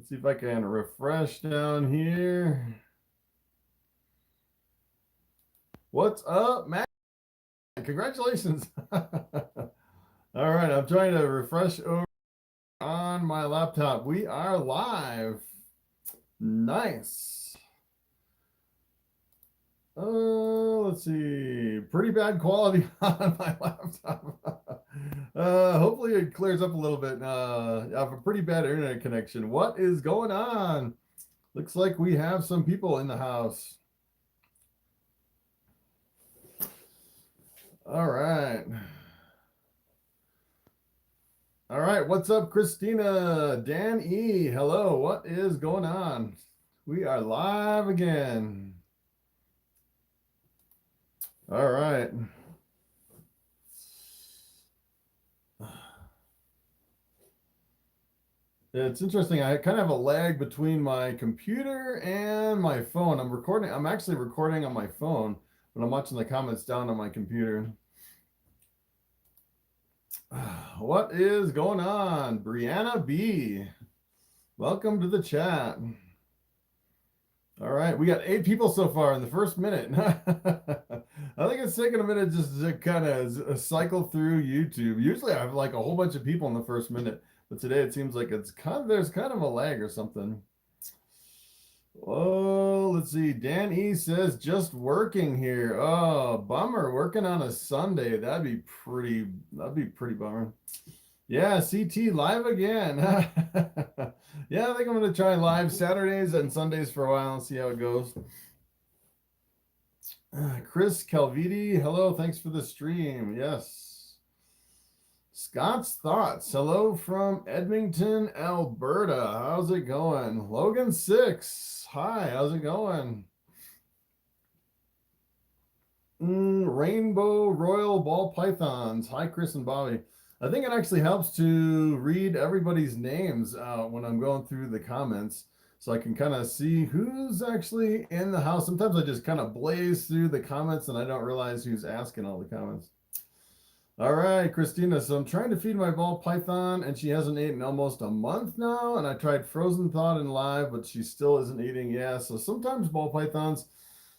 Let's see if I can refresh down here. What's up, Matt? Congratulations. All right, I'm trying to refresh over on my laptop. We are live. Nice. Let's see. Pretty bad quality on my laptop. Hopefully it clears up a little bit. I have a pretty bad internet connection. What is going on? Looks like we have some people in the house. All right. All right. What's up, Christina? Dan E. Hello. What is going on? We are live again. All right. It's interesting. I kind of have a lag between my computer and my phone. I'm actually recording on my phone, but I'm watching the comments down on my computer. What is going on? Brianna B. Welcome to the chat. All right, we got 8 people so far in the first minute. I think it's taking a minute just to kind of cycle through YouTube. Usually I have like a whole bunch of people in the first minute, but today it seems like there's kind of a lag or something. Oh, let's see. Dan E says just working here. Oh, bummer. Working on a Sunday. That'd be pretty bummer. Yeah, CT live again. Yeah, I think I'm going to try live Saturdays and Sundays for a while and see how it goes. Chris Calvidi, hello. Thanks for the stream. Yes. Scott's Thoughts. Hello from Edmonton, Alberta. How's it going? Logan 6. Hi, how's it going? Rainbow Royal Ball Pythons. Hi, Chris and Bobby. I think it actually helps to read everybody's names when I'm going through the comments, so I can kind of see who's actually in the house. Sometimes I just kind of blaze through the comments and I don't realize who's asking all the comments. All right, Christina. So I'm trying to feed my Ball Python, and she hasn't eaten almost a month now. And I tried frozen thawed and live, but she still isn't eating. Yeah, so sometimes Ball Pythons,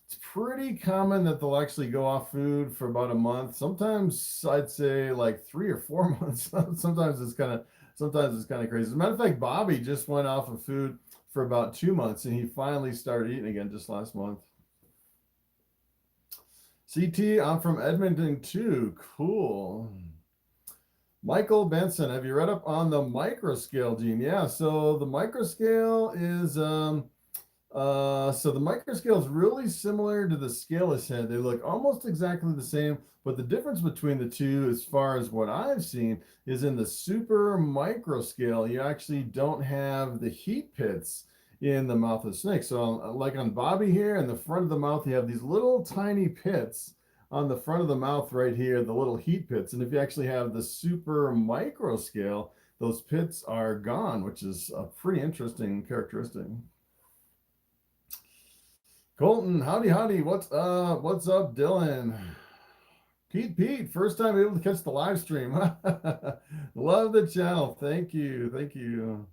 it's pretty common that they'll actually go off food for about a month. Sometimes I'd say like 3 or 4 months. Sometimes it's kind of crazy. As a matter of fact, Bobby just went off of food for about 2 months, and he finally started eating again just last month. CT, I'm from Edmonton too. Cool. Michael Benson, have you read up on the microscale, Gene? Yeah, so the microscale is the microscale is really similar to the scaleless head. They look almost exactly the same, but the difference between the two, as far as what I've seen, is in the super microscale, you actually don't have the heat pits in the mouth of the snake. So like on Bobby here, in the front of the mouth, you have these little tiny pits on the front of the mouth right here, the little heat pits. And if you actually have the super micro scale, those pits are gone, which is a pretty interesting characteristic. Colton, howdy. What's up, Dylan? Pete, first time able to catch the live stream. Love the channel. Thank you.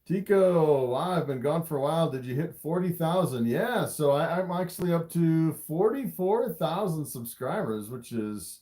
Tico, wow, I've been gone for a while. Did you hit 40,000? Yeah, so I'm actually up to 44,000 subscribers, which is,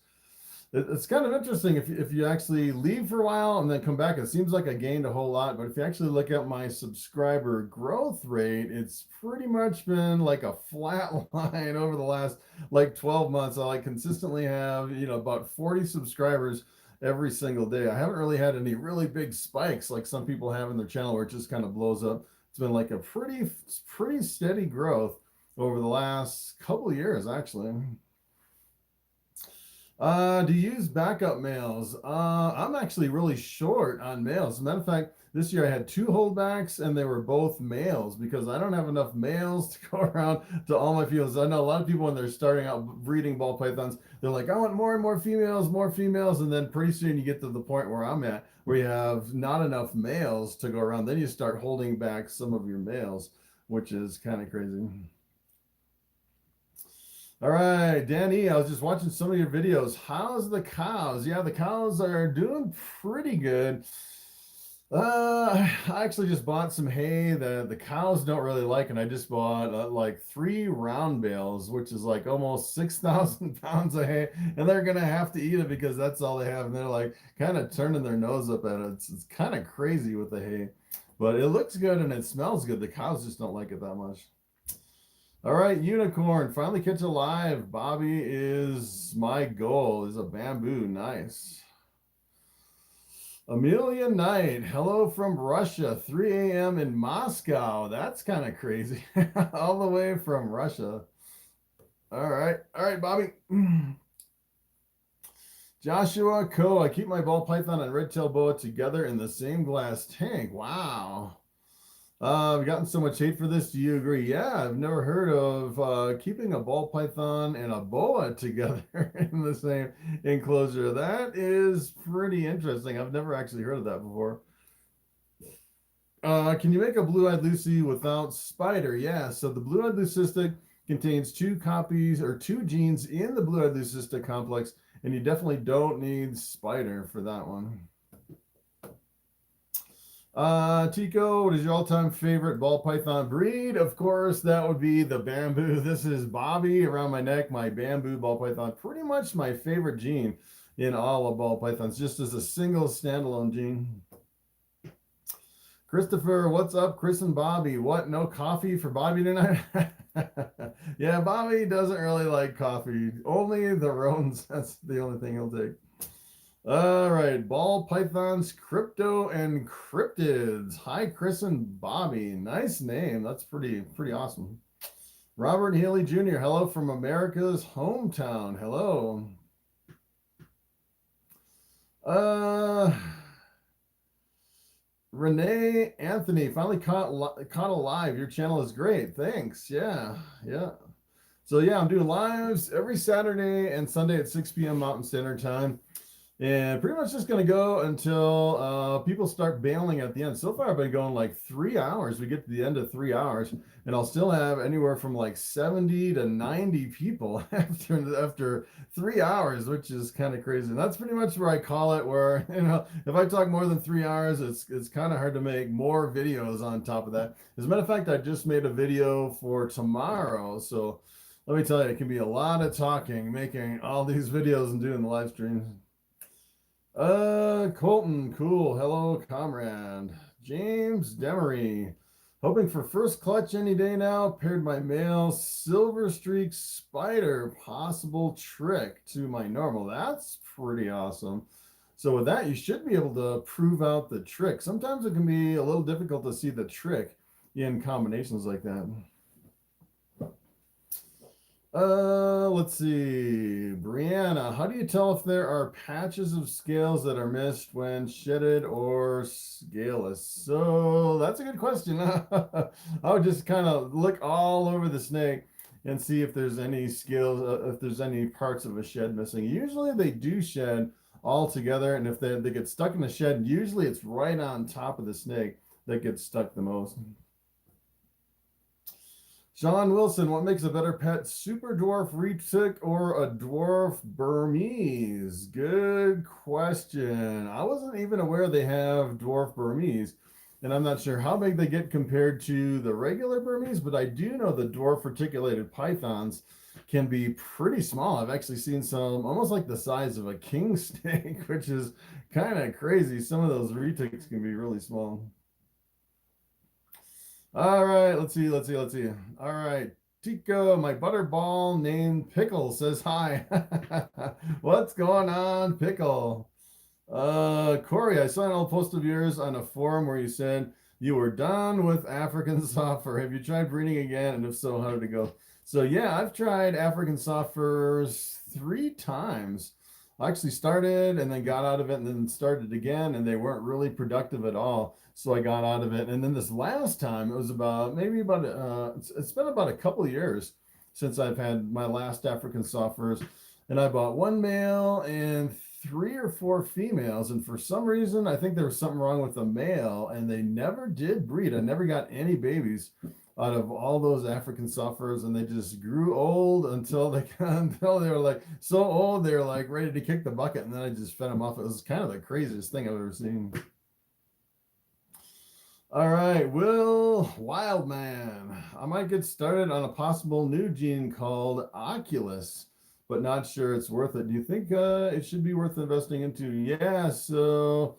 it's kind of interesting. If you actually leave for a while and then come back, it seems like I gained a whole lot. But if you actually look at my subscriber growth rate, it's pretty much been like a flat line over the last like 12 months. I like consistently have, about 40 subscribers every single day. I haven't really had any really big spikes like some people have in their channel where it just kind of blows up. It's been like a pretty steady growth over the last couple of years, actually. Do you use backup males? I'm actually really short on males. As a matter of fact, this year I had 2 holdbacks and they were both males because I don't have enough males to go around to all my females. I know a lot of people when they're starting out breeding ball pythons, they're like, I want more and more females. And then pretty soon you get to the point where I'm at, where you have not enough males to go around. Then you start holding back some of your males, which is kind of crazy. All right, Danny, I was just watching some of your videos. How's the cows? Yeah, the cows are doing pretty good. I actually just bought some hay that the cows don't really like, and I just bought like 3 round bales, which is like almost 6,000 pounds of hay, and they're gonna have to eat it because that's all they have, and they're like kind of turning their nose up at it. It's kind of crazy with the hay, but it looks good and it smells good. The cows just don't like it that much. All right, unicorn, finally catch a live. Bobby is my goal. Is a bamboo, nice. Amelia Knight, hello from Russia, 3 a.m. in Moscow. That's kind of crazy. All the way from Russia. All right, Bobby. Joshua Coe, I keep my ball python and red-tailed boa together in the same glass tank. Wow. I've gotten so much hate for this. Do you agree? Yeah, I've never heard of keeping a ball python and a boa together in the same enclosure. That is pretty interesting. I've never actually heard of that before. Can you make a blue-eyed Lucy without spider? Yeah, so the blue-eyed leucistic contains 2 copies or 2 genes in the blue-eyed leucistic complex, and you definitely don't need spider for that one. Tico, what is your all-time favorite ball python breed? Of course, that would be the bamboo. This is Bobby around my neck, my bamboo ball python. Pretty much my favorite gene in all of ball pythons, just as a single standalone gene. Christopher, what's up, Chris and Bobby? What, no coffee for Bobby tonight? Yeah, Bobby doesn't really like coffee. Only the Roans, that's the only thing he'll take. All right, Ball Pythons, Crypto and Cryptids. Hi, Chris and Bobby. Nice name. That's pretty awesome. Robert Haley Jr., hello from America's hometown. Hello. Renee Anthony, finally caught alive. Your channel is great. Thanks. Yeah. So yeah, I'm doing lives every Saturday and Sunday at 6 p.m. Mountain Standard Time. And pretty much just going to go until people start bailing at the end. So far, I've been going like 3 hours. We get to the end of 3 hours, and I'll still have anywhere from like 70 to 90 people after 3 hours, which is kind of crazy. And that's pretty much where I call it, where, you know, if I talk more than 3 hours, it's kind of hard to make more videos on top of that. As a matter of fact, I just made a video for tomorrow. So let me tell you, it can be a lot of talking, making all these videos and doing the live streams. Colton, cool. Hello, comrade. James Demery, hoping for first clutch any day now. Paired my male silver streak spider possible trick to my normal. That's pretty awesome. So with that, you should be able to prove out the trick. Sometimes it can be a little difficult to see the trick in combinations like that. Let's see. Brianna, how do you tell if there are patches of scales that are missed when shedded or scaleless? So that's a good question. I would just kind of look all over the snake and see if there's any scales, if there's any parts of a shed missing. Usually they do shed all together, and if they get stuck in the shed, usually it's right on top of the snake that gets stuck the most. Sean Wilson, what makes a better pet, super dwarf retic or a dwarf Burmese? Good question. I wasn't even aware they have dwarf Burmese, and I'm not sure how big they get compared to the regular Burmese, but I do know the dwarf reticulated pythons can be pretty small. I've actually seen some almost like the size of a king snake, which is kind of crazy. Some of those retics can be really small. All right, let's see. All right, Tico, my butterball named Pickle says hi. What's going on, Pickle? Corey, I saw an old post of yours on a forum where you said you were done with African soft fur. Have you tried breeding again? And if so, how did it go? So yeah, I've tried African soft furs 3 times. I actually started and then got out of it and then started again, and they weren't really productive at all. So I got out of it. And then this last time, it was it's been about a couple of years since I've had my last African soft furs. And I bought 1 male and 3 or 4 females. And for some reason, I think there was something wrong with the male, and they never did breed. I never got any babies out of all those African soft furs, and they just grew old until they were like so old they were like ready to kick the bucket, and then I just fed them off. It was kind of the craziest thing I've ever seen. All right, Will Wildman. I might get started on a possible new gene called Oculus, but not sure it's worth it. Do you think it should be worth investing into? Yeah, so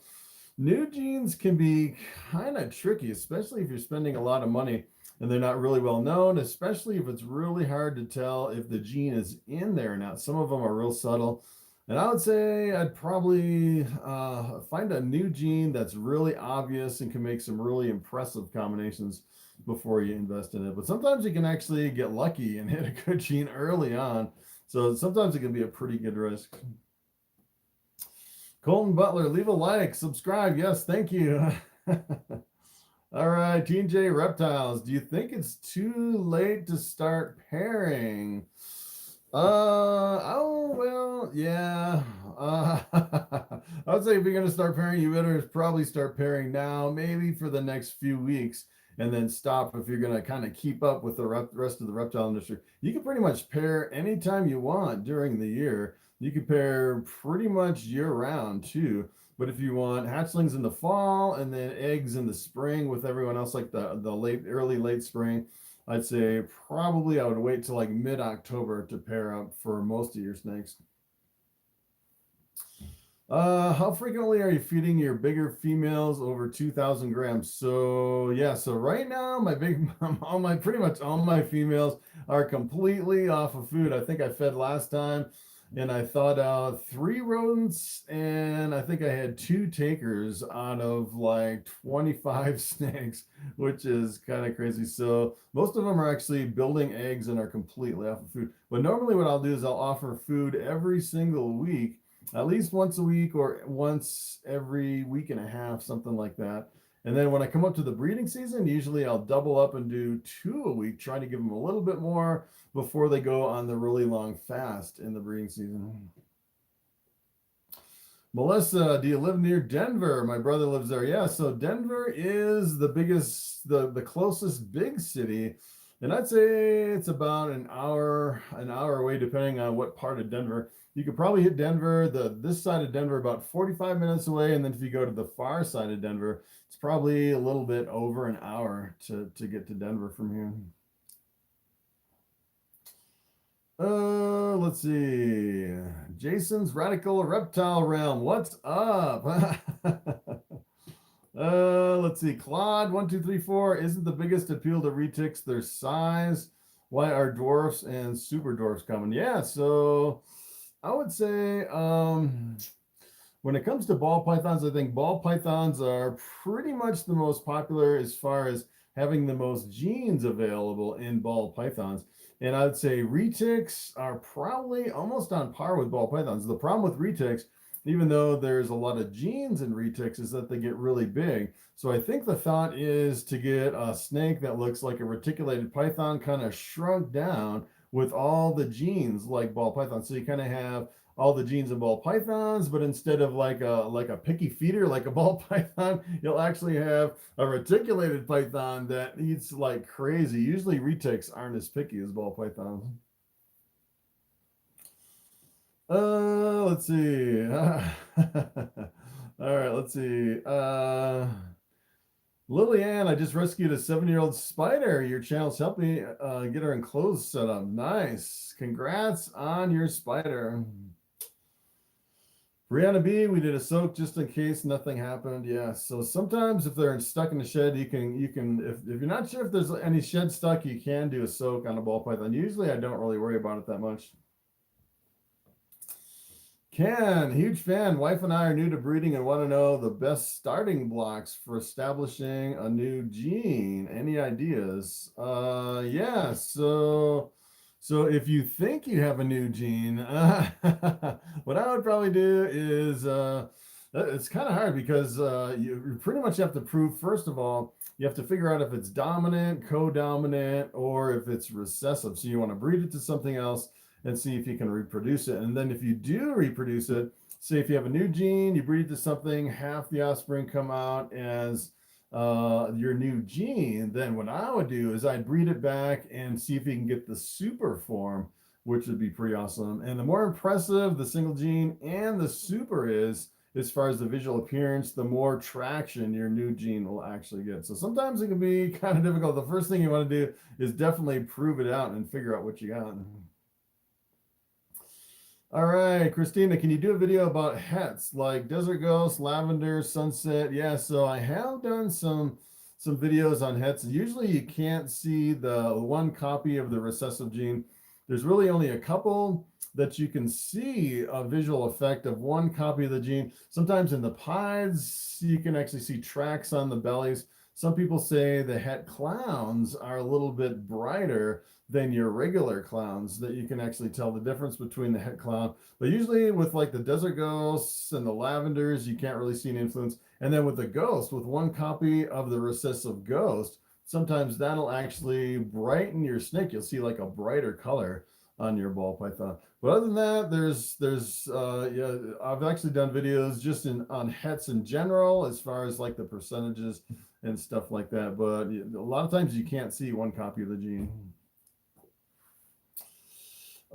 new genes can be kind of tricky, especially if you're spending a lot of money and they're not really well known, especially if it's really hard to tell if the gene is in there or not. Some of them are real subtle. And I would say I'd probably find a new gene that's really obvious and can make some really impressive combinations before you invest in it. But sometimes you can actually get lucky and hit a good gene early on. So sometimes it can be a pretty good risk. Colton Butler, leave a like, subscribe. Yes, thank you. All right, TJ Reptiles, do you think it's too late to start pairing? Oh, well, yeah. I would say if you're going to start pairing, you better probably start pairing now, maybe for the next few weeks, and then stop if you're going to kind of keep up with the rest of the reptile industry. You can pretty much pair anytime you want during the year. You can pair pretty much year round too. But if you want hatchlings in the fall and then eggs in the spring with everyone else, like the late spring, I'd say probably I would wait till like mid-October to pair up for most of your snakes. How frequently are you feeding your bigger females over 2,000 grams? So yeah, so right now pretty much all my females are completely off of food. I think I fed last time and I thawed out 3 rodents, and I think I had 2 takers out of like 25 snakes, which is kind of crazy. So most of them are actually building eggs and are completely off of food. But normally what I'll do is I'll offer food every single week, at least once a week or once every week and a half, something like that. And then when I come up to the breeding season, usually I'll double up and do 2 a week, trying to give them a little bit more before they go on the really long fast in the breeding season. Melissa, do you live near Denver? My brother lives there. Yeah, so Denver is the biggest, the closest big city. And I'd say it's about an hour away, depending on what part of Denver. You could probably hit Denver, this side of Denver, about 45 minutes away. And then if you go to the far side of Denver, it's probably a little bit over an hour to get to Denver from here. Let's see. Jason's Radical Reptile Realm. What's up? Let's see. Claude 1234. Isn't the biggest appeal to retics their size? Why are dwarfs and super dwarfs coming? Yeah, so I would say when it comes to ball pythons, I think ball pythons are pretty much the most popular as far as having the most genes available in ball pythons. And I would say retics are probably almost on par with ball pythons. The problem with retics, even though there's a lot of genes in retics, is that they get really big. So I think the thought is to get a snake that looks like a reticulated python, kind of shrunk down with all the genes like ball pythons. So you kind of have all the genes in ball pythons, but instead of like a picky feeder, like a ball python, you'll actually have a reticulated python that eats like crazy. Usually retics aren't as picky as ball pythons. Let's see. All right, let's see. Lillian, I just rescued a 7-year-old spider. Your channel's helped me get her enclosed set up. Nice. Congrats on your spider. Brianna B, we did a soak just in case nothing happened. Yeah, so sometimes if they're stuck in the shed, you can if you're not sure if there's any shed stuck, you can do a soak on a ball python. Usually I don't really worry about it that much. Ken, huge fan. Wife and I are new to breeding and want to know the best starting blocks for establishing a new gene. Any ideas? Yeah, so if you think you have a new gene, what I would probably do is it's kind of hard because you pretty much have to prove, first of all, you have to figure out if it's dominant, co-dominant, or if it's recessive. So you want to breed it to something else and see if you can reproduce it. And then if you do reproduce it, say if you have a new gene, you breed it to something, half the offspring come out as your new gene, then what I would do is I'd breed it back and see if you can get the super form, which would be pretty awesome. And the more impressive the single gene and the super is, as far as the visual appearance, the more traction your new gene will actually get. So sometimes it can be kind of difficult. The first thing you want to do is definitely prove it out and figure out what you got. All right, Christina, can you do a video about hets like desert ghost, lavender, sunset? Yeah, so I have done some videos on hets. Usually you can't see the one copy of the recessive gene. There's really only a couple that you can see a visual effect of one copy of the gene. Sometimes in the pieds, you can actually see tracks on the bellies. Some people say the het clowns are a little bit brighter than your regular clowns, that you can actually tell the difference between the het clown. But usually with like the desert ghosts and the lavenders, you can't really see an influence. And then with the ghost, with one copy of the recessive ghost, sometimes that'll actually brighten your snake. You'll see like a brighter color on your ball python. But other than that, yeah, I've actually done videos just on hets in general, as far as like the percentages and stuff like that. But a lot of times you can't see one copy of the gene.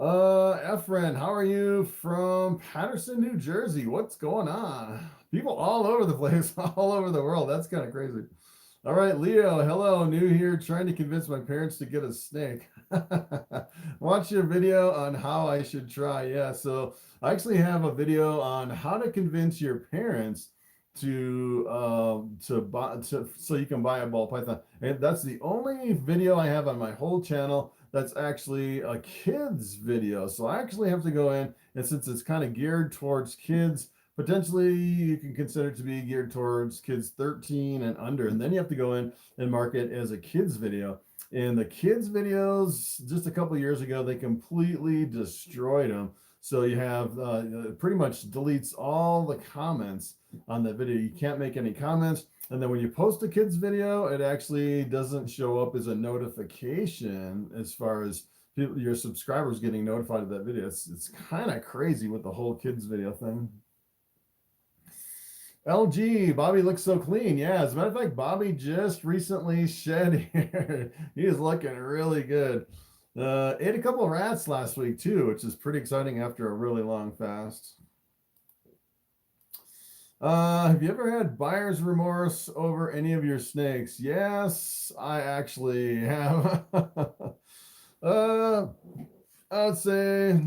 Efren, how are you from Patterson, New Jersey? What's going on? People all over the place, all over the world. That's kind of crazy. All right, Leo, hello, new here, trying to convince my parents to get a snake. Watch your video on how I should try. Yeah, so I actually have a video on how to convince your parents to buy, so you can buy a ball python. And that's the only video I have on my whole channel that's actually a kids video. So I actually have to go in, and since it's kind of geared towards kids, potentially you can consider it to be geared towards kids 13 and under, and then you have to go in and mark it as a kids video. And the kids videos, just a couple of years ago, they completely destroyed them. So you have pretty much deletes all the comments on the video. You can't make any comments. And then when you post a kids video, it actually doesn't show up as a notification as far as people, your subscribers getting notified of that video. It's kind of crazy with the whole kids video thing. LG, Bobby looks so clean. Yeah, as a matter of fact, Bobby just recently shed hair. He is looking really good. Ate a couple of rats last week too, which is pretty exciting after a really long fast. Have you ever had buyer's remorse over any of your snakes? Yes, I actually have. I would say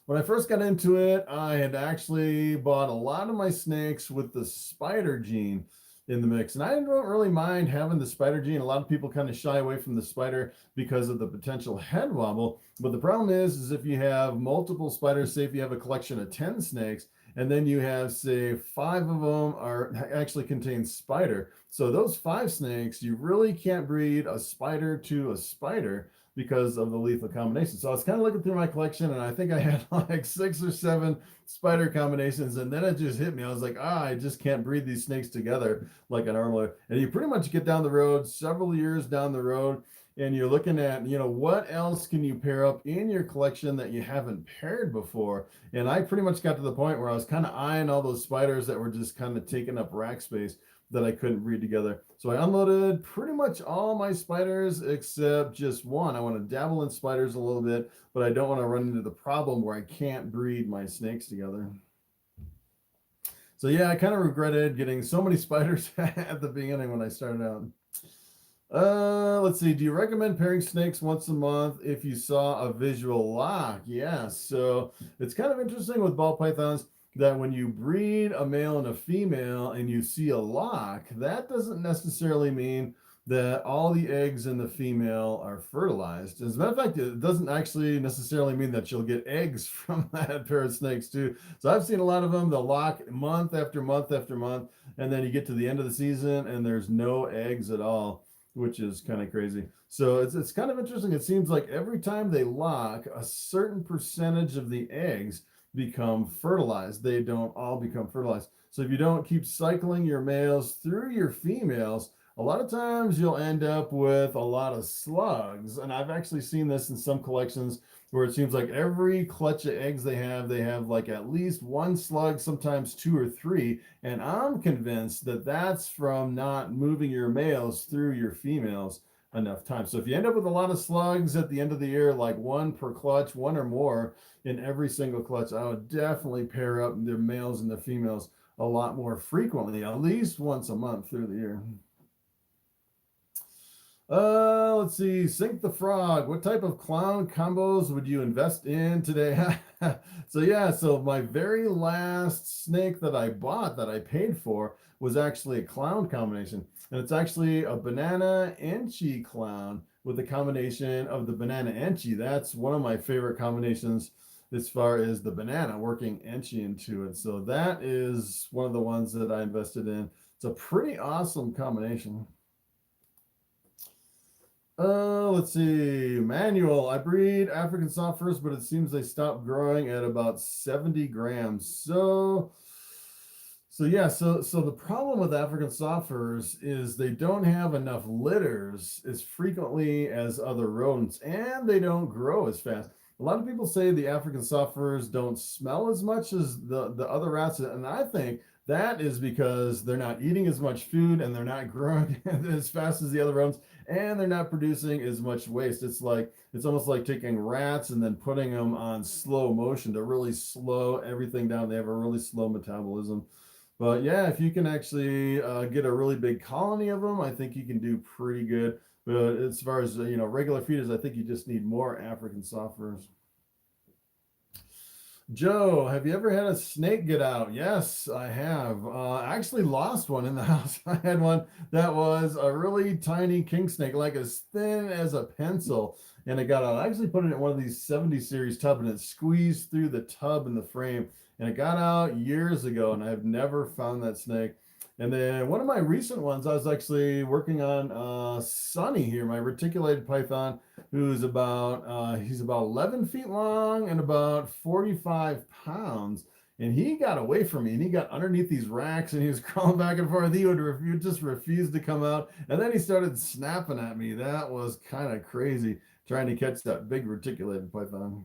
when I first got into it, I had actually bought a lot of my snakes with the spider gene in the mix. And I don't really mind having the spider gene. A lot of people kind of shy away from the spider because of the potential head wobble. But the problem is if you have multiple spiders, say if you have a collection of 10 snakes, and then you have, say, 5 of them are actually contain spider. So those 5 snakes, you really can't breed a spider to a spider because of the lethal combination. So I was kind of looking through my collection, and I think I had like 6 or 7 spider combinations, and then it just hit me. I was like, I just can't breed these snakes together like a normal. And you pretty much get down the road, several years down the road, and you're looking at, what else can you pair up in your collection that you haven't paired before? And I pretty much got to the point where I was kind of eyeing all those spiders that were just kind of taking up rack space that I couldn't breed together. So I unloaded pretty much all my spiders except just one. I want to dabble in spiders a little bit, but I don't want to run into the problem where I can't breed my snakes together. So yeah, I kind of regretted getting so many spiders at the beginning when I started out. Let's see. Do you recommend pairing snakes once a month if you saw a visual lock? Yeah. So it's kind of interesting with ball pythons that when you breed a male and a female and you see a lock, that doesn't necessarily mean that all the eggs in the female are fertilized. As a matter of fact, it doesn't actually necessarily mean that you'll get eggs from that pair of snakes too. So I've seen a lot of them, they'll lock month after month after month, and then you get to the end of the season and there's no eggs at all, which is kind of crazy. So it's kind of interesting. It seems like every time they lock, a certain percentage of the eggs become fertilized. They don't all become fertilized. So if you don't keep cycling your males through your females, a lot of times you'll end up with a lot of slugs. And I've actually seen this in some collections where it seems like every clutch of eggs they have like at least 1 slug, sometimes 2 or 3. And I'm convinced that that's from not moving your males through your females enough time. So if you end up with a lot of slugs at the end of the year, like one per clutch, one or more in every single clutch, I would definitely pair up the males and the females a lot more frequently, at least once a month through the year. Let's see. Sink the Frog. What type of clown combos would you invest in today? So yeah, so my very last snake that I bought that I paid for was actually a clown combination. And it's actually a banana enchi clown with a combination of the banana enchi. That's one of my favorite combinations as far as the banana working enchi into it. So that is one of the ones that I invested in. It's a pretty awesome combination. Let's see. Manual. I breed African soft furs, but it seems they stopped growing at about 70 grams. So the problem with African soft furs is they don't have enough litters as frequently as other rodents, and they don't grow as fast. A lot of people say the African soft furs don't smell as much as the other rats, and I think that is because they're not eating as much food and they're not growing as fast as the other rodents, and they're not producing as much waste. It's almost like taking rats and then putting them on slow motion to really slow everything down. They have a really slow metabolism. But yeah, if you can actually get a really big colony of them, I think you can do pretty good. But as far as regular feeders, I think you just need more African soft furs. Joe, have you ever had a snake get out? Yes, I have. I actually lost one in the house. I had one that was a really tiny king snake, like as thin as a pencil, and it got out. I actually put it in one of these 70 series tub, and it squeezed through the tub and the frame, and it got out years ago, and I've never found that snake. And then one of my recent ones, I was actually working on Sunny here, my reticulated python, who's he's about 11 feet long and about 45 pounds. And he got away from me, and he got underneath these racks, and he was crawling back and forth. He would just refuse to come out. And then he started snapping at me. That was kind of crazy, trying to catch that big reticulated python.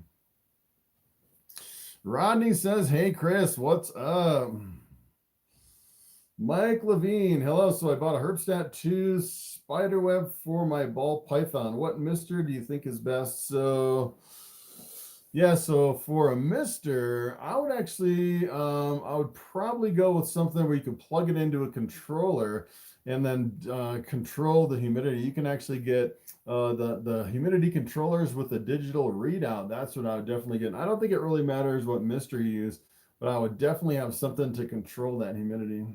Rodney says, hey, Chris, what's up? Mike Levine, hello. So I bought a Herbstat 2 spiderweb for my ball python. What mister do you think is best? So yeah, so for a mister, I would actually, I would probably go with something where you can plug it into a controller and then control the humidity. You can actually get the humidity controllers with the digital readout. That's what I would definitely get. I don't think it really matters what mister you use, but I would definitely have something to control that humidity.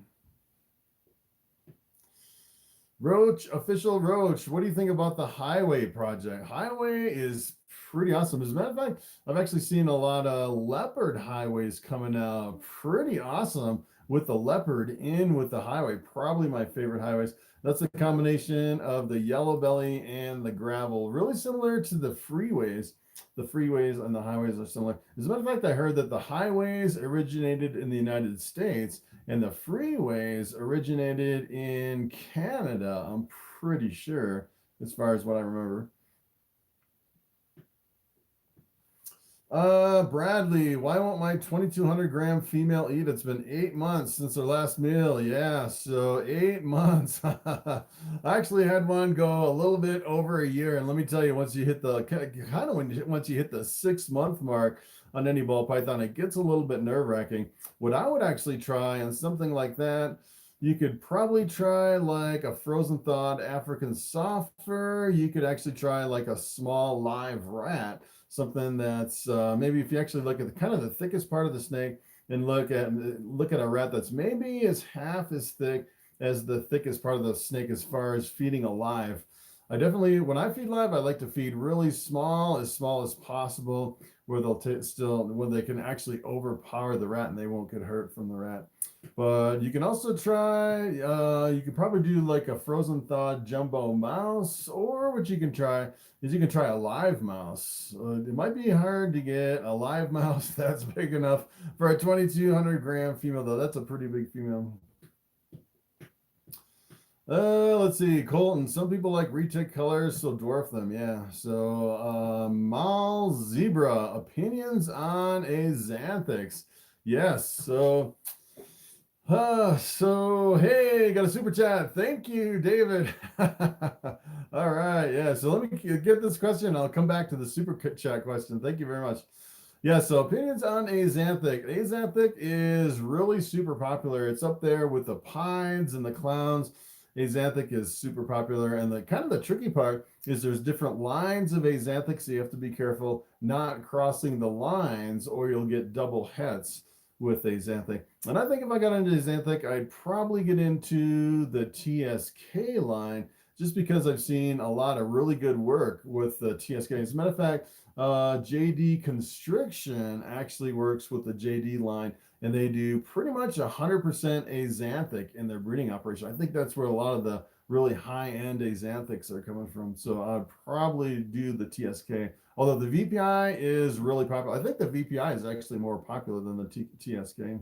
Roach, official Roach, what do you think about the Highway project? Highway is pretty awesome. As a matter of fact, I've actually seen a lot of leopard highways coming out. Pretty awesome with the leopard in with the Highway. Probably my favorite highways. That's a combination of the yellow belly and the gravel. Really similar to the freeways. The freeways and the highways are similar. As a matter of fact, I heard that the highways originated in the United States and the freeways originated in Canada. I'm pretty sure, as far as what I remember. Bradley, why won't my 2,200 gram female eat? It's been 8 months since her last meal. Yeah, so 8 months. I actually had one go a little bit over a year, and let me tell you, once you hit the once you hit the 6 month mark on any ball python, it gets a little bit nerve-wracking. What I would actually try on something like that, you could probably try like a frozen thawed African soft fur. You could actually try like a small live rat, something that's maybe if you actually look at the kind of the thickest part of the snake and look at a rat that's maybe as half as thick as the thickest part of the snake as far as feeding alive. I definitely, when I feed live, I like to feed really small as possible, where where they can actually overpower the rat and they won't get hurt from the rat. But you can also try, you could probably do like a frozen thawed jumbo mouse, or what you can try is you can try a live mouse. It might be hard to get a live mouse that's big enough for a 2,200 gram female, though. That's a pretty big female. Let's see, Colton. Some people like retic colors, so dwarf them. Yeah. So, Mal Zebra, opinions on a Xanthix. Yes. So, So hey, got a super chat. Thank you, David. All right, yeah. So let me get this question. I'll come back to the super chat question. Thank you very much. Yeah, so opinions on Axanthic. Axanthic is really super popular. It's up there with the pines and the clowns. Axanthic is super popular, and the kind of the tricky part is there's different lines of Axanthic, so you have to be careful not crossing the lines, or you'll get double hets with Axanthic. And I think if I got into Axanthic, I'd probably get into the TSK line, just because I've seen a lot of really good work with the TSK. As a matter of fact, JD Constriction actually works with the JD line, and they do pretty much 100% Axanthic in their breeding operation. I think that's where a lot of the really high-end Axanthics are coming from. So I'd probably do the TSK. Although the VPI is really popular. I think the VPI is actually more popular than the TSK.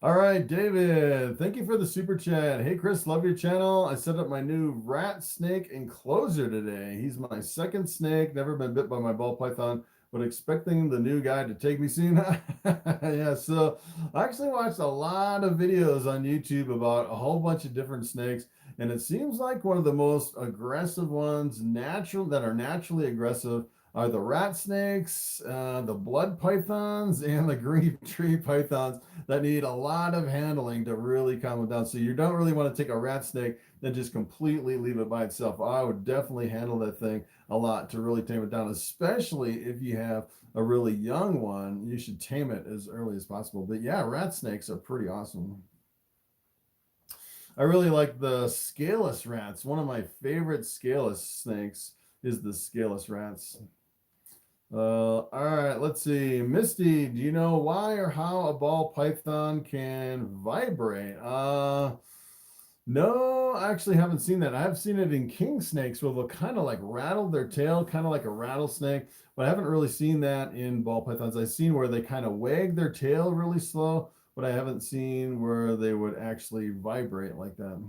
All right, David, thank you for the super chat. Hey, Chris, love your channel. I set up my new rat snake enclosure today. He's my second snake, never been bit by my ball python, but expecting the new guy to take me soon. Yeah, so I actually watched a lot of videos on YouTube about a whole bunch of different snakes, and it seems like one of the most aggressive ones, that are naturally aggressive, are the rat snakes, the blood pythons, and the green tree pythons that need a lot of handling to really calm them down. So you don't really want to take a rat snake and just completely leave it by itself. I would definitely handle that thing a lot to really tame it down, especially if you have a really young one. You should tame it as early as possible. But yeah, rat snakes are pretty awesome. I really like the scaleless rats. One of my favorite scaleless snakes is the scaleless rats. All right, let's see. Misty, do you know why or how a ball python can vibrate? No, I actually haven't seen that. I've seen it in king snakes where they'll kind of like rattle their tail, kind of like a rattlesnake, but I haven't really seen that in ball pythons. I've seen where they kind of wag their tail really slow, but I haven't seen where they would actually vibrate like that.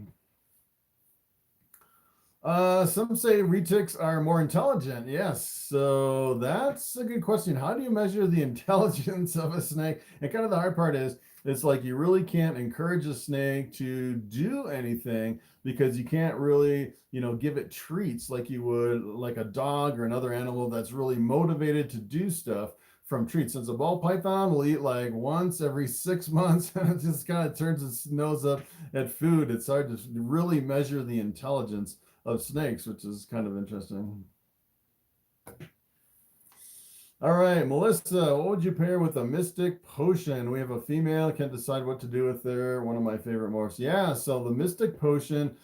Some say retics are more intelligent. Yes, so that's a good question. How do you measure the intelligence of a snake? And kind of the hard part is, it's like you really can't encourage a snake to do anything because you can't really, give it treats like you would like a dog or another animal that's really motivated to do stuff from treats. Since a ball python will eat like once every 6 months and it just kind of turns its nose up at food, it's hard to really measure the intelligence of snakes, which is kind of interesting. All right, Melissa, what would you pair with a mystic potion? We have a female, can't decide what to do with her. One of my favorite morphs. Yeah, so the mystic potion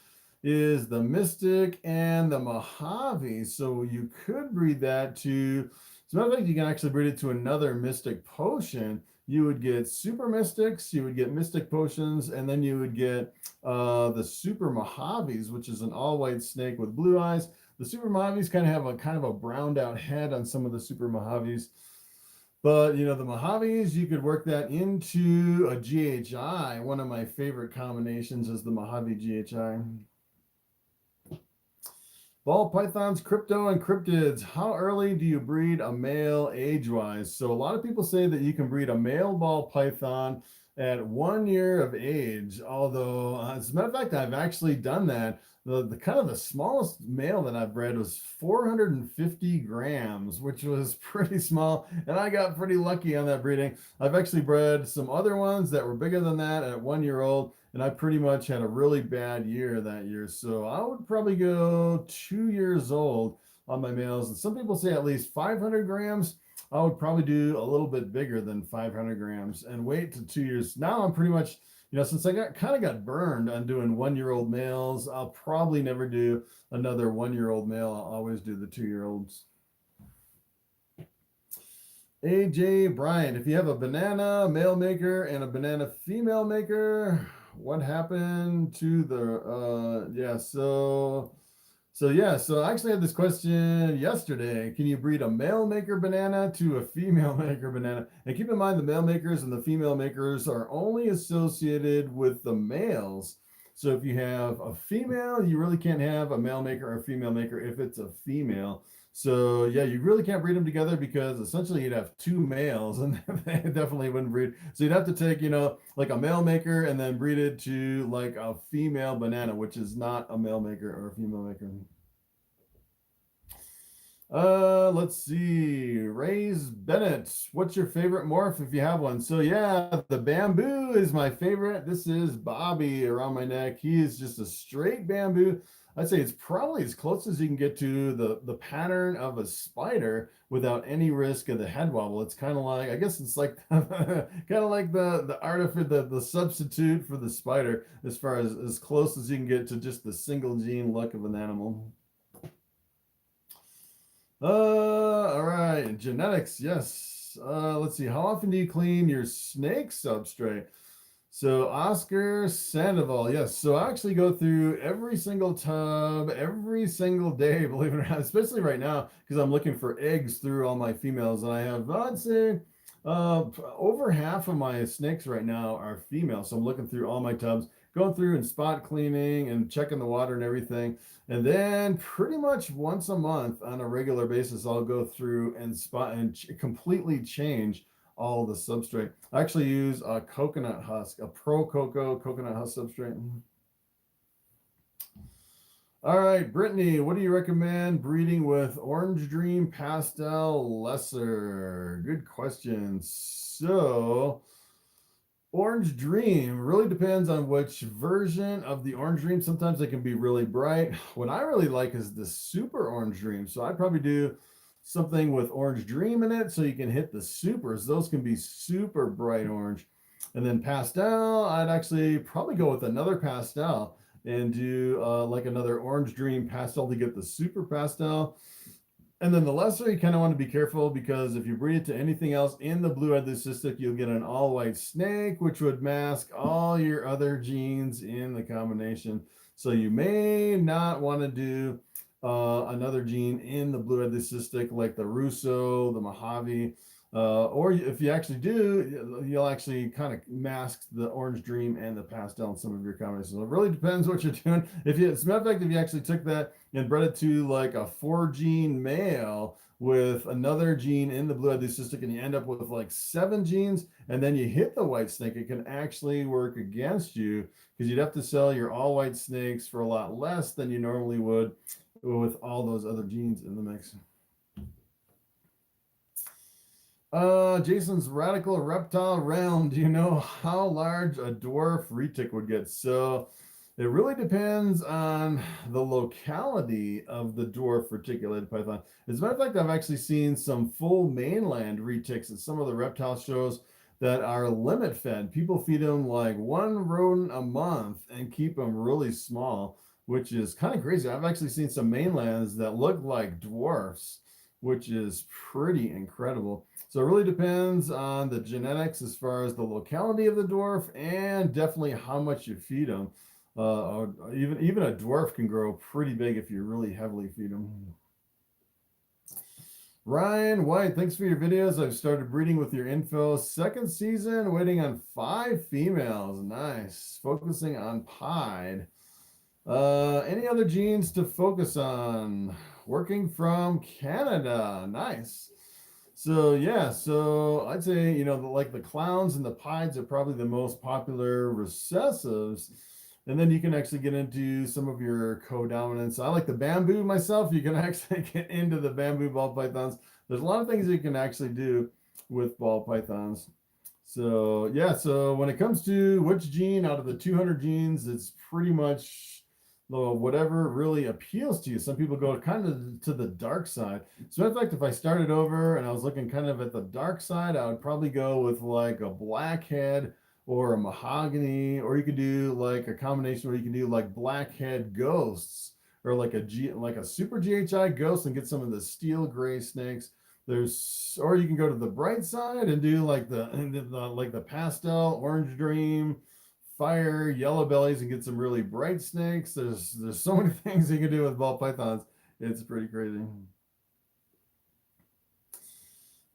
is the mystic and the Mojave. So you could breed that to, as a matter of fact, you can actually breed it to another mystic potion. You would get super mystics, you would get mystic potions, and then you would get the super Mojaves, which is an all-white snake with blue eyes. The super Mojaves kind of have a browned out head on some of the super Mojaves. But, the Mojaves, you could work that into a GHI. One of my favorite combinations is the Mojave GHI. Ball pythons, crypto, and cryptids. How early do you breed a male age-wise? So a lot of people say that you can breed a male ball python at 1 year of age. Although, as a matter of fact, I've actually done that. The kind of the smallest male that I've bred was 450 grams, which was pretty small, and I got pretty lucky on that breeding. I've actually bred some other ones that were bigger than that at 1 year old, and I pretty much had a really bad year that year. So I would probably go 2 years old on my males. And some people say at least 500 grams. I would probably do a little bit bigger than 500 grams and wait to 2 years. Now I'm pretty much, since I kind of got burned on doing 1 year old males, I'll probably never do another 1 year old male. I'll always do the 2 year olds. AJ Bryant, if you have a banana male maker and a banana female maker, what happened to the so I actually had this question yesterday. Can you breed a male maker banana to a female maker banana? And keep in mind, the male makers and the female makers are only associated with the males. So if you have a female, you really can't have a male maker or a female maker if it's a female. So yeah, you really can't breed them together because essentially you'd have two males and they definitely wouldn't breed. So you'd have to take, like a male maker and then breed it to like a female banana, which is not a male maker or a female maker. Let's see. Ray's Bennett, what's your favorite morph if you have one? So yeah, the bamboo is my favorite. This is Bobby around my neck. He is just a straight bamboo. I'd say it's probably as close as you can get to the pattern of a spider without any risk of the head wobble. It's kind of like, I guess it's like kind of like the artifact, the substitute for the spider, as far as close as you can get to just the single gene look of an animal. All right, genetics, yes. Let's see, how often do you clean your snake substrate? So Oscar Sandoval, yes. So I actually go through every single tub every single day, believe it or not, especially right now, because I'm looking for eggs through all my females. And I have, I'd say, over half of my snakes right now are female. So I'm looking through all my tubs, going through and spot cleaning and checking the water and everything. And then pretty much once a month on a regular basis, I'll go through and spot and completely change all the substrate. I actually use a coconut husk, a Pro Coco coconut husk substrate. All right, Brittany, what do you recommend breeding with? Orange Dream, Pastel, Lesser? Good question. So Orange Dream really depends on which version of the Orange Dream. Sometimes they can be really bright. What I really like is the Super Orange Dream. So I'd probably do something with Orange Dream in it so you can hit the supers. Those can be super bright orange. And then pastel, I'd actually probably go with another pastel and do like another Orange Dream pastel to get the super pastel. And then the lesser, you kind of want to be careful because if you breed it to anything else in the blue-eyed leucistic, you'll get an all-white snake, which would mask all your other genes in the combination. So you may not want to do another gene in the blue-eyed leucistic like the Russo, the Mojave, or if you actually do, you'll actually kind of mask the Orange Dream and the pastel in some of your combinations. So it really depends what you're doing. If you, as a matter of fact, if you actually took that and bred it to like a 4-gene male with another gene in the blue-eyed leucistic, and you end up with like 7 genes, and then you hit the white snake, it can actually work against you because you'd have to sell your all-white snakes for a lot less than you normally would with all those other genes in the mix. Jason's Radical Reptile Realm. Do you know how large a dwarf retic would get? So it really depends on the locality of the dwarf reticulated python. As a matter of fact, I've actually seen some full mainland retics at some of the reptile shows that are limit fed. People feed them like 1 rodent a month and keep them really small, which is kind of crazy. I've actually seen some mainlands that look like dwarfs, which is pretty incredible. So it really depends on the genetics as far as the locality of the dwarf and definitely how much you feed them. Even a dwarf can grow pretty big if you really heavily feed them. Ryan White, thanks for your videos. I've started breeding with your info. 2nd season, waiting on 5 females. Nice. Focusing on pied. Any other genes to focus on? Working from Canada. Nice. So yeah, so I'd say, like the clowns and the pieds are probably the most popular recessives. And then you can actually get into some of your co-dominants. I like the bamboo myself. You can actually get into the bamboo ball pythons. There's a lot of things you can actually do with ball pythons. So yeah, so when it comes to which gene out of the 200 genes, it's pretty much whatever really appeals to you. Some people go kind of to the dark side. So in fact, if I started over and I was looking kind of at the dark side, I would probably go with like a blackhead or a mahogany, or you could do like a combination where you can do like blackhead ghosts or like a super GHI ghost and get some of the steel gray snakes. Or you can go to the bright side and do like the pastel orange dream, fire yellow bellies, and get some really bright snakes. There's so many things you can do with ball pythons. It's pretty crazy.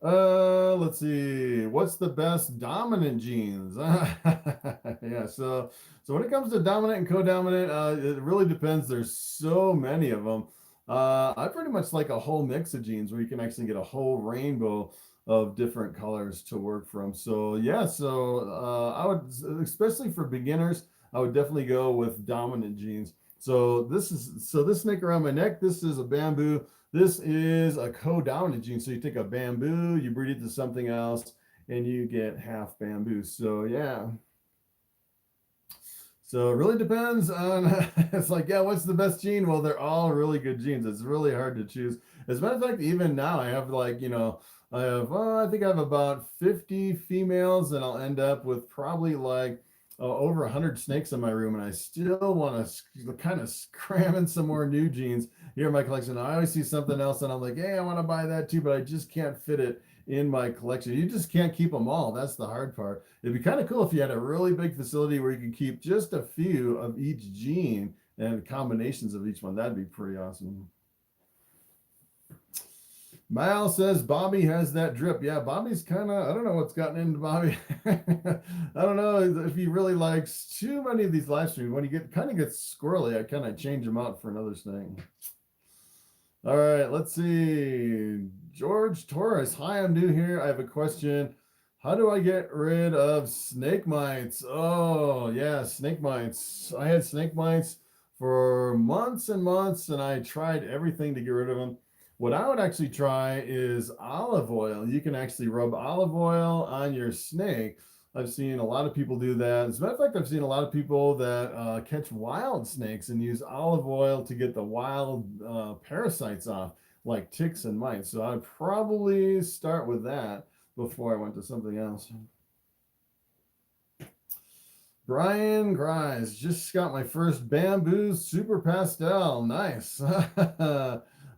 Let's see. What's the best dominant genes? Yeah, so when it comes to dominant and co-dominant, it really depends. There's so many of them. I pretty much like a whole mix of jeans where you can actually get a whole rainbow of different colors to work from. So yeah, so I would, especially for beginners, I would definitely go with dominant jeans. So this snake around my neck, this is a bamboo. This is a co-dominant gene. So you take a bamboo, you breed it to something else, and you get half bamboo. So yeah. So it really depends on, it's like, yeah, what's the best gene? Well, they're all really good genes. It's really hard to choose. As a matter of fact, even now I have like, I have, I think I have about 50 females, and I'll end up with probably like over 100 snakes in my room, and I still want to kind of cram in some more new genes here in my collection. I always see something else, and I'm like, hey, I want to buy that too, but I just can't fit it in my collection. You just can't keep them all. That's the hard part. It'd be kind of cool if you had a really big facility where you could keep just a few of each gene and combinations of each one. That'd be pretty awesome. Mal says Bobby has that drip. Yeah, Bobby's kind of, I don't know what's gotten into Bobby. I don't know if he really likes too many of these live streams. When he kind of gets squirrely, I kind of change him out for another thing. All right, let's see. George Torres. Hi, I'm new here. I have a question. How do I get rid of snake mites? Oh, yeah, snake mites. I had snake mites for months and months, and I tried everything to get rid of them. What I would actually try is olive oil. You can actually rub olive oil on your snake. I've seen a lot of people do that. As a matter of fact, I've seen a lot of people that catch wild snakes and use olive oil to get the wild parasites off, like ticks and mites. So I'd probably start with that before I went to something else. Brian Grise, just got my first bamboo super pastel. Nice.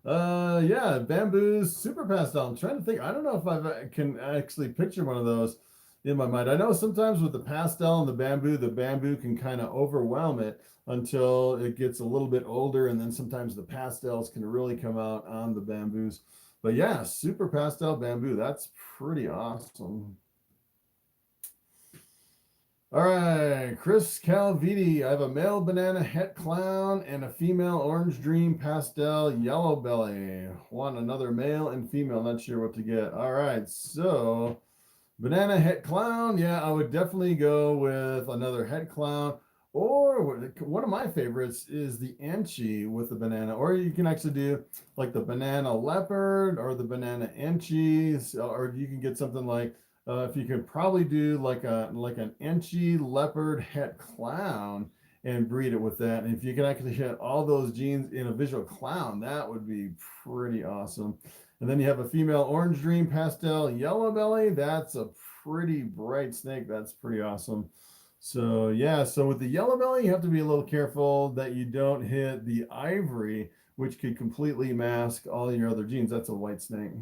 Yeah, bamboo super pastel. I'm trying to think. I don't know if I can actually picture one of those in my mind. I know sometimes with the pastel and the bamboo can kind of overwhelm it until it gets a little bit older, and then sometimes the pastels can really come out on the bamboos. But yeah, super pastel bamboo, that's pretty awesome. All right, Chris Calviti. I have a male banana het clown and a female orange dream pastel yellow belly. Want another male and female, not sure what to get. All right, so banana het clown. Yeah, I would definitely go with another het clown. Or one of my favorites is the Enchi with the banana. Or you can actually do like the banana leopard or the banana Enchi. Or you can get something like, if you could probably do like an Enchi leopard het clown and breed it with that. And if you can actually hit all those genes in a visual clown, that would be pretty awesome. And then you have a female orange dream pastel yellow belly. That's a pretty bright snake. That's pretty awesome. So yeah, so with the yellow belly, you have to be a little careful that you don't hit the ivory, which could completely mask all your other genes. That's a white snake.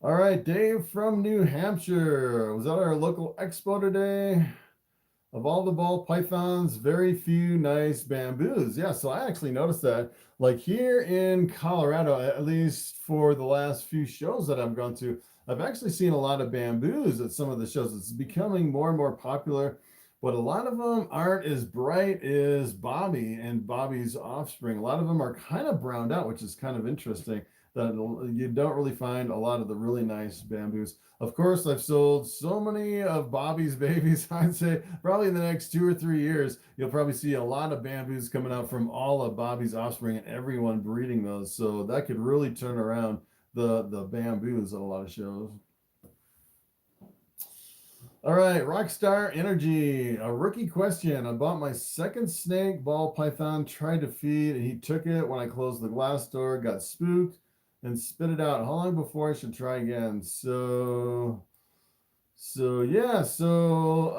All right, Dave from New Hampshire. Was at our local expo today. Of all the ball pythons, very few nice bamboos. Yeah, so I actually noticed that. Like here in Colorado, at least for the last few shows that I've gone to, I've actually seen a lot of bamboos at some of the shows. It's becoming more and more popular, but a lot of them aren't as bright as Bobby and Bobby's offspring. A lot of them are kind of browned out, which is kind of interesting. That you don't really find a lot of the really nice bamboos. Of course, I've sold so many of Bobby's babies. I'd say probably in the next 2 or 3 years, you'll probably see a lot of bamboos coming out from all of Bobby's offspring and everyone breeding those. So that could really turn around the bamboos at a lot of shows. All right, Rockstar Energy, a rookie question. I bought my second snake, Ball Python, tried to feed, and he took it when I closed the glass door, got spooked, and spit it out. How long before I should try again? So yeah, so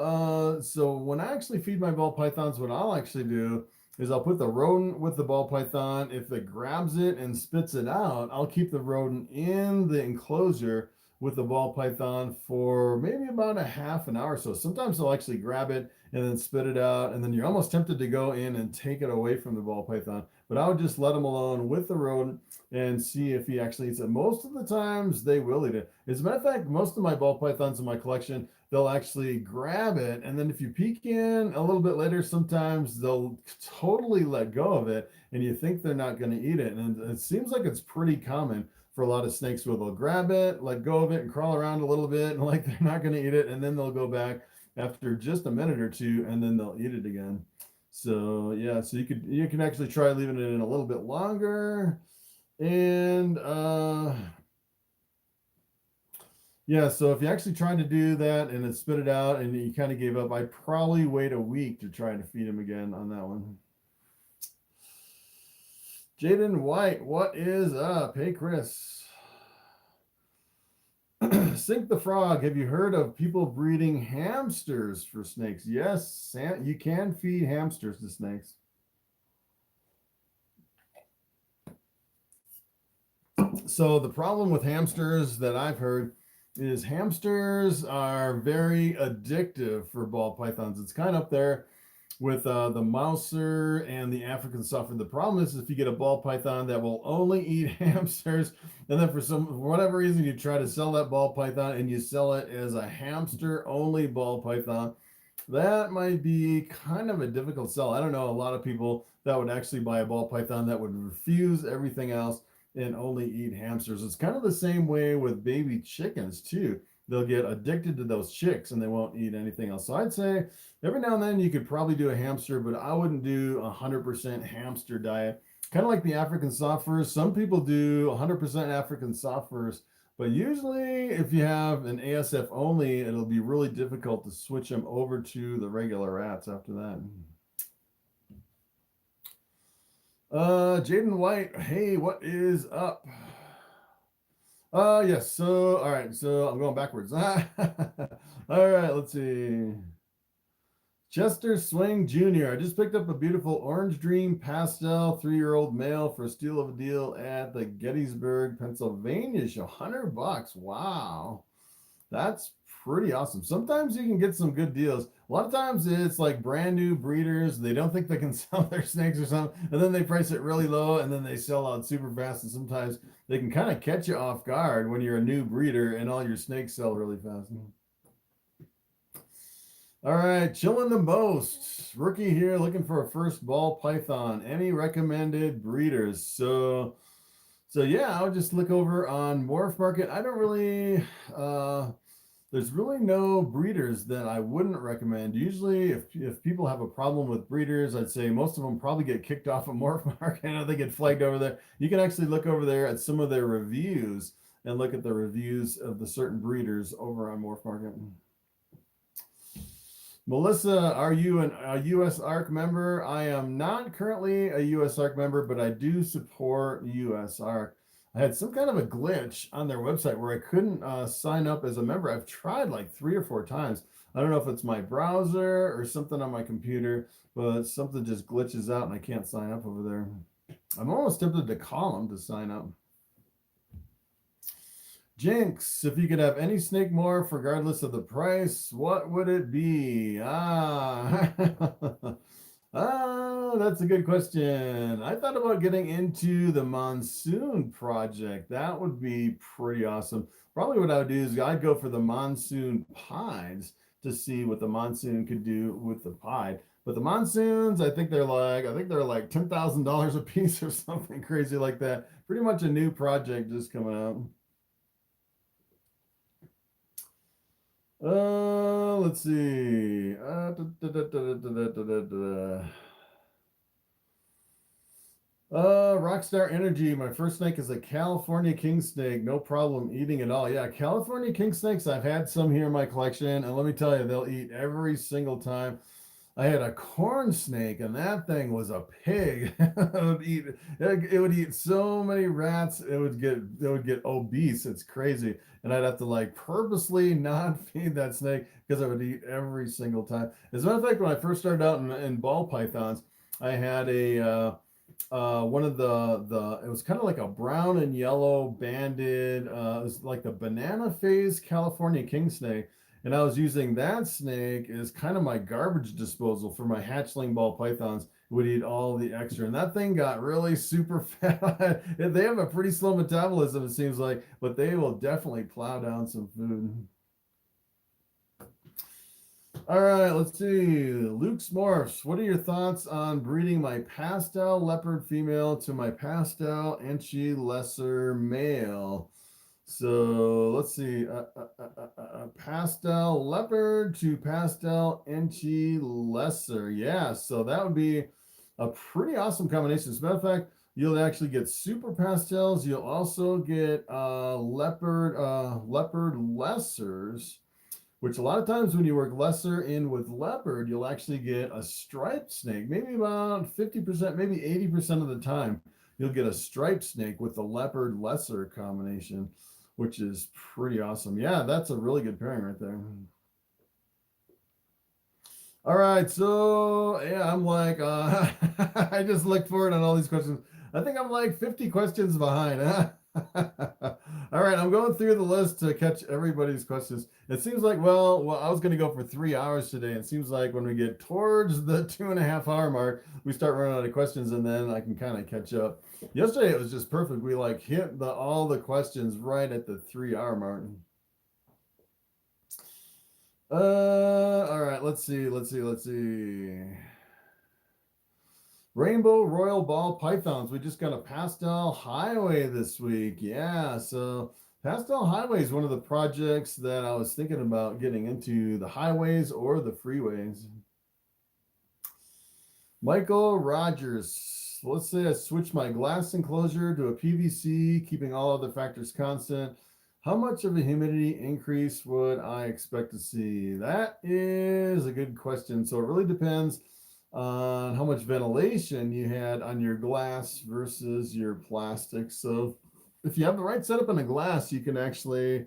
when I actually feed my ball pythons, what I'll actually do is I'll put the rodent with the ball python. If it grabs it and spits it out, I'll keep the rodent in the enclosure with the ball python for maybe about a half an hour or so. Sometimes they'll actually grab it and then spit it out, and then you're almost tempted to go in and take it away from the ball python. But I would just let them alone with the rodent and see if he actually eats it. Most of the times they will eat it. As a matter of fact, most of my ball pythons in my collection, they'll actually grab it. And then if you peek in a little bit later, sometimes they'll totally let go of it and you think they're not going to eat it. And it seems like it's pretty common for a lot of snakes where they'll grab it, let go of it, and crawl around a little bit and like they're not going to eat it. And then they'll go back after just a minute or two and then they'll eat it again. So yeah, so you can actually try leaving it in a little bit longer. And yeah, so if you actually tried to do that and it spit it out and you kind of gave up, I'd probably wait a week to try to feed him again on that one. Jaden White, what is up? Hey, Chris. Sink the Frog, have you heard of people breeding hamsters for snakes? Yes, you can feed hamsters to snakes. So the problem with hamsters that I've heard is hamsters are very addictive for ball pythons. It's kind of up there with the mouser and the African suffer. The problem is if you get a ball python that will only eat hamsters, and then for whatever reason you try to sell that ball python and you sell it as a hamster only ball python, that might be kind of a difficult sell. I don't know a lot of people that would actually buy a ball python that would refuse everything else and only eat hamsters. It's kind of the same way with baby chickens too. They'll get addicted to those chicks and they won't eat anything else. So I'd say every now and then you could probably do a hamster, but I wouldn't do 100% hamster diet. Kind of like the African soft furs. Some people do 100% African soft furs, but usually if you have an ASF only, it'll be really difficult to switch them over to the regular rats after that. Jaden White, hey, what is up? Yes, so, all right, so I'm going backwards. All right, let's see. Chester Swing Jr., I just picked up a beautiful Orange Dream Pastel 3-year-old male for a steal of a deal at the Gettysburg, Pennsylvania show. $100, wow. That's pretty awesome. Sometimes you can get some good deals. A lot of times it's like brand new breeders. They don't think they can sell their snakes or something, and then they price it really low, and then they sell out super fast. And sometimes they can kind of catch you off guard when you're a new breeder and all your snakes sell really fast. All right, chilling the most. Rookie here looking for a first ball python. Any recommended breeders? So yeah, I'll just look over on Morph Market. I don't really there's really no breeders that I wouldn't recommend. Usually if people have a problem with breeders, I'd say most of them probably get kicked off of Morph Market and they get flagged over there. You can actually look over there at some of their reviews and look at the reviews of the certain breeders over on Morph Market. Melissa, are you a US ARC member? I am not currently a US ARC member, but I do support US ARC. I had some kind of a glitch on their website where I couldn't sign up as a member. I've tried like 3 or 4 times. I don't know if it's my browser or something on my computer, but something just glitches out and I can't sign up over there. I'm almost tempted to call them to sign up. Jinx, if you could have any snake morph regardless of the price, what would it be? That's a good question. I thought about getting into the Monsoon project. That would be pretty awesome. Probably what I would do is I'd go for the Monsoon pies to see what the Monsoon could do with the pie. But the Monsoons, I think they're like $10,000 a piece or something crazy like that. Pretty much a new project just coming out. Let's see. Rockstar Energy. My first snake is a California king snake. No problem eating it all. Yeah, California king snakes. I've had some here in my collection, and let me tell you, they'll eat every single time. I had a corn snake, and that thing was a pig. It would eat so many rats. It would get obese. It's crazy. And I'd have to like purposely not feed that snake because it would eat every single time. As a matter of fact, when I first started out in ball pythons, I had a one of the it was kind of like a brown and yellow banded it was like the banana phase California king snake. And I was using that snake as kind of my garbage disposal for my hatchling ball pythons. It would eat all the extra. And that thing got really super fat. They have a pretty slow metabolism, it seems like, but they will definitely plow down some food. All right, let's see. Luke's Morphs. What are your thoughts on breeding my pastel leopard female to my pastel Enchi lesser male? So let's see. Pastel leopard to pastel Enchi lesser. Yeah, so that would be a pretty awesome combination. As a matter of fact, you'll actually get super pastels. You'll also get leopard lessers, which a lot of times when you work lesser in with leopard, you'll actually get a striped snake. Maybe about 50%, maybe 80% of the time, you'll get a striped snake with the leopard lesser combination, which is pretty awesome. Yeah, that's a really good pairing right there. All right, so yeah, I'm like, I just looked forward on all these questions. I think I'm like 50 questions behind. All right, I'm going through the list to catch everybody's questions. It seems like, well, I was going to go for 3 hours today. It seems like when we get towards the 2.5 hour mark, we start running out of questions, and then I can kind of catch up. Yesterday, it was just perfect. We like hit all the questions right at the 3 hour mark. All right, let's see. Rainbow Royal Ball Pythons. We just got a Pastel Highway this week. Yeah, so Pastel Highway is one of the projects that I was thinking about getting into, the highways or the freeways. Michael Rogers. Let's say I switch my glass enclosure to a PVC, keeping all other factors constant. How much of a humidity increase would I expect to see? That is a good question. So it really depends on how much ventilation you had on your glass versus your plastic. So if you have the right setup in the glass, you can actually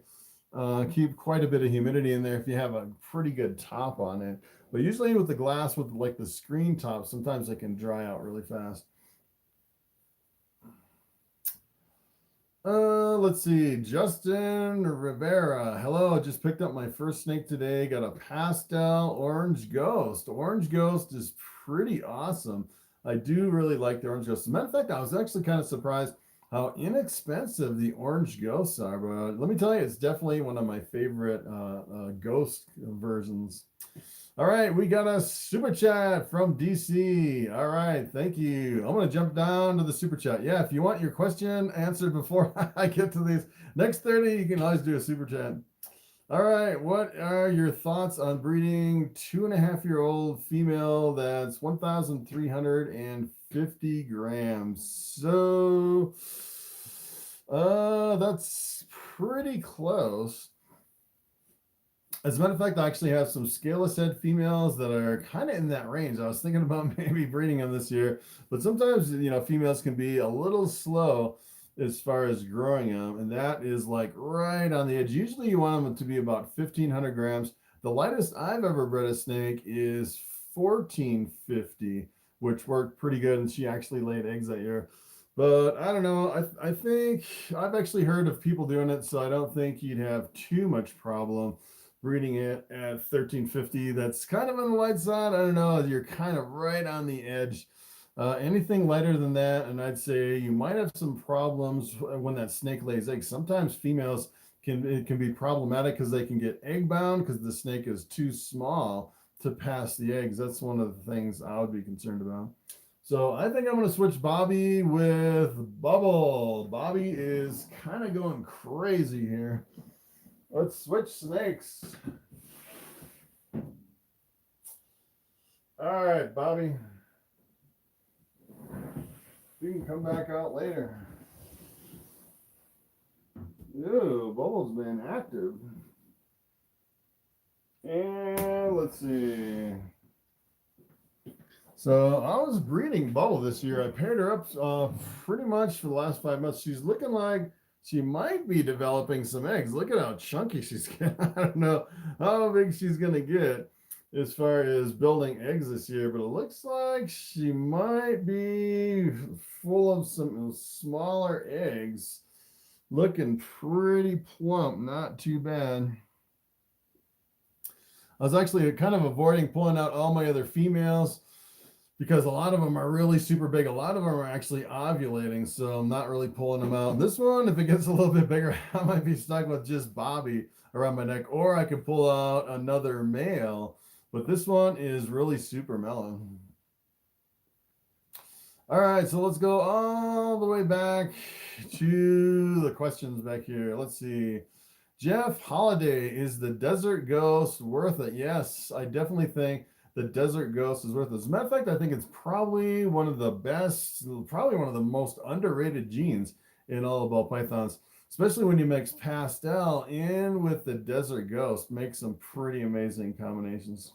keep quite a bit of humidity in there if you have a pretty good top on it. But usually with the glass, with like the screen top, sometimes it can dry out really fast. Let's see. Justin Rivera. Hello, just picked up my first snake today. Got a pastel orange ghost. Orange ghost is pretty awesome. I do really like the orange ghost. As a matter of fact, I was actually kind of surprised how inexpensive the orange ghosts are. But let me tell you, it's definitely one of my favorite ghost versions. All right, we got a super chat from DC. All right, thank you. I'm going to jump down to the super chat. Yeah, if you want your question answered before I get to these next 30, you can always do a super chat. All right, what are your thoughts on breeding 2.5-year-old female that's 1,350 grams? So that's pretty close. As a matter of fact, I actually have some scaleless head females that are kind of in that range. I was thinking about maybe breeding them this year, but sometimes, you know, females can be a little slow as far as growing them, and that is like right on the edge. Usually you want them to be about 1,500 grams. The lightest I've ever bred a snake is 1,450, which worked pretty good, and she actually laid eggs that year. But I don't know. I think I've actually heard of people doing it, so I don't think you'd have too much problem breeding it at 1,350. That's kind of on the light side. I don't know. You're kind of right on the edge. Anything lighter than that, and I'd say you might have some problems when that snake lays eggs. Sometimes females can be problematic because they can get egg bound because the snake is too small to pass the eggs. That's one of the things I would be concerned about. So I think I'm going to switch Bobby with Bubble. Bobby is kind of going crazy here. Let's switch snakes. All right, Bobby. You can come back out later. Ew, Bubble's been active. And let's see. So I was breeding Bubble this year. I paired her up pretty much for the last 5 months. She's looking like she might be developing some eggs. Look at how chunky she's getting. I don't know how big she's going to get as far as building eggs this year, but it looks like she might be full of some smaller eggs. Looking pretty plump, not too bad. I was actually kind of avoiding pulling out all my other females because a lot of them are really super big. A lot of them are actually ovulating, so I'm not really pulling them out. This one, if it gets a little bit bigger, I might be stuck with just Bobby around my neck, or I could pull out another male. but this one is really super mellow. All right, so let's go all the way back to the questions back here. Let's see. Jeff Holiday, is the Desert Ghost worth it? Yes, I definitely think the Desert Ghost is worth it. As a matter of fact, I think it's probably one of the best, probably one of the most underrated genes in all of ball pythons, especially when you mix pastel in with the Desert Ghost. Makes some pretty amazing combinations.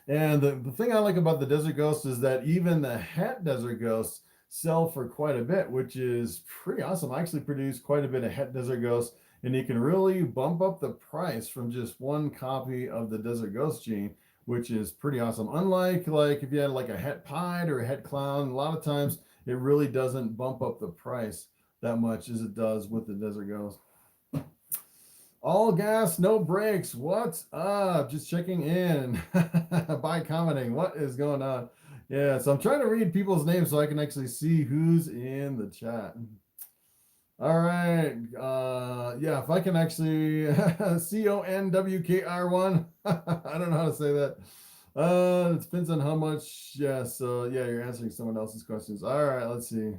And the thing I like about the Desert Ghost is that even the Het Desert Ghosts sell for quite a bit, which is pretty awesome. I actually produce quite a bit of Het Desert Ghost, and you can really bump up the price from just one copy of the Desert Ghost gene, which is pretty awesome. Unlike like if you had like a Het Pied or a Het Clown, a lot of times it really doesn't bump up the price that much as it does with the Desert Ghost. All gas, no brakes. What's up? Just checking in by commenting. What is going on? Yeah, so I'm trying to read people's names so I can actually see who's in the chat. All right. Yeah, if I can actually CONWKR1. I don't know how to say that. It depends on how much. Yeah, so yeah, you're answering someone else's questions. All right, let's see.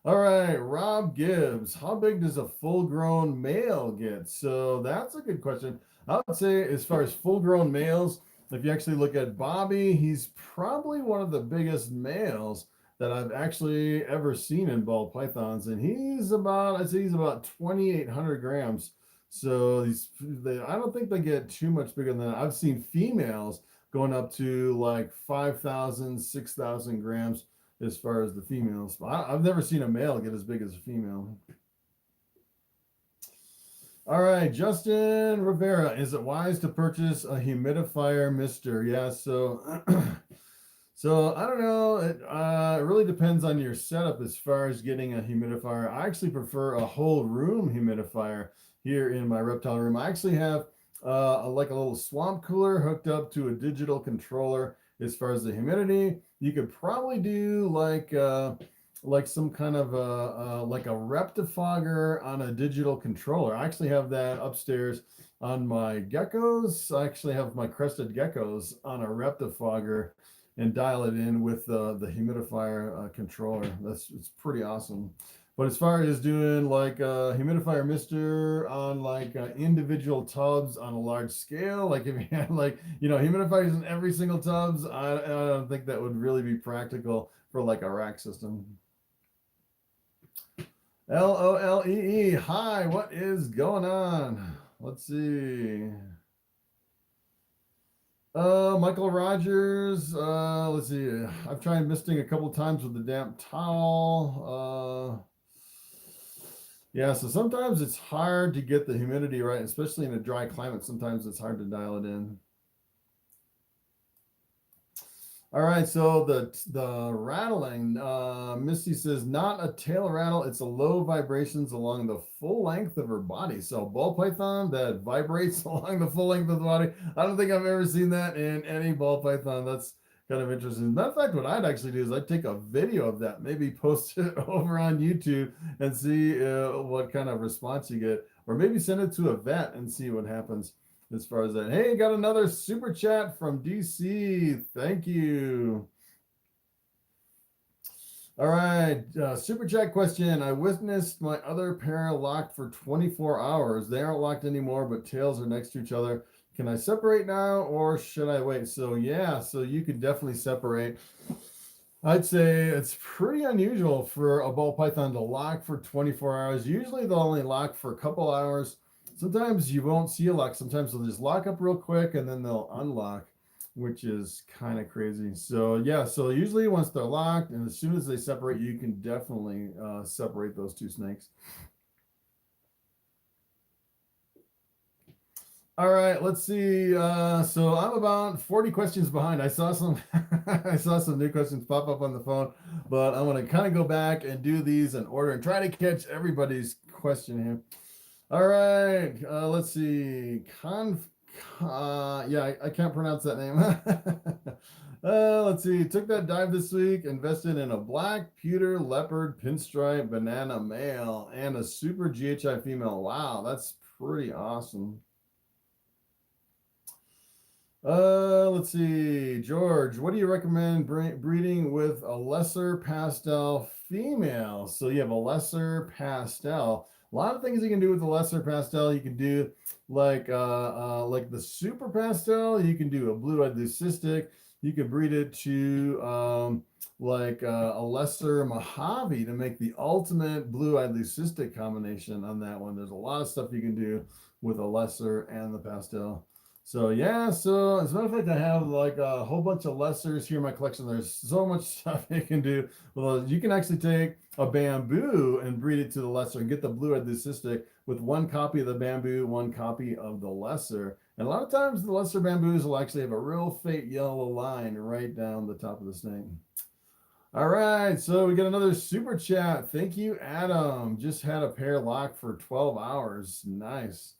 All right, Rob Gibbs, how big does a full-grown male get? So that's a good question. I would say as far as full-grown males, if you actually look at Bobby, he's probably one of the biggest males that I've actually ever seen in ball pythons. And he's about, I'd say he's about 2,800 grams. So I don't think they get too much bigger than that. I've seen females going up to like 5,000, 6,000 grams. As far as the females, I've never seen a male get as big as a female. All right, Justin Rivera, is it wise to purchase a humidifier mister? Yeah, so so I don't know. It really depends on your setup as far as getting a humidifier. I actually prefer a whole room humidifier here in my reptile room. I actually have like a little swamp cooler hooked up to a digital controller. As far as the humidity, you could probably do like some kind of like a rectifogger on a digital controller. I actually have that upstairs on my geckos. I actually have my crested geckos on a rectifogger and dial it in with the humidifier controller. It's pretty awesome. But as far as doing like a humidifier mister on like individual tubs on a large scale, like if you had like, you know, humidifiers in every single tubs, I don't think that would really be practical for like a rack system. LOLEE, hi, what is going on? Let's see. Michael Rogers, let's see. I've tried misting a couple times with the damp towel. Yeah, so sometimes it's hard to get the humidity right, especially in a dry climate. Sometimes it's hard to dial it in. All right, so the rattling, Misty says, not a tail rattle, it's a low vibrations along the full length of her body. So ball python that vibrates along the full length of the body. I don't think I've ever seen that in any ball python. That's kind of interesting. Matter of fact, what I'd actually do is I'd take a video of that, maybe post it over on YouTube and see what kind of response you get, or maybe send it to a vet and see what happens as far as that. Hey, got another super chat from DC. Thank you. All right, super chat question. I witnessed my other pair locked for 24 hours. They aren't locked anymore, but tails are next to each other. Can I separate now or should I wait? So yeah, so you could definitely separate. I'd say it's pretty unusual for a ball python to lock for 24 hours. Usually they'll only lock for a couple hours. Sometimes you won't see a lock. Sometimes they'll just lock up real quick and then they'll unlock, which is kind of crazy. So yeah, so usually once they're locked and as soon as they separate, you can definitely separate those two snakes. All right, let's see. So I'm about 40 questions behind. I saw some I saw some new questions pop up on the phone, but I want to kind of go back and do these in order and try to catch everybody's question here. All right, let's see. Yeah, I can't pronounce that name. Let's see. Took that dive this week, invested in a black pewter leopard pinstripe banana male and a super GHI female. Wow, that's pretty awesome. Let's see, George, what do you recommend breeding with a lesser pastel female? So you have a lesser pastel. A lot of things you can do with the lesser pastel. You can do like the super pastel. You can do a blue-eyed leucistic. You can breed it to a lesser Mojave to make the ultimate blue-eyed leucistic combination on that one. There's a lot of stuff you can do with a lesser and the pastel. So yeah, so as a matter of fact, I have like a whole bunch of lessers here in my collection. There's so much stuff you can do. Well, you can actually take a bamboo and breed it to the lesser and get the blue-eyed leucistic with one copy of the bamboo, one copy of the lesser. And a lot of times the lesser bamboos will actually have a real faint yellow line right down the top of the snake. All right, so we got another super chat. Thank you, Adam. Just had a pair locked for 12 hours. Nice.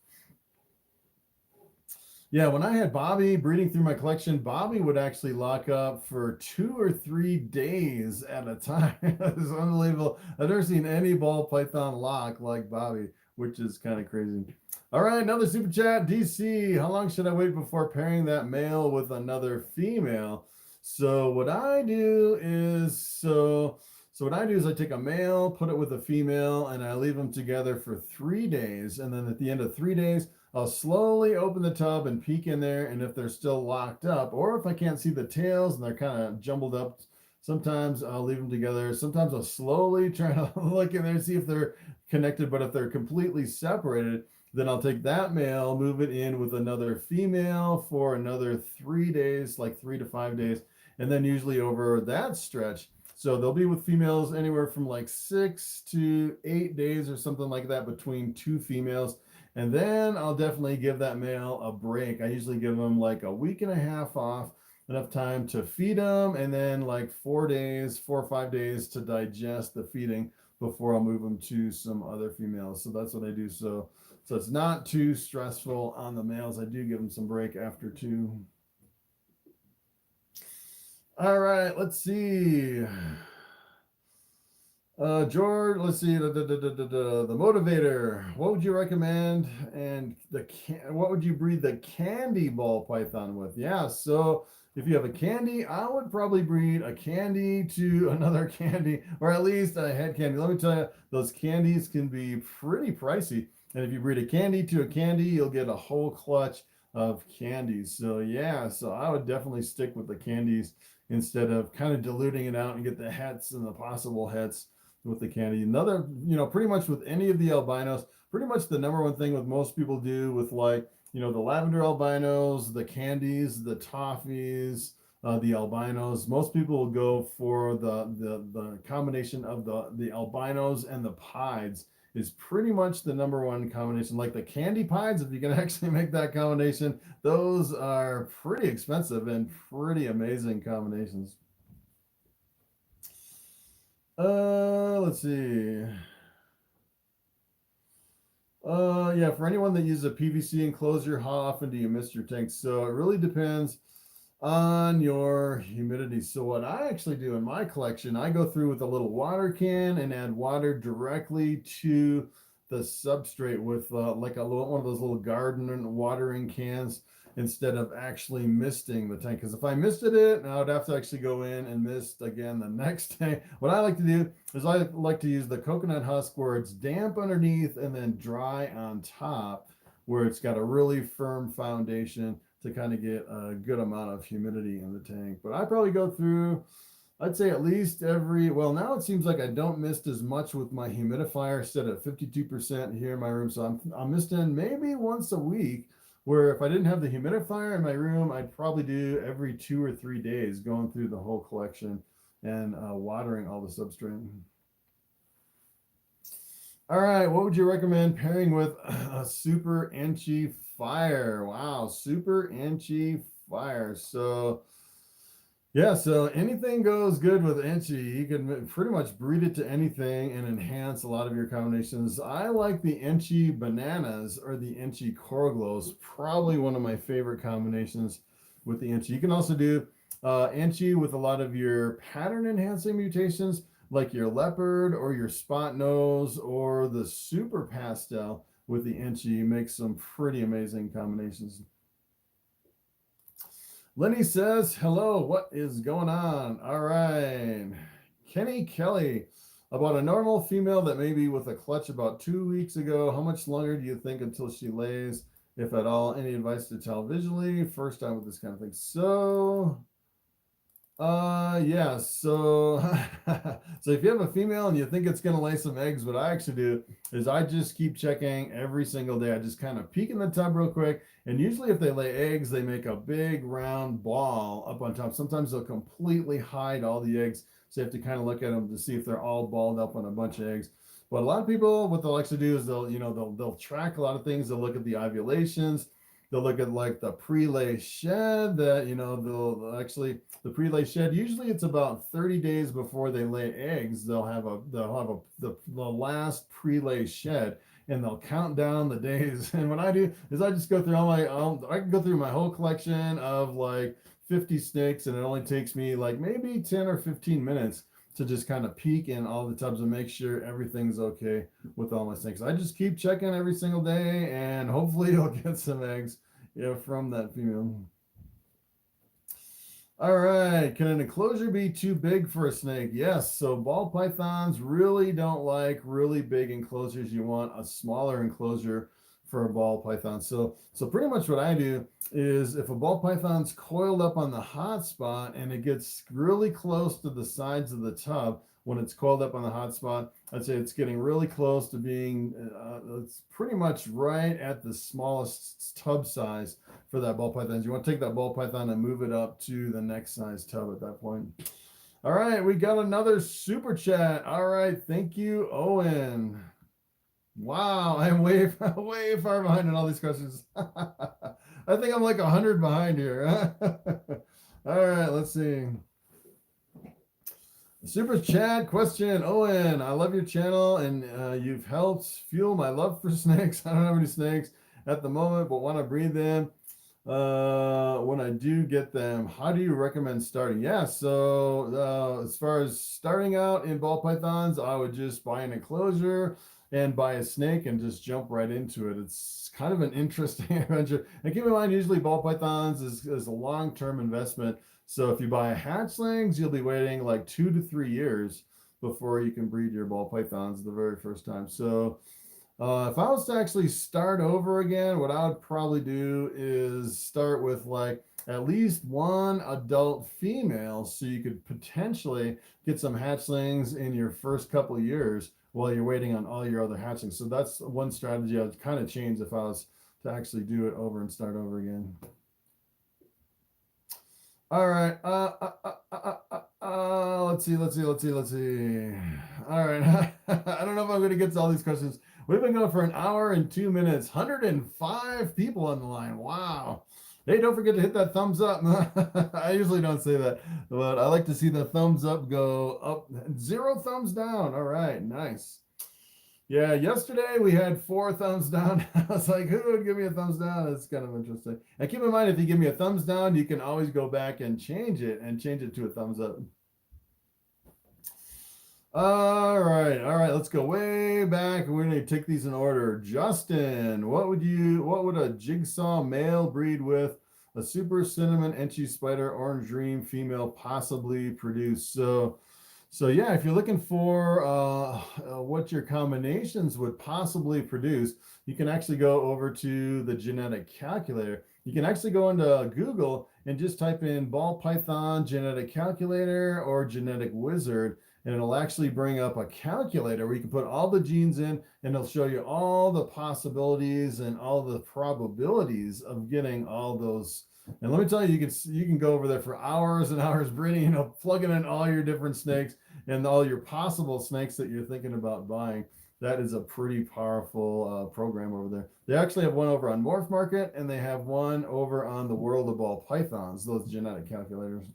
Yeah, when I had Bobby breeding through my collection, Bobby would actually lock up for 2 or 3 days at a time. It's unbelievable. I've never seen any ball python lock like Bobby, which is kind of crazy. All right, another super chat. DC, how long should I wait before pairing that male with another female? So what I do is I take a male, put it with a female, and I leave them together for 3 days. And then at the end of 3 days, I'll slowly open the tub and peek in there, and if they're still locked up, or if I can't see the tails and they're kind of jumbled up, sometimes I'll leave them together. Sometimes I'll slowly try to look in there, see if they're connected, but if they're completely separated, then I'll take that male, move it in with another female for another 3 days, like 3 to 5 days, and then usually over that stretch. So they'll be with females anywhere from like 6 to 8 days or something like that between 2 females. And then I'll definitely give that male a break. I usually give them like a week and a half off, enough time to feed them, and then like 4 or 5 days to digest the feeding before I'll move them to some other females. So that's what I do. So it's not too stressful on the males. I do give them some break after 2. All right, let's see. George, let's see, the motivator. What would you recommend? And what would you breed the candy ball python with? Yeah, so if you have a candy, I would probably breed a candy to another candy, or at least a head candy. Let me tell you, those candies can be pretty pricey. And if you breed a candy to a candy, you'll get a whole clutch of candies. So yeah, so I would definitely stick with the candies instead of kind of diluting it out and get the hets and the possible hets with the candy. Another, pretty much with any of the albinos, pretty much the number one thing with most people do with like, the lavender albinos, the candies, the toffees, the albinos, most people will go for the combination of the albinos and the pieds is pretty much the number one combination. Like the candy pieds, if you can actually make that combination, those are pretty expensive and pretty amazing combinations. Let's see. Yeah, for anyone that uses a PVC enclosure, how often do you mist your tanks? So it really depends on your humidity. So what I actually do in my collection, I go through with a little water can and add water directly to the substrate with like one of those little garden watering cans instead of actually misting the tank. Because if I misted it, I would have to actually go in and mist again the next day. What I like to do is I like to use the coconut husk where it's damp underneath and then dry on top, where it's got a really firm foundation to kind of get a good amount of humidity in the tank. But I probably go through, I'd say at least well, now it seems like I don't mist as much with my humidifier, set at 52% here in my room. So I'm misting maybe once a week, where if I didn't have the humidifier in my room, I'd probably do every 2 or 3 days going through the whole collection and watering all the substrate. All right, what would you recommend pairing with a super inchy fire? Wow, super inchy fire. So yeah, so anything goes good with inchy. You can pretty much breed it to anything and enhance a lot of your combinations. I like the inchy bananas or the inchy coral glows. Probably one of my favorite combinations with the inchy. You can also do inchy with a lot of your pattern enhancing mutations, like your leopard or your spot nose or the super pastel with the inchy. Make some pretty amazing combinations. Lenny says, hello, what is going on? All right. Kenny Kelly, about a normal female that may be with a clutch about 2 weeks ago. How much longer do you think until she lays, if at all? Any advice to tell visually? First time with this kind of thing. So, yeah, so so if you have a female and you think it's going to lay some eggs, what I actually do is I just keep checking every single day. I just kind of peek in the tub real quick, and usually if they lay eggs, they make a big round ball up on top. Sometimes they'll completely hide all the eggs, so you have to kind of look at them to see if they're all balled up on a bunch of eggs. But a lot of people, what they'll actually do is they'll track a lot of things. They'll look at the ovulations. They'll look at like the pre-lay shed that, they'll actually, the pre-lay shed, usually it's about 30 days before they lay eggs. They'll have the last pre-lay shed, and they'll count down the days. And what I do is I just go through I can go through my whole collection of like 50 snakes, and it only takes me like maybe 10 or 15 minutes to just kind of peek in all the tubs and make sure everything's okay with all my snakes. I just keep checking every single day, and hopefully you'll get some eggs from that female. All right, can an enclosure be too big for a snake? Yes, so ball pythons really don't like really big enclosures. You want a smaller enclosure for a ball python. So pretty much what I do is if a ball python's coiled up on the hot spot and it gets really close to the sides of the tub, when it's coiled up on the hot spot, I'd say it's getting really close to being, it's pretty much right at the smallest tub size for that ball python. You want to take that ball python and move it up to the next size tub at that point. All right, we got another super chat. All right, thank you, Owen. Wow, I'm way far behind in all these questions. I think I'm like 100 behind here. All right, let's see. Super chat question, Owen. I love your channel, and you've helped fuel my love for snakes. I don't have any snakes at the moment, but want to breed them when I do get them. How do you recommend starting? Yeah, so as far as starting out in ball pythons, I would just buy an enclosure and buy a snake and just jump right into it. It's kind of an interesting adventure. And keep in mind, usually ball pythons is a long-term investment. So if you buy hatchlings, you'll be waiting like 2 to 3 years before you can breed your ball pythons the very first time. So if I was to actually start over again, what I would probably do is start with like at least one adult female, so you could potentially get some hatchlings in your first couple of years while you're waiting on all your other hatchlings. So that's one strategy I would kind of change if I was to actually do it over and start over again. All right. Let's see. All right. I don't know if I'm going to get to all these questions. We've been going for an hour and 2 minutes. 105 people on the line. Wow. Hey, don't forget to hit that thumbs up. I usually don't say that, but I like to see the thumbs up go up. 0 thumbs down. All right, nice. Yeah, yesterday we had 4 thumbs down. I was like, who would give me a thumbs down? That's kind of interesting. And keep in mind, if you give me a thumbs down, you can always go back and change it to a thumbs up. All right, let's go way back. We're going to take these in order. Justin, what would a jigsaw male breed with a super cinnamon enchi spider orange dream female possibly produce? So yeah, if you're looking for what your combinations would possibly produce, you can actually go over to the genetic calculator. You can actually go into Google and just type in Ball Python genetic calculator or genetic wizard, and it'll actually bring up a calculator where you can put all the genes in, and it'll show you all the possibilities and all the probabilities of getting all those. And let me tell you, you can go over there for hours and hours breeding, plugging in all your different snakes and all your possible snakes that you're thinking about buying. That is a pretty powerful program over there. They actually have one over on Morph Market, and they have one over on the World of Ball Pythons, those genetic calculators.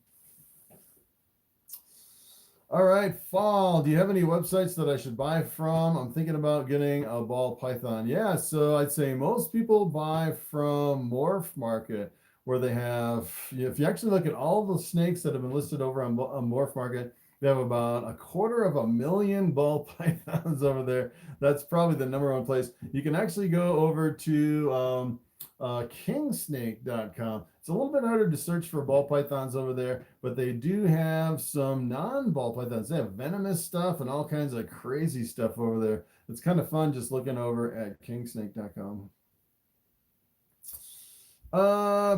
All right, Fall, do you have any websites that I should buy from? I'm thinking about getting a ball python. Yeah, so I'd say most people buy from Morph Market, where they have, if you actually look at all the snakes that have been listed over on Morph Market, they have about 250,000 ball pythons over there. That's probably the #1 place. You can actually go over to kingsnake.com. It's a little bit harder to search for ball pythons over there, but they do have some non-ball pythons. They have venomous stuff and all kinds of crazy stuff over there. It's kind of fun just looking over at kingsnake.com.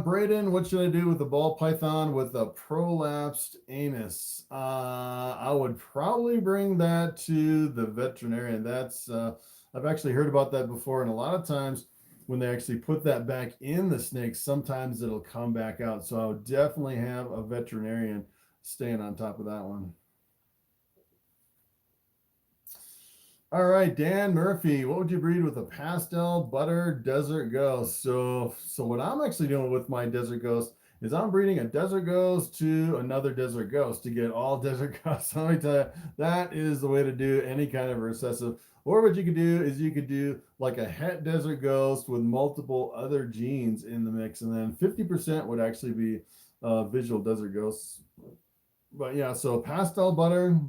Braden, what should I do with the ball python with a prolapsed anus? I would probably bring that to the veterinarian. That's I've actually heard about that before, and a lot of times when they actually put that back in the snake, sometimes it'll come back out. So I would definitely have a veterinarian staying on top of that one. All right, Dan Murphy, what would you breed with a pastel butter desert ghost? So what I'm actually doing with my desert ghost is I'm breeding a desert ghost to another desert ghost to get all desert ghosts. Let me tell you, that is the way to do any kind of recessive. Or what you could do is you could do like a het desert ghost with multiple other genes in the mix, and then 50% would actually be visual desert ghosts. But yeah, so pastel butter.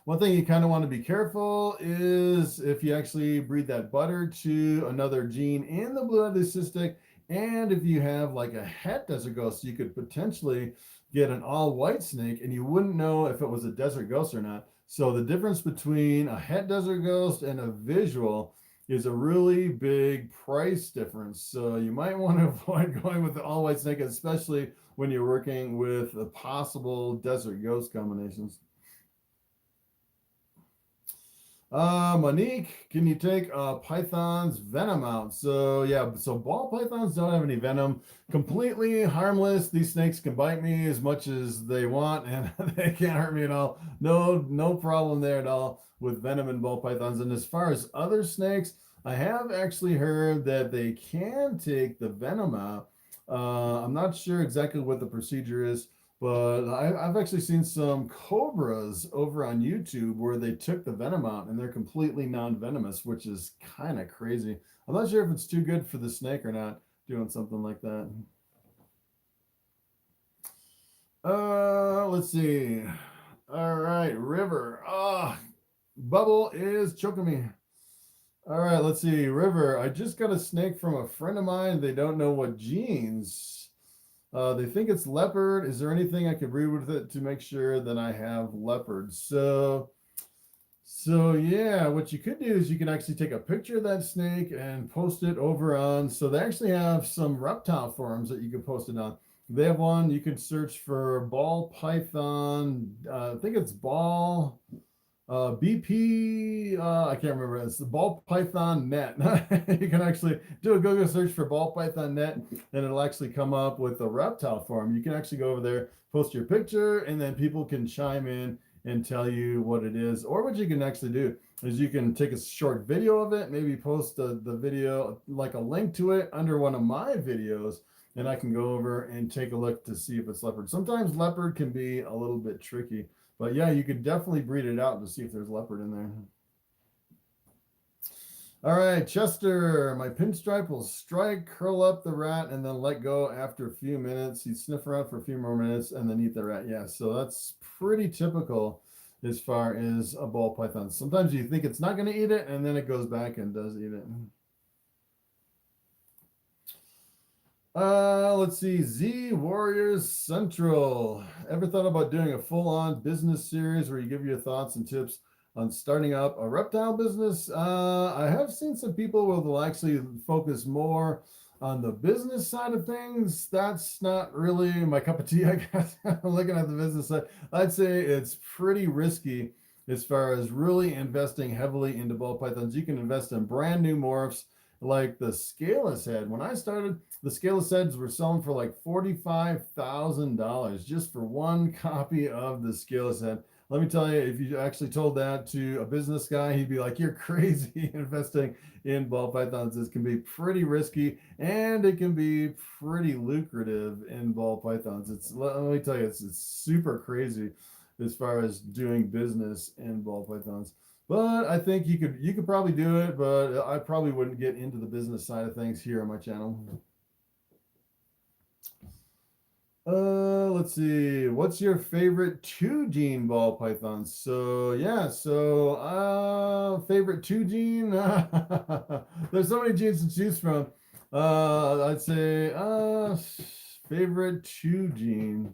One thing you kind of want to be careful is if you actually breed that butter to another gene in the blue cystic, and if you have like a het desert ghost, you could potentially get an all white snake and you wouldn't know if it was a desert ghost or not. So the difference between a het desert ghost and a visual is a really big price difference. So you might want to avoid going with the all white snake, especially when you're working with the possible desert ghost combinations. Monique, can you take python's venom out? So yeah, so ball pythons don't have any venom, completely harmless. These snakes can bite me as much as they want and they can't hurt me at all. No problem there at all with venom and ball pythons. And as far as other snakes, I have actually heard that they can take the venom out. I'm not sure exactly what the procedure is, but I've actually seen some cobras over on YouTube where they took the venom out and they're completely non-venomous, which is kind of crazy. I'm not sure if it's too good for the snake or not doing something like that. Let's see. All right, River. Bubble is choking me. All right, let's see. River, I just got a snake from a friend of mine. They don't know what genes. They think it's leopard. Is there anything I could breed with it to make sure that I have leopard? So yeah, what you could do is you can actually take a picture of that snake and post it over on, so they actually have some reptile forums that you can post it on. They have one, you can search for Ball Python. I think it's Ball BP, I can't remember. It's the Ball Python net. You can actually do a Google search for Ball Python net and it'll actually come up with a reptile forum. You can actually go over there, post your picture, and then people can chime in and tell you what it is. Or what you can actually do is you can take a short video of it, maybe post the video, like a link to it under one of my videos, and I can go over and take a look to see if it's leopard. Sometimes leopard can be a little bit tricky. But yeah, you could definitely breed it out to see if there's leopard in there. All right, Chester, my pinstripe will strike, curl up the rat, and then let go after a few minutes. He'd sniff around for a few more minutes and then eat the rat. Yeah, so that's pretty typical as far as a ball python. Sometimes you think it's not going to eat it, and then it goes back and does eat it. Let's see. Z Warriors Central. Ever thought about doing a full-on business series where you give your thoughts and tips on starting up a reptile business? I have seen some people will actually focus more on the business side of things. That's not really my cup of tea, I guess. Looking at the business side, I'd say it's pretty risky as far as really investing heavily into ball pythons. You can invest in brand new morphs like the scaleless head. When I started, the scaleless heads were selling for like $45,000 just for one copy of the scaleless head. Let me tell you, if you actually told that to a business guy, he'd be like, you're crazy. Investing in ball pythons. This can be pretty risky and it can be pretty lucrative in ball pythons. Let me tell you, it's super crazy as far as doing business in ball pythons. But I think you could probably do it, but I probably wouldn't get into the business side of things here on my channel. Let's see. What's your favorite 2-gene ball python? So yeah, favorite 2-gene. There's so many genes to choose from. I'd say favorite chew gene.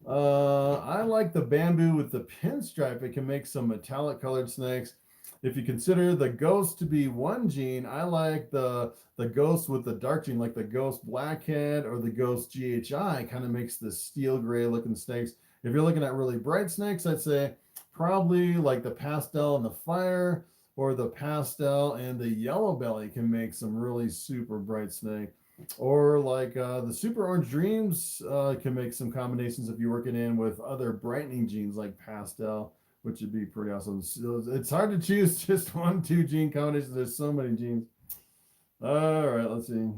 I like the bamboo with the pinstripe. It can make some metallic colored snakes. If you consider the ghost to be one gene, I like the ghost with the dark gene, like the ghost blackhead or the ghost GHI, kind of makes the steel gray looking snakes. If you're looking at really bright snakes, I'd say probably like the pastel and the fire, or the pastel and the yellow belly can make some really super bright snake. Or like the super orange dreams can make some combinations if you work it in with other brightening genes like pastel, which would be pretty awesome. So it's hard to choose just one, two gene combinations. There's so many genes. All right, let's see.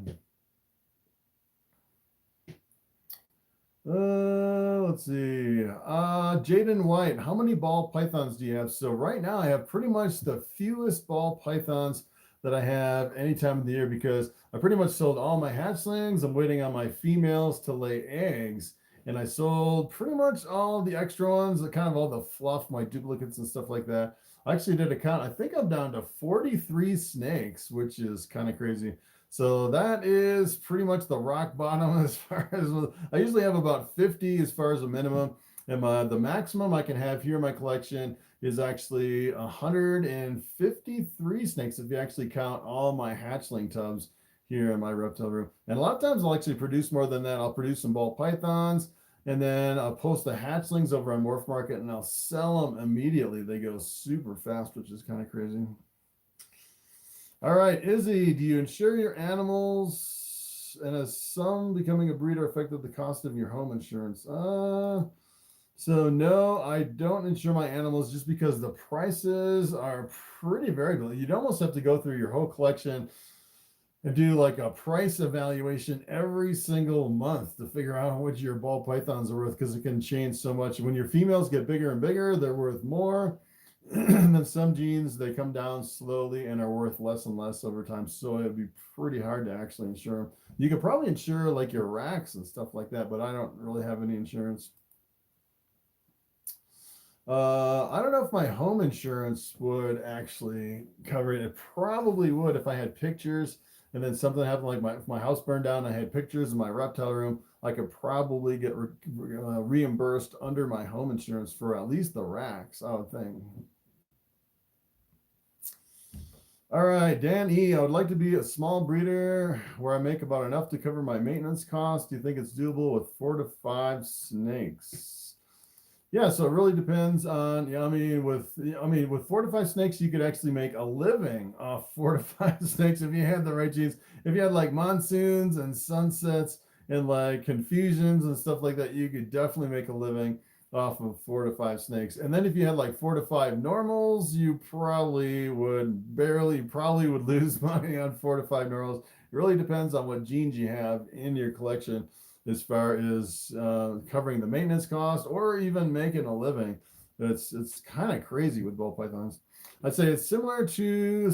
Let's see. Jaden White, how many ball pythons do you have? So right now I have pretty much the fewest ball pythons that I have any time of the year, because I pretty much sold all my hatchlings. I'm waiting on my females to lay eggs, and I sold pretty much all the extra ones, kind of all the fluff, my duplicates and stuff like that. I actually did a count. I think I'm down to 43 snakes, which is kind of crazy. So that is pretty much the rock bottom as far as I usually have about 50 as far as a minimum. And the maximum I can have here in my collection is actually 153 snakes if you actually count all my hatchling tubs here in my reptile room. And a lot of times I'll actually produce more than that. I'll produce some ball pythons, and then I'll post the hatchlings over on Morph Market, and I'll sell them immediately. They go super fast, which is kind of crazy. All right, Izzy, do you insure your animals? And has some becoming a breeder affected the cost of your home insurance? So no, I don't insure my animals, just because the prices are pretty variable. You'd almost have to go through your whole collection and do like a price evaluation every single month to figure out how much your ball pythons are worth, because it can change so much. When your females get bigger and bigger, they're worth more. And then some genes, they come down slowly and are worth less and less over time. So it'd be pretty hard to actually insure them. You could probably insure like your racks and stuff like that, but I don't really have any insurance. I don't know if my home insurance would actually cover it. It probably would if I had pictures, and then something happened, like if my house burned down, I had pictures in my reptile room, I could probably get reimbursed under my home insurance for at least the racks, I would think. All right, Dan E, I would like to be a small breeder where I make about enough to cover my maintenance costs. Do you think it's doable with 4 to 5 snakes? Yeah, so it really depends on, yeah, with 4 to 5 snakes, you could actually make a living off 4 to 5 snakes if you had the right genes. If you had like monsoons and sunsets and like confusions and stuff like that, you could definitely make a living off of 4 to 5 snakes. And then if you had like 4 to 5 normals, you probably would lose money on 4 to 5 normals. It really depends on what genes you have in your collection as far as covering the maintenance cost or even making a living. It's kind of crazy with ball pythons. I'd say it's similar to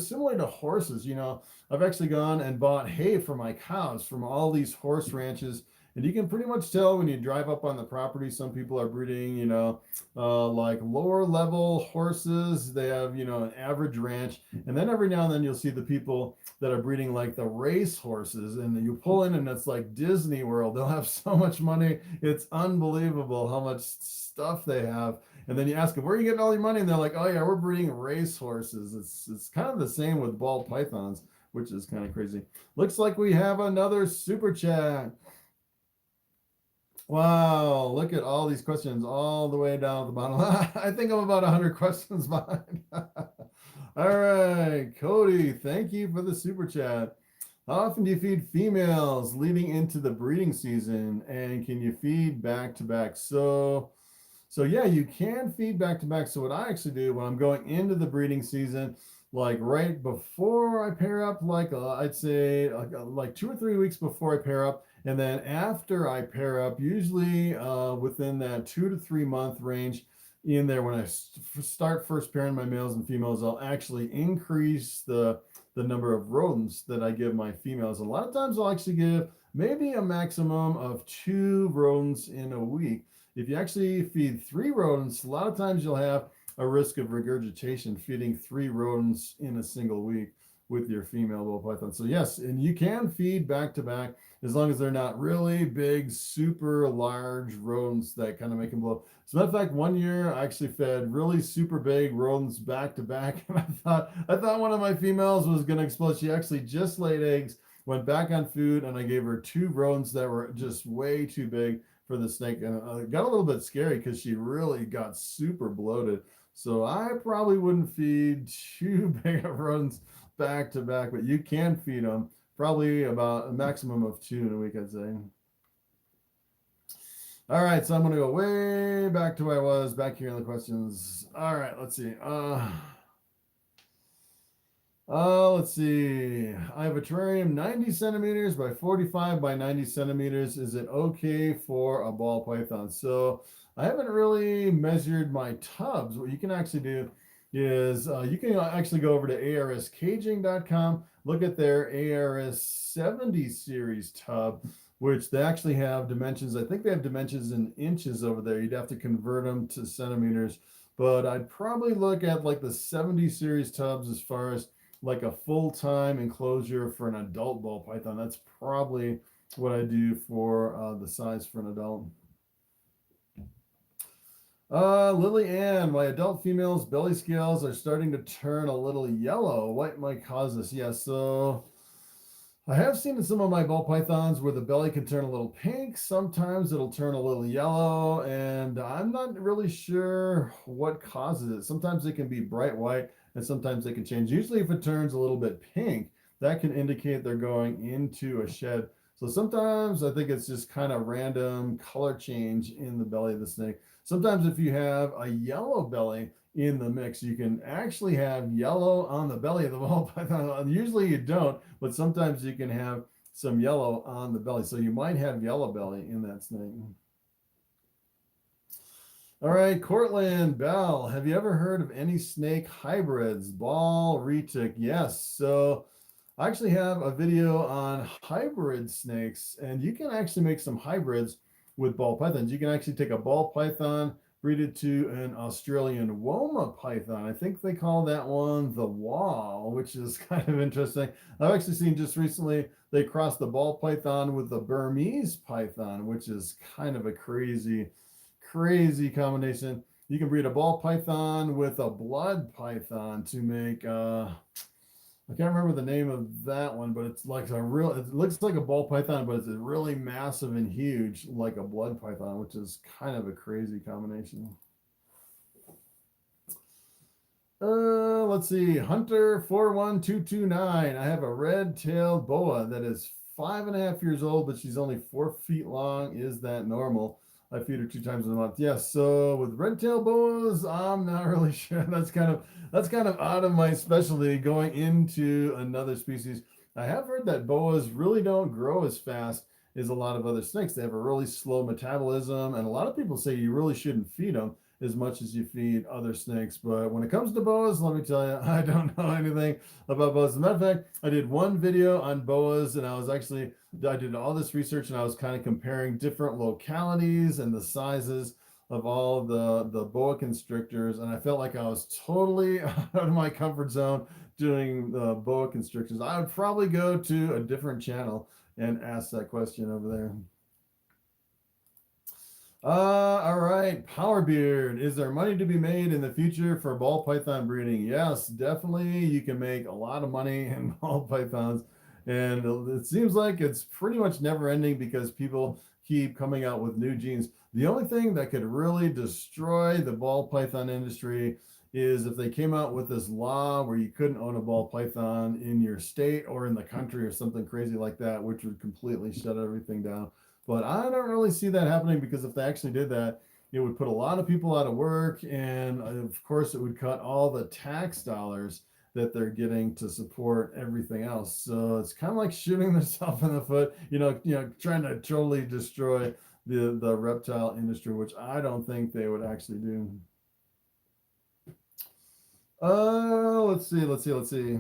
horses. You know, I've actually gone and bought hay for my cows from all these horse ranches. And you can pretty much tell when you drive up on the property, some people are breeding, like lower level horses. They have, an average ranch. And then every now and then you'll see the people that are breeding like the race horses. And you pull in and it's like Disney World. They'll have so much money. It's unbelievable how much stuff they have. And then you ask them, where are you getting all your money? And they're like, oh yeah, we're breeding race horses. It's kind of the same with ball pythons, which is kind of crazy. Looks like we have another super chat. Wow, look at all these questions all the way down at the bottom. I think I'm about 100 questions behind. All right, Cody, thank you for the super chat. How often do you feed females leading into the breeding season? And can you feed back to back? So yeah, you can feed back to back. So what I actually do when I'm going into the breeding season, like right before I pair up, like I'd say like 2 or 3 weeks before I pair up, and then after I pair up, usually within that 2 to 3 month range in there, when I start first pairing my males and females, I'll actually increase the number of rodents that I give my females. A lot of times I'll actually give maybe a maximum of 2 rodents in a week. If you actually feed 3 rodents, a lot of times you'll have a risk of regurgitation feeding 3 rodents in a single week. with your female Bol Python. So yes, and you can feed back to back as long as they're not really big, super large rodents that kind of make them blow. As a matter of fact, one year I actually fed really super big rodents back to back, and I thought one of my females was going to explode. She actually just laid eggs, went back on food, and I gave her 2 rodents that were just way too big for the snake, and it got a little bit scary because she really got super bloated. So I probably wouldn't feed too big of rodents back to back, but you can feed them probably about a maximum of 2 in a week, I'd say. All right, so I'm going to go way back to where I was back here in the questions. All right, let's see. Let's see. I have a terrarium 90 centimeters by 45 by 90 centimeters. Is it okay for a ball python? So I haven't really measured my tubs. What you can actually do is you can actually go over to arscaging.com, look at their ARS 70 series tub, which they actually have dimensions. I think they have dimensions in inches over there. You'd have to convert them to centimeters, but I'd probably look at like the 70 series tubs as far as like a full-time enclosure for an adult ball python. That's probably what I do for the size for an adult. Lily Ann, my adult female's belly scales are starting to turn a little yellow. What might cause this? Yeah, so I have seen in some of my ball pythons where the belly can turn a little pink. Sometimes it'll turn a little yellow, and I'm not really sure what causes it. Sometimes it can be bright white, and sometimes they can change. Usually if it turns a little bit pink, that can indicate they're going into a shed. So sometimes I think it's just kind of random color change in the belly of the snake. Sometimes if you have a yellow belly in the mix, you can actually have yellow on the belly of the ball python. Usually you don't, but sometimes you can have some yellow on the belly. So you might have yellow belly in that snake. All right, Cortland Bell, have you ever heard of any snake hybrids? Ball, retic, yes. So I actually have a video on hybrid snakes, and you can actually make some hybrids with ball pythons. You can actually take a ball python, breed it to an Australian Woma python. I think they call that one the wall, which is kind of interesting. I've actually seen just recently they crossed the ball python with the Burmese python, which is kind of a crazy combination. You can breed a ball python with a blood python to make I can't remember the name of that one, but it's like it looks like a ball python, but it's really massive and huge like a blood python, which is kind of a crazy combination. Let's see, Hunter 41229. I have a red-tailed boa that is 5.5 years old, but she's only 4 feet long. Is that normal? I feed her 2 times a month. Yes. So with red-tailed boas, I'm not really sure. That's kind of out of my specialty, going into another species. I have heard that boas really don't grow as fast as a lot of other snakes. They have a really slow metabolism, and a lot of people say you really shouldn't feed them as much as you feed other snakes. But when it comes to boas, let me tell you, I don't know anything about boas. As a matter of fact, I did one video on boas, and I did all this research, and I was kind of comparing different localities and the sizes of all the boa constrictors, and I felt like I was totally out of my comfort zone doing the boa constrictors. I would probably go to a different channel and ask that question over there. All right, Powerbeard, is there money to be made in the future for ball python breeding? Yes, definitely. You can make a lot of money in ball pythons, and it seems like it's pretty much never ending because people keep coming out with new genes. The only thing that could really destroy the ball python industry is if they came out with this law where you couldn't own a ball python in your state or in the country or something crazy like that, which would completely shut everything down. But I don't really see that happening, because if they actually did that, it would put a lot of people out of work, and of course it would cut all the tax dollars that they're getting to support everything else. So it's kind of like shooting themselves in the foot, trying to totally destroy the reptile industry, which I don't think they would actually do. Let's see.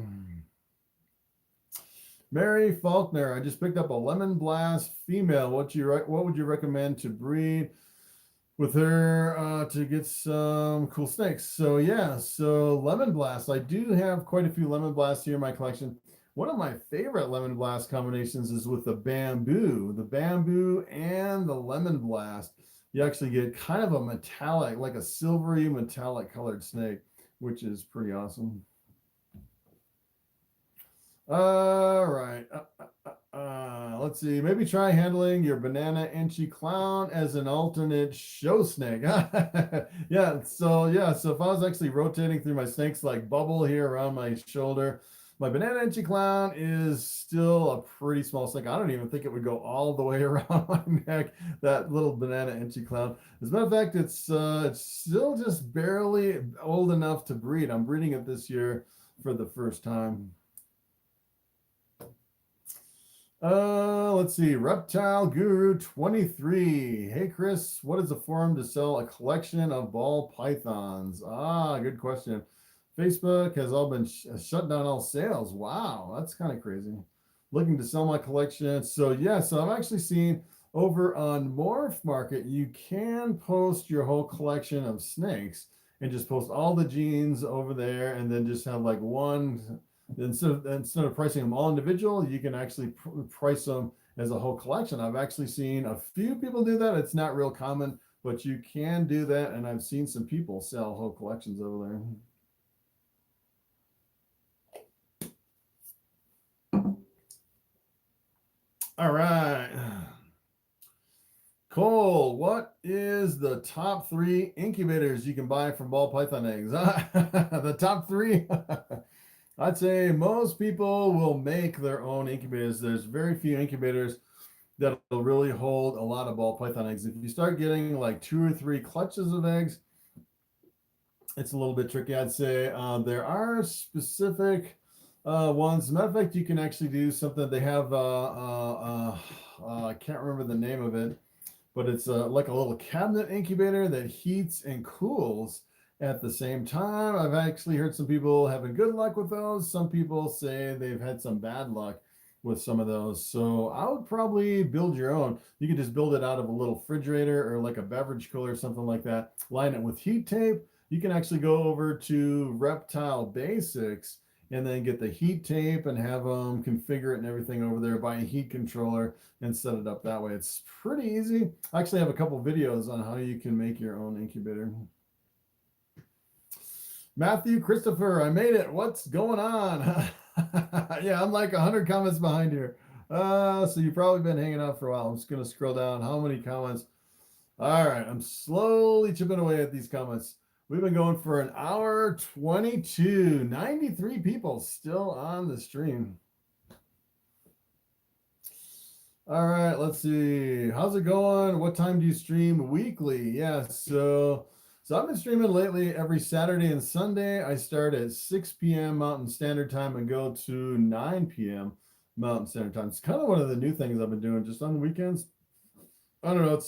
Mary Faulkner, I just picked up a lemon blast female. What would you recommend to breed? with her to get some cool snakes. So yeah, so lemon blast. I do have quite a few lemon blasts here in my collection. One of my favorite lemon blast combinations is with the bamboo and the lemon blast. You actually get kind of a metallic, like a silvery metallic colored snake, which is pretty awesome. All right. Let's see. Maybe try handling your banana inchy clown as an alternate show snake. Yeah. So if I was actually rotating through my snakes like bubble here around my shoulder, my banana inchy clown is still a pretty small snake. I don't even think it would go all the way around my neck, that little banana inchy clown. As a matter of fact, it's still just barely old enough to breed. I'm breeding it this year for the first time. Let's see. Reptile Guru 23. Hey Chris, what is the forum to sell a collection of ball pythons? Good question. Facebook has all been shut down all sales. Wow, that's kind of crazy. Looking to sell my collection. So yeah, so I've actually seen over on Morph Market, you can post your whole collection of snakes and just post all the genes over there, and then just have like one. Instead of pricing them all individual, you can actually price them as a whole collection. I've actually seen a few people do that. It's not real common, but you can do that, and I've seen some people sell whole collections over there. All right. Cole, what is the top 3 incubators you can buy from ball python eggs? The top 3? I'd say most people will make their own incubators. There's very few incubators that will really hold a lot of ball python eggs. If you start getting like 2 or 3 clutches of eggs, it's a little bit tricky. I'd say there are specific ones. As a matter of fact, you can actually do something. They have, I can't remember the name of it, but it's like a little cabinet incubator that heats and cools at the same time. I've actually heard some people having good luck with those. Some people say they've had some bad luck with some of those. So I would probably build your own. You could just build it out of a little refrigerator or like a beverage cooler or something like that. Line it with heat tape. You can actually go over to Reptile Basics and then get the heat tape and have them configure it and everything over there, buy a heat controller and set it up that way. It's pretty easy. I actually have a couple videos on how you can make your own incubator. Matthew Christopher, I made it. What's going on? Yeah, I'm like 100 comments behind here. So you've probably been hanging out for a while. I'm just going to scroll down. How many comments? All right, I'm slowly chipping away at these comments. We've been going for an hour 22. 93 people still on the stream. All right, let's see. How's it going? What time do you stream weekly? Yeah, so I've been streaming lately every Saturday and Sunday. I start at 6 p.m. Mountain Standard Time and go to 9 p.m. Mountain Standard Time. It's kind of one of the new things I've been doing just on the weekends. I don't know.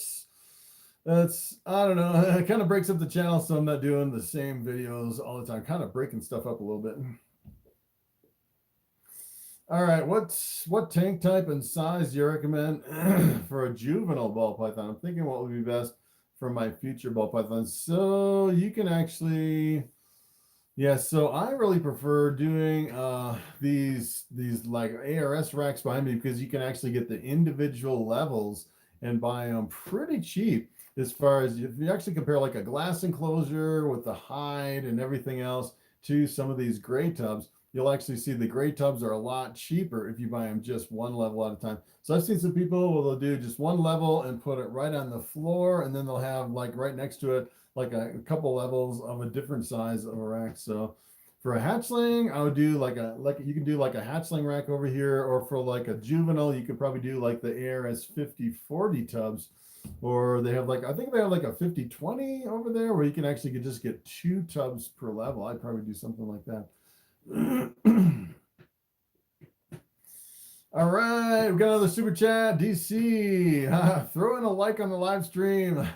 I don't know. It kind of breaks up the channel, so I'm not doing the same videos all the time. Kind of breaking stuff up a little bit. All right, what tank type and size do you recommend for a juvenile ball python? I'm thinking what would be best for my future ball pythons. So you can actually, yeah, so I really prefer doing these like ARS racks behind me, because you can actually get the individual levels and buy them pretty cheap. As far as if you actually compare like a glass enclosure with the hide and everything else to some of these gray tubs, you'll actually see the gray tubs are a lot cheaper if you buy them just one level at a time. So I've seen some people where they'll do just one level and put it right on the floor, and then they'll have like right next to it like a couple levels of a different size of a rack. So for a hatchling, I would do like you can do like a hatchling rack over here, or for like a juvenile, you could probably do like the ARS 5040 tubs, or they have like, I think they have like a 5020 over there where you can actually just get 2 tubs per level. I'd probably do something like that. All right, we've got another super chat. DC, throw in a like on the live stream.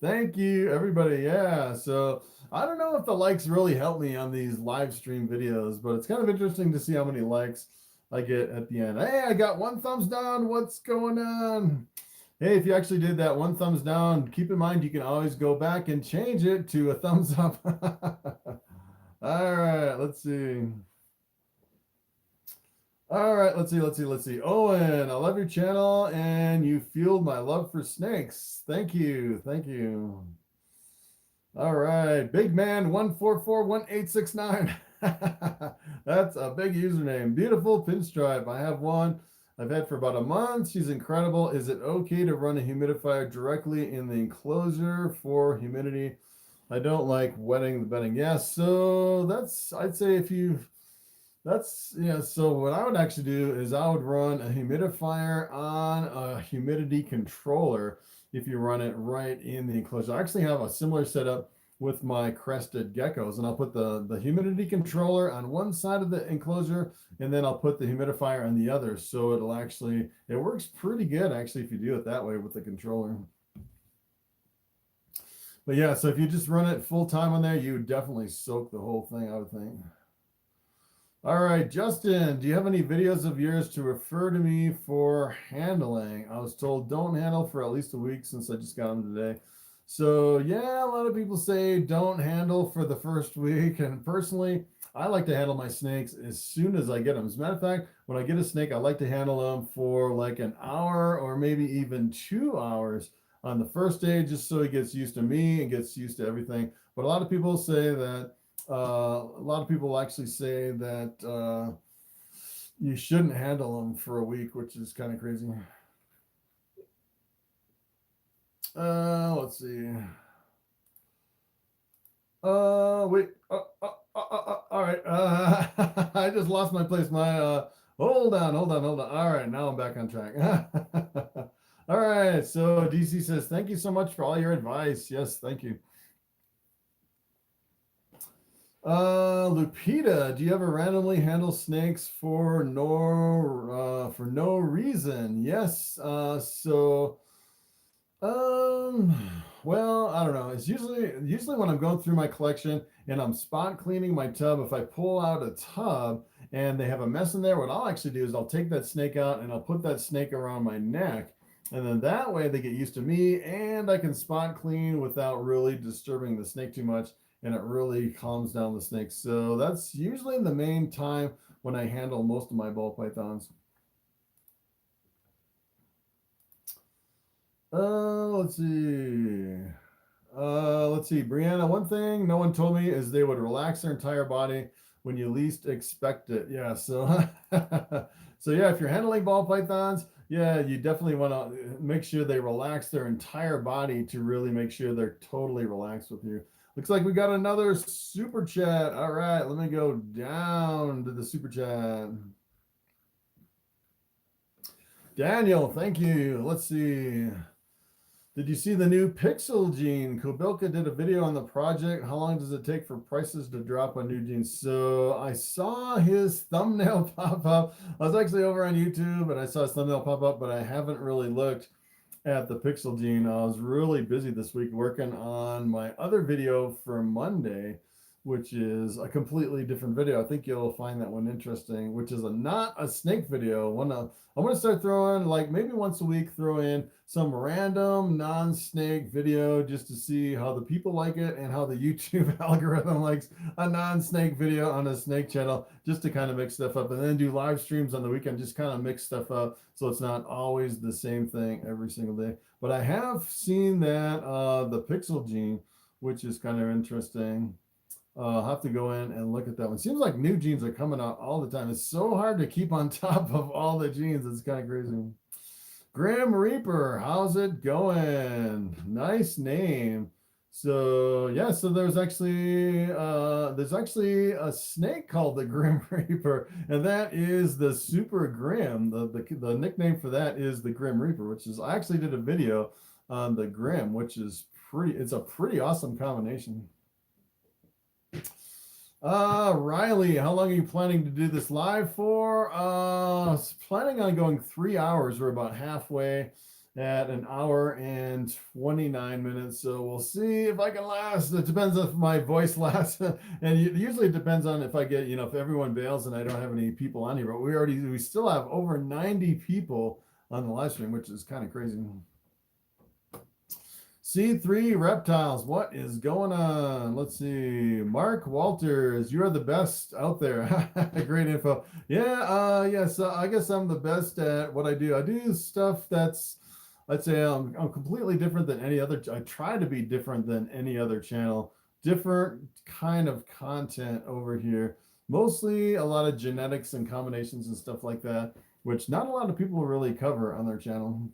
Thank you, everybody. Yeah, so I don't know if the likes really help me on these live stream videos, but it's kind of interesting to see how many likes I get at the end. Hey, I got 1 thumbs down. What's going on? Hey, if you actually did that one thumbs down, keep in mind you can always go back and change it to a thumbs up. All right, let's see. All right, let's see. Owen, I love your channel and you fueled my love for snakes. Thank you. All right, big man 1441869. That's a big username. Beautiful pinstripe. I have one I've had for about a month. She's incredible. Is it okay to run a humidifier directly in the enclosure for humidity? I don't like wetting the bedding. Yeah, so I'd say so what I would actually do is I would run a humidifier on a humidity controller if you run it right in the enclosure. I actually have a similar setup with my crested geckos, and I'll put the humidity controller on one side of the enclosure, and then I'll put the humidifier on the other. So it works pretty good actually if you do it that way with the controller. But yeah, so if you just run it full time on there, you would definitely soak the whole thing, I would think. All right, Justin, do you have any videos of yours to refer to me for handling? I was told don't handle for at least a week since I just got them today. So yeah, a lot of people say don't handle for the first week. And personally, I like to handle my snakes as soon as I get them. As a matter of fact, when I get a snake, I like to handle them for like an hour or maybe even 2 hours on the first day, just so he gets used to me and gets used to everything. But a lot of people say that a lot of people actually say that you shouldn't handle them for a week, which is kind of crazy. Let's see. Wait. All right. I just lost my place. Hold on. All right, now I'm back on track. All right. So DC says, thank you so much for all your advice. Yes, thank you. Lupita, do you ever randomly handle snakes for no reason? Yes. Well, I don't know. It's usually when I'm going through my collection and I'm spot cleaning my tub, if I pull out a tub and they have a mess in there, what I'll actually do is I'll take that snake out and I'll put that snake around my neck. And then that way they get used to me and I can spot clean without really disturbing the snake too much. And it really calms down the snake. So that's usually the main time when I handle most of my ball pythons. Let's see. Brianna, one thing no one told me is they would relax their entire body when you least expect it. Yeah, so so yeah, if you're handling ball pythons, yeah, you definitely want to make sure they relax their entire body to really make sure they're totally relaxed with you. Looks like we got another super chat. All right, let me go down to the super chat. Daniel, thank you. Let's see. Did you see the new pixel gene? Kobilka did a video on the project. How long does it take for prices to drop on new genes? So I saw his thumbnail pop up. I was actually over on YouTube and I saw his thumbnail pop up, but I haven't really looked at the pixel gene. I was really busy this week working on my other video for Monday, which is a completely different video. I think you'll find that one interesting, which is not a snake video. I'm gonna start throwing, like, maybe once a week, throw in some random non-snake video just to see how the people like it and how the YouTube algorithm likes a non-snake video on a snake channel, just to kind of mix stuff up, and then do live streams on the weekend, just kind of mix stuff up so it's not always the same thing every single day. But I have seen that the pixel gene, which is kind of interesting. I'll have to go in and look at that one. Seems like new genes are coming out all the time. It's so hard to keep on top of all the genes. It's kind of crazy. Grim Reaper, how's it going? Nice name. So yeah, so there's actually a snake called the Grim Reaper, and that is the Super Grim. The nickname for that is the Grim Reaper, which is, I actually did a video on the Grim, which is it's a pretty awesome combination. Riley, how long are you planning to do this live for? Planning on going 3 hours. We're about halfway at an hour and 29 minutes. So we'll see if I can last. It depends if my voice lasts. And usually it depends on if I get, if everyone bails and I don't have any people on here. But we still have over 90 people on the live stream, which is kind of crazy. C3 Reptiles, what is going on? Let's see. Mark Walters, you're the best out there. Great info. Yeah, yes, I guess I'm the best at what I do. I do stuff that's, I'd say I'm completely different than any other. I try to be different than any other channel. Different kind of content over here. Mostly a lot of genetics and combinations and stuff like that, which not a lot of people really cover on their channel.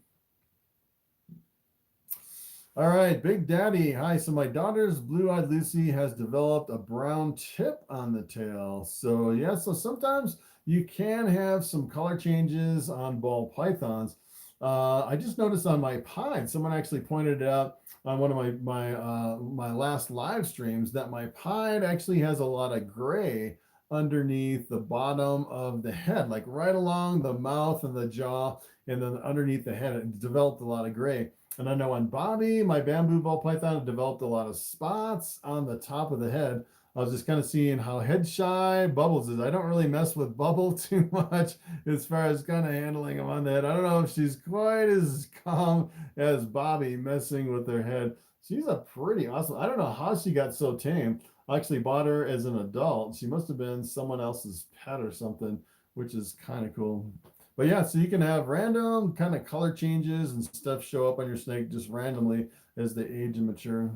All right, Big Daddy. Hi. So my daughter's blue-eyed Lucy has developed a brown tip on the tail. So yeah, so sometimes you can have some color changes on ball pythons. I just noticed on my pied, someone actually pointed it out on one of my last live streams that my pied actually has a lot of gray underneath the bottom of the head, like right along the mouth and the jaw, and then underneath the head, it developed a lot of gray. And I know on Bobby, my bamboo ball python, developed a lot of spots on the top of the head. I was just kind of seeing how head shy Bubbles is. I don't really mess with Bubble too much as far as kind of handling him on the head. I don't know if she's quite as calm as Bobby messing with her head. She's a pretty awesome. I don't know how she got so tame. I actually bought her as an adult. She must have been someone else's pet or something, which is kind of cool. But yeah, so you can have random kind of color changes and stuff show up on your snake just randomly as they age and mature.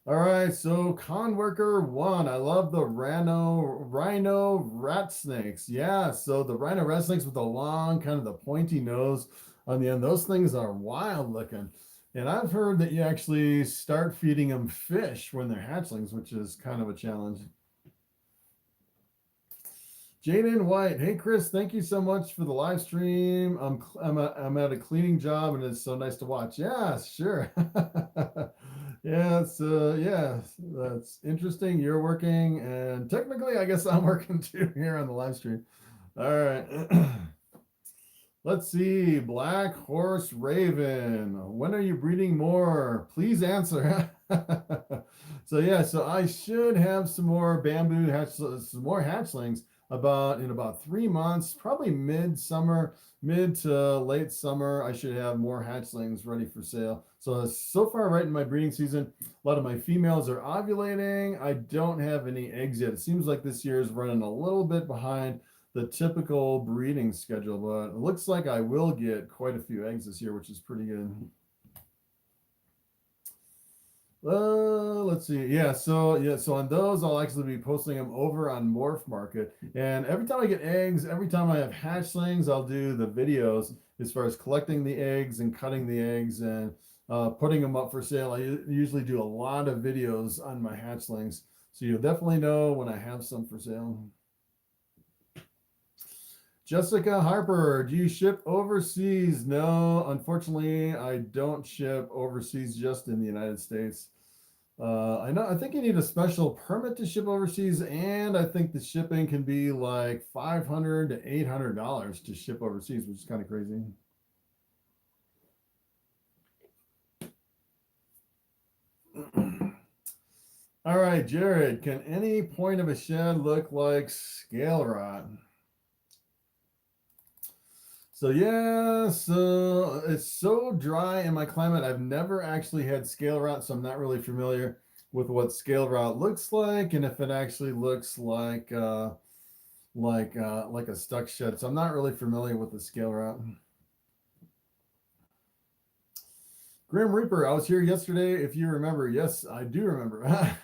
All right, so Con Worker 1. I love the rhino rat snakes. Yeah, so the rhino rat snakes with the long, kind of the pointy nose on the end. Those things are wild looking. And I've heard that you actually start feeding them fish when they're hatchlings, which is kind of a challenge. Jaden White, hey Chris, thank you so much for the live stream. I'm at a cleaning job and it's so nice to watch. Yeah, sure. Yeah, yeah, that's interesting. You're working, and technically, I guess I'm working too here on the live stream. All right. Let's see. Black Horse Raven. When are you breeding more? Please answer. So yeah, so I should have some more bamboo some more hatchlings in about 3 months, probably mid to late summer. I should have more hatchlings ready for sale. So far, right in my breeding season, a lot of my females are ovulating. I don't have any eggs yet. It seems like this year is running a little bit behind the typical breeding schedule, but it looks like I will get quite a few eggs this year, which is pretty good. Let's see. Yeah, so on those, I'll actually be posting them over on Morph Market. And every time I get eggs, every time I have hatchlings, I'll do the videos as far as collecting the eggs and cutting the eggs and putting them up for sale. I usually do a lot of videos on my hatchlings, so you'll definitely know when I have some for sale. Jessica Harper, do you ship overseas? No, unfortunately, I don't ship overseas, just in the United States. I think you need a special permit to ship overseas, and I think the shipping can be like $500 to $800 to ship overseas, which is kind of crazy. All right, Jared, can any point of a shed look like scale rot? So yeah, so it's so dry in my climate. I've never actually had scale rot, so I'm not really familiar with what scale rot looks like, and if it actually looks like a stuck shed. So I'm not really familiar with the scale rot. Grim Reaper, I was here yesterday, if you remember. Yes, I do remember.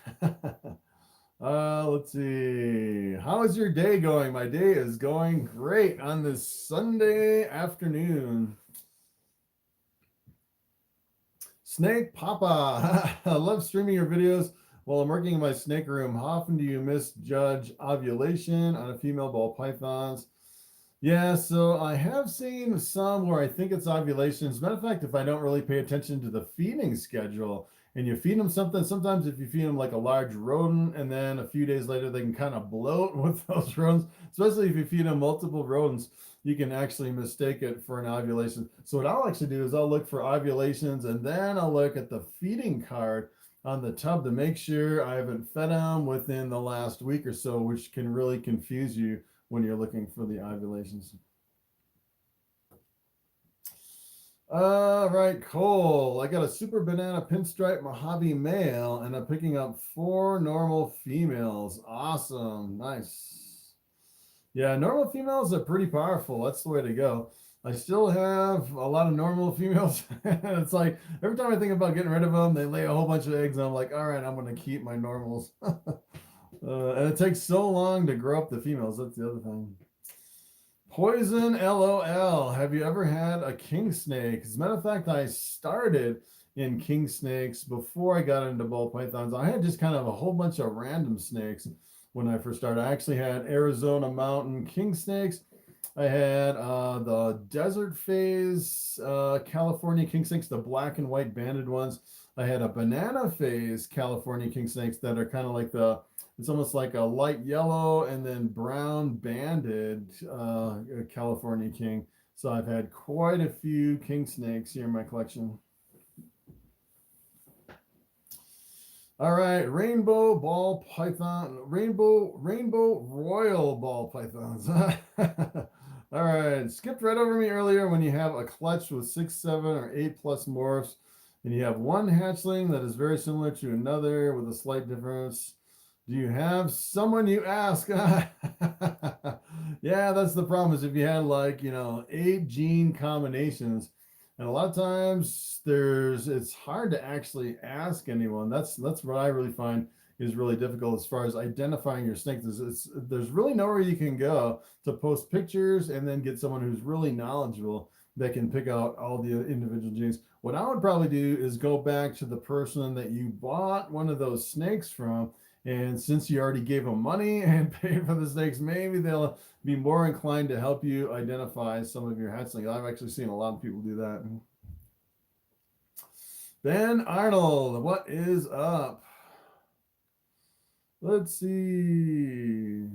Let's see. How is your day going? My day is going great on this Sunday afternoon. Snake Papa. I love streaming your videos while I'm working in my snake room. How often do you misjudge ovulation on a female ball pythons? Yeah, so I have seen some where I think it's ovulation. As a matter of fact, if I don't really pay attention to the feeding schedule, and you feed them something, sometimes if you feed them like a large rodent and then a few days later they can kind of bloat with those rodents, especially if you feed them multiple rodents, you can actually mistake it for an ovulation. So what I'll actually do is I'll look for ovulations, and then I'll look at the feeding card on the tub to make sure I haven't fed them within the last week or so, which can really confuse you when you're looking for the ovulations. Right, Cole. I got a super banana pinstripe Mojave male, and I'm picking up 4 normal females. Awesome. Nice. Yeah, normal females are pretty powerful. That's the way to go. I still have a lot of normal females. It's like every time I think about getting rid of them, they lay a whole bunch of eggs, and I'm like, all right, I'm going to keep my normals. And it takes so long to grow up the females. That's the other thing. Poison LOL. Have you ever had a king snake? As a matter of fact, I started in king snakes before I got into ball pythons. I had just kind of a whole bunch of random snakes when I first started. I actually had Arizona mountain king snakes. I had the desert phase California king snakes, the black and white banded ones. I had a banana phase California king snakes that are kind of like it's almost like a light yellow and then brown banded California king. So I've had quite a few king snakes here in my collection. All right, rainbow ball python, rainbow royal ball pythons. All right, skipped right over me earlier when you have a clutch with 6, 7, or 8 plus morphs, and you have one hatchling that is very similar to another with a slight difference. Do you have someone you ask? Yeah, that's the problem is if you had like, 8 gene combinations, and a lot of times it's hard to actually ask anyone. That's what I really find is really difficult as far as identifying your snake. There's really nowhere you can go to post pictures and then get someone who's really knowledgeable that can pick out all the individual genes. What I would probably do is go back to the person that you bought one of those snakes from. And since you already gave them money and paid for the snakes, maybe they'll be more inclined to help you identify some of your hatchlings. I've actually seen a lot of people do that. Ben Arnold, what is up? Let's see.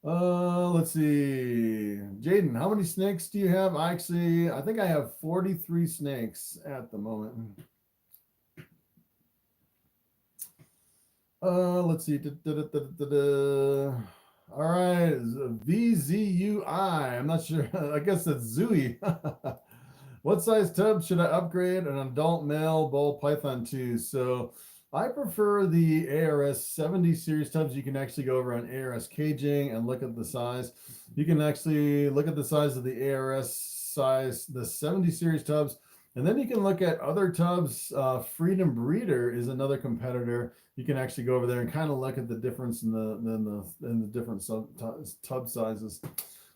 Let's see. Jaden, how many snakes do you have? I think I have 43 snakes at the moment. Let's see. All right, VZUI. I'm not sure. I guess that's Zooey. What size tub should I upgrade an adult male ball python to? So I prefer the ARS 70 series tubs. You can actually go over on ARS caging and look at the size. You can actually look at the size of the ARS size, the 70 series tubs. And then you can look at other tubs. Freedom Breeder is another competitor. You can actually go over there and kind of look at the difference in the different tub sizes.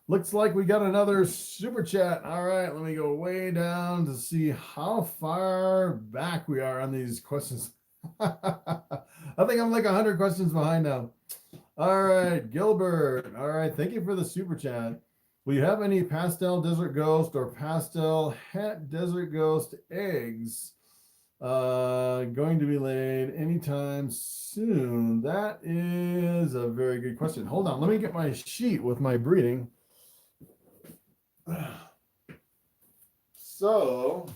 Looks like we got another super chat. All right, let me go way down to see how far back we are on these questions. I think I'm like 100 questions behind now. All right, Gilbert. All right, thank you for the super chat. Will you have any pastel desert ghost or pastel het desert ghost eggs going to be laid anytime soon? That is a very good question. Hold on, let me get my sheet with my breeding. So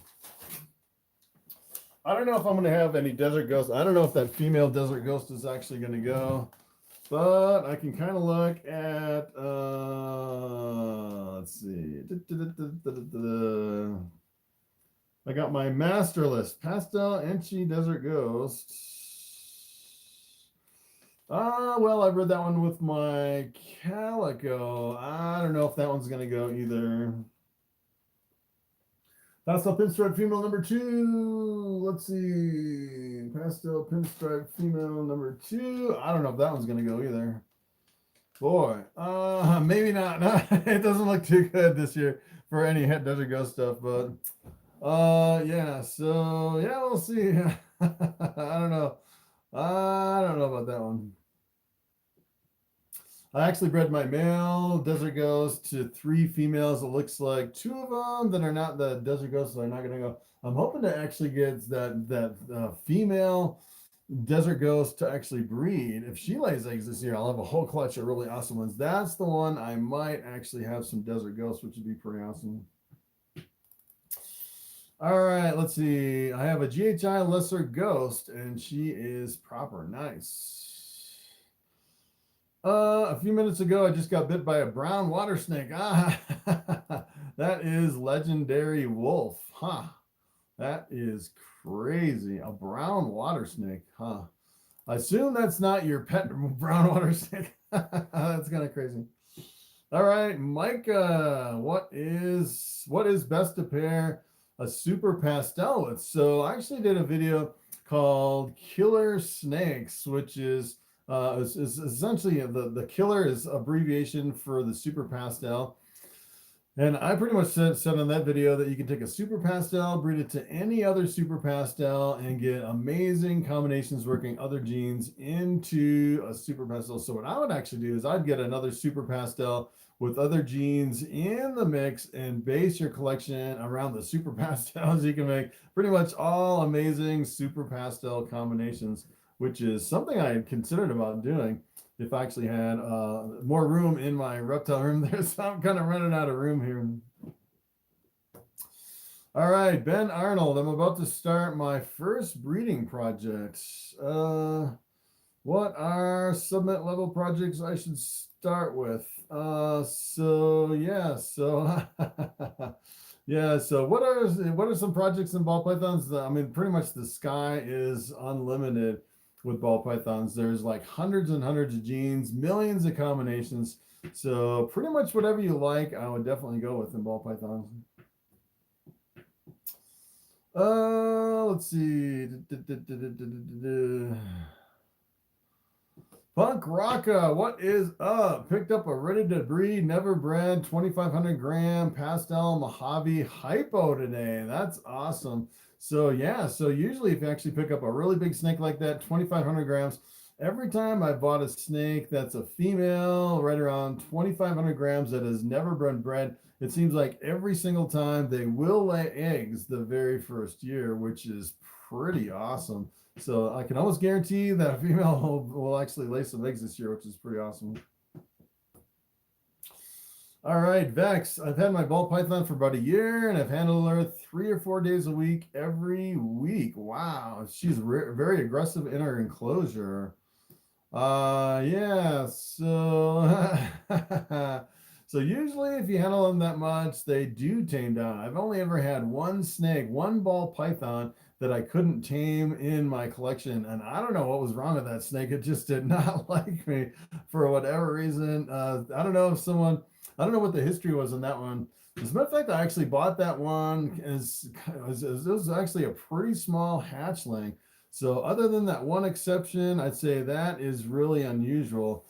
I don't know if I'm going to have any desert ghosts. I don't know if that female desert ghost is actually going to go, but I can kind of look at, let's see. I got my master list, pastel Enchi desert ghost. Well, I read that one with my calico. I don't know if that one's going to go either. Pastel pinstripe female number 2. Let's see. Pastel pinstripe female number 2. I don't know if that one's going to go either. Boy, maybe not. It doesn't look too good this year for any het desert ghost stuff, but yeah. So yeah, we'll see. I don't know. I don't know about that one. I actually bred my male desert ghost to 3 females. It looks like 2 of them that are not the desert ghosts are not going to go. I'm hoping to actually get that female desert ghost to actually breed. If she lays eggs this year, I'll have a whole clutch of really awesome ones. That's the one I might actually have some desert ghosts, which would be pretty awesome. All right, let's see. I have a GHI lesser ghost, and she is proper. Nice. A few minutes ago, I just got bit by a brown water snake. That That is legendary wolf. Huh. That is crazy. A brown water snake. Huh. I assume that's not your pet brown water snake. That's kind of crazy. All right, Micah, what is best to pair a super pastel with? So I actually did a video called Killer Snakes, which is essentially the killer is abbreviation for the super pastel. And I pretty much said on that video that you can take a super pastel, breed it to any other super pastel, and get amazing combinations working other genes into a super pastel. So what I would actually do is I'd get another super pastel with other genes in the mix and base your collection around the super pastels. You can make pretty much all amazing super pastel combinations, which is something I had considered about doing if I actually had more room in my reptile room there. So I'm kind of running out of room here. All right, Ben Arnold, I'm about to start my first breeding project. What are submit level projects I should start with? So what are some projects in ball pythons? I mean, pretty much the sky is unlimited with ball pythons. There's like hundreds and hundreds of genes, millions of combinations. So pretty much whatever you like, I would definitely go with in ball pythons. Let's see. Punk Rocka, what is up? Picked up a ready to breed, never bred, 2,500 gram pastel Mojave hypo today. That's awesome. So yeah, so usually if you actually pick up a really big snake like that, 2,500 grams, every time I bought a snake that's a female, right around 2,500 grams that has never been bred, it seems like every single time they will lay eggs the very first year, which is pretty awesome. So I can almost guarantee that a female will actually lay some eggs this year, which is pretty awesome. All right, Vex, I've had my ball python for about a year, and I've handled her 3 or 4 days a week, every week. Wow, she's very aggressive in her enclosure. Yeah, so so usually if you handle them that much, they do tame down. I've only ever had one snake, one ball python that I couldn't tame in my collection, and I don't know what was wrong with that snake. It just did not like me for whatever reason. I don't know what the history was in that one. As a matter of fact, I actually bought that one it was actually a pretty small hatchling. So other than that one exception, I'd say that is really unusual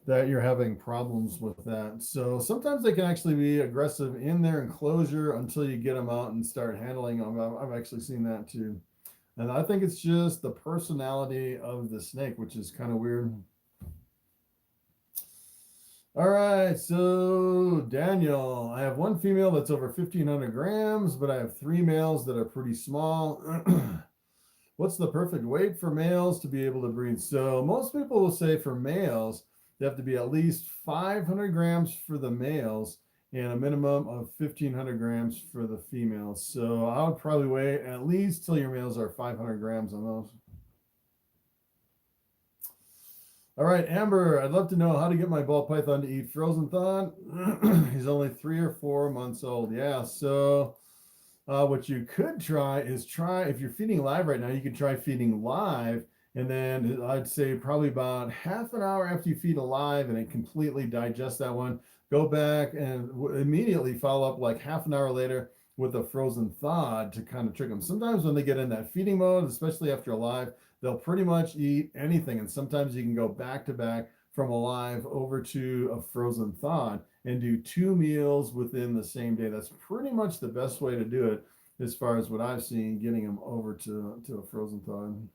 that you're having problems with that. So sometimes they can actually be aggressive in their enclosure until you get them out and start handling them. I've actually seen that too. And I think it's just the personality of the snake, which is kind of weird. All right, so Daniel, I have one female that's over 1,500 grams, but I have 3 males that are pretty small. What's the perfect weight for males to be able to breed? So most people will say for males, they have to be at least 500 grams for the males and a minimum of 1,500 grams for the females. So I would probably wait at least till your males are 500 grams on those. All right, Amber, I'd love to know how to get my ball python to eat frozen thawed. He's only 3 or 4 months old. Yeah, so what you could try is if you're feeding live right now, you could try feeding live. And then I'd say probably about half an hour after you feed alive and it completely digests that one, go back and immediately follow up like half an hour later with a frozen thawed to kind of trick them. Sometimes when they get in that feeding mode, especially after alive, they'll pretty much eat anything. And sometimes you can go back to back from alive over to a frozen thawed and do 2 meals within the same day. That's pretty much the best way to do it as far as what I've seen, getting them over to a frozen thawed.